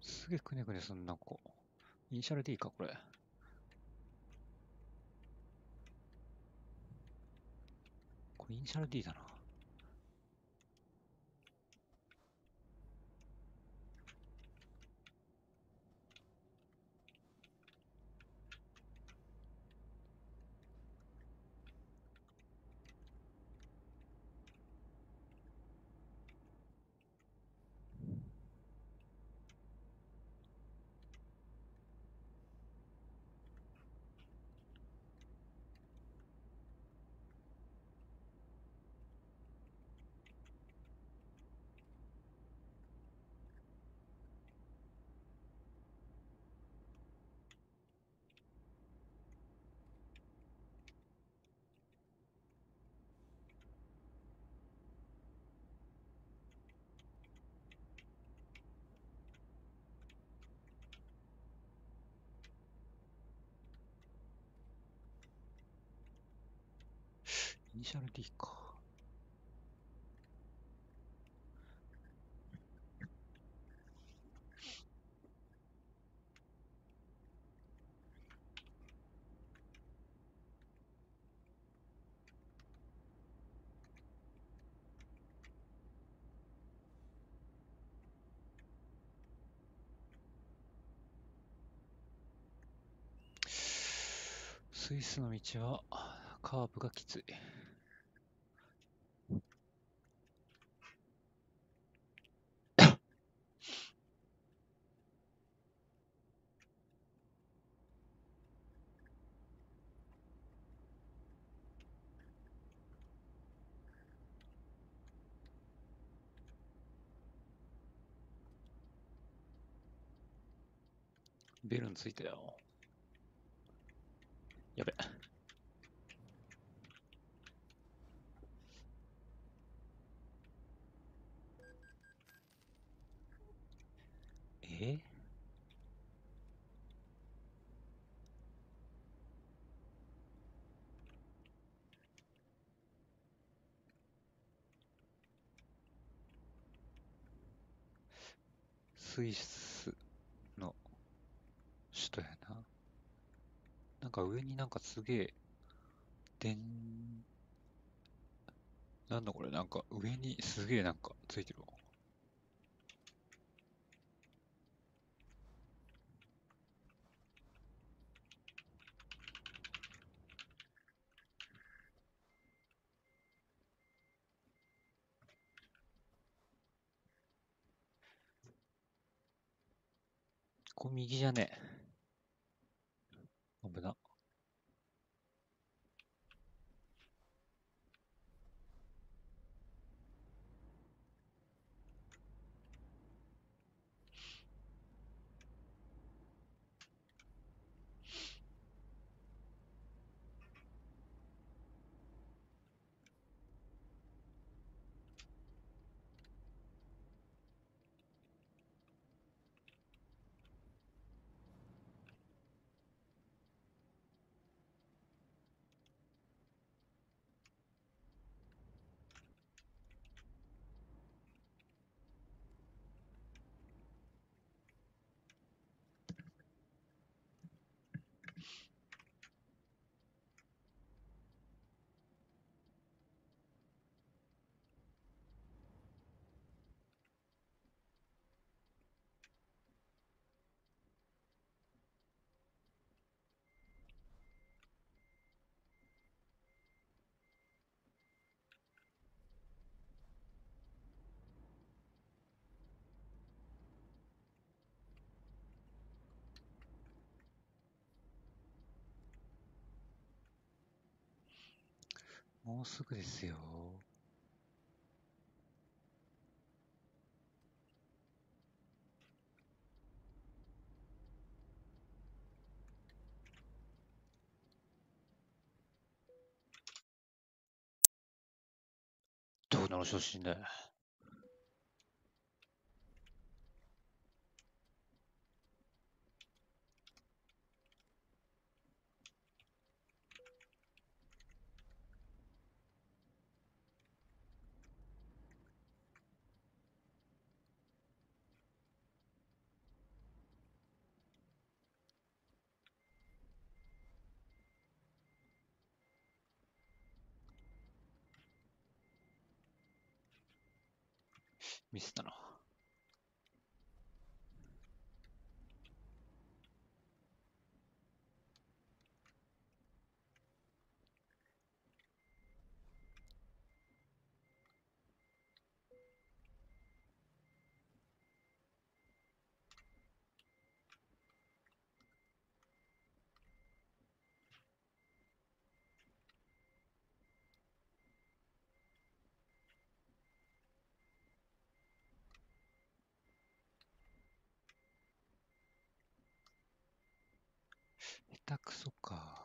[SPEAKER 10] すげえくねくねすんな、こう。イニシャル D か、これ。これイニシャル D だな。イニシャル D か。スイスの道はカーブがきつい。ベルンついたよ。やべ。スイスの首都やな。なんか上になんかすげえ、なんだこれ、なんか上にすげえなんかついてるわ。ここ右じゃねえ。危な。もうすぐですよ。どうなの昇進だ。ミスったな。下手くそか。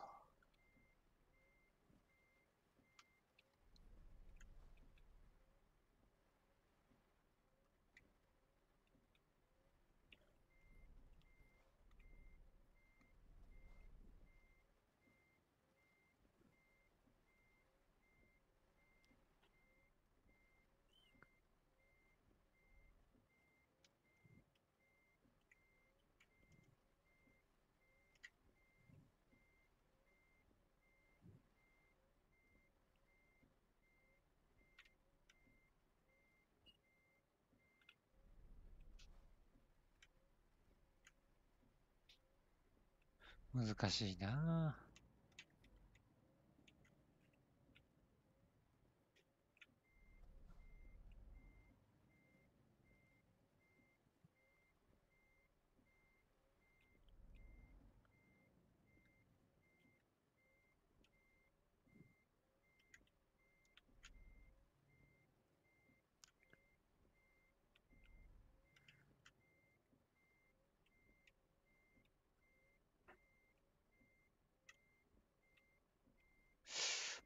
[SPEAKER 10] 難しいなぁ。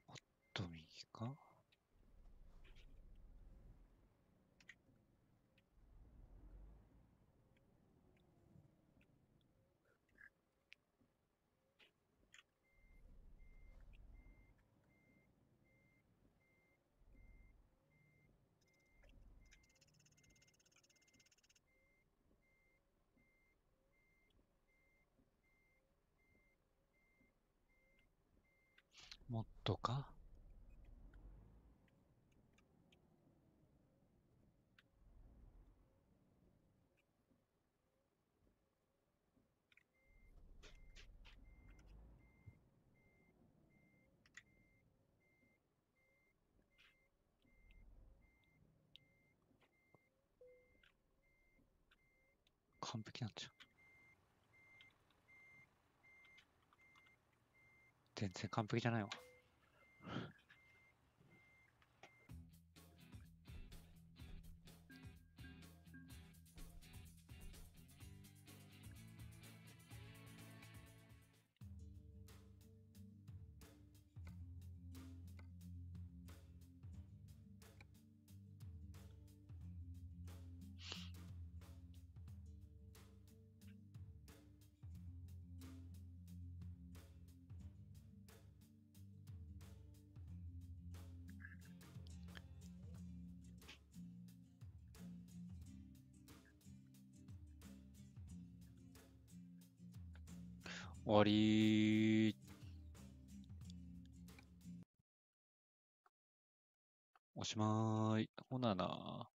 [SPEAKER 10] もっと右か。もっとか。完璧なんじゃん。全然完璧じゃないわ。終わりー。おしまーい。ほなな。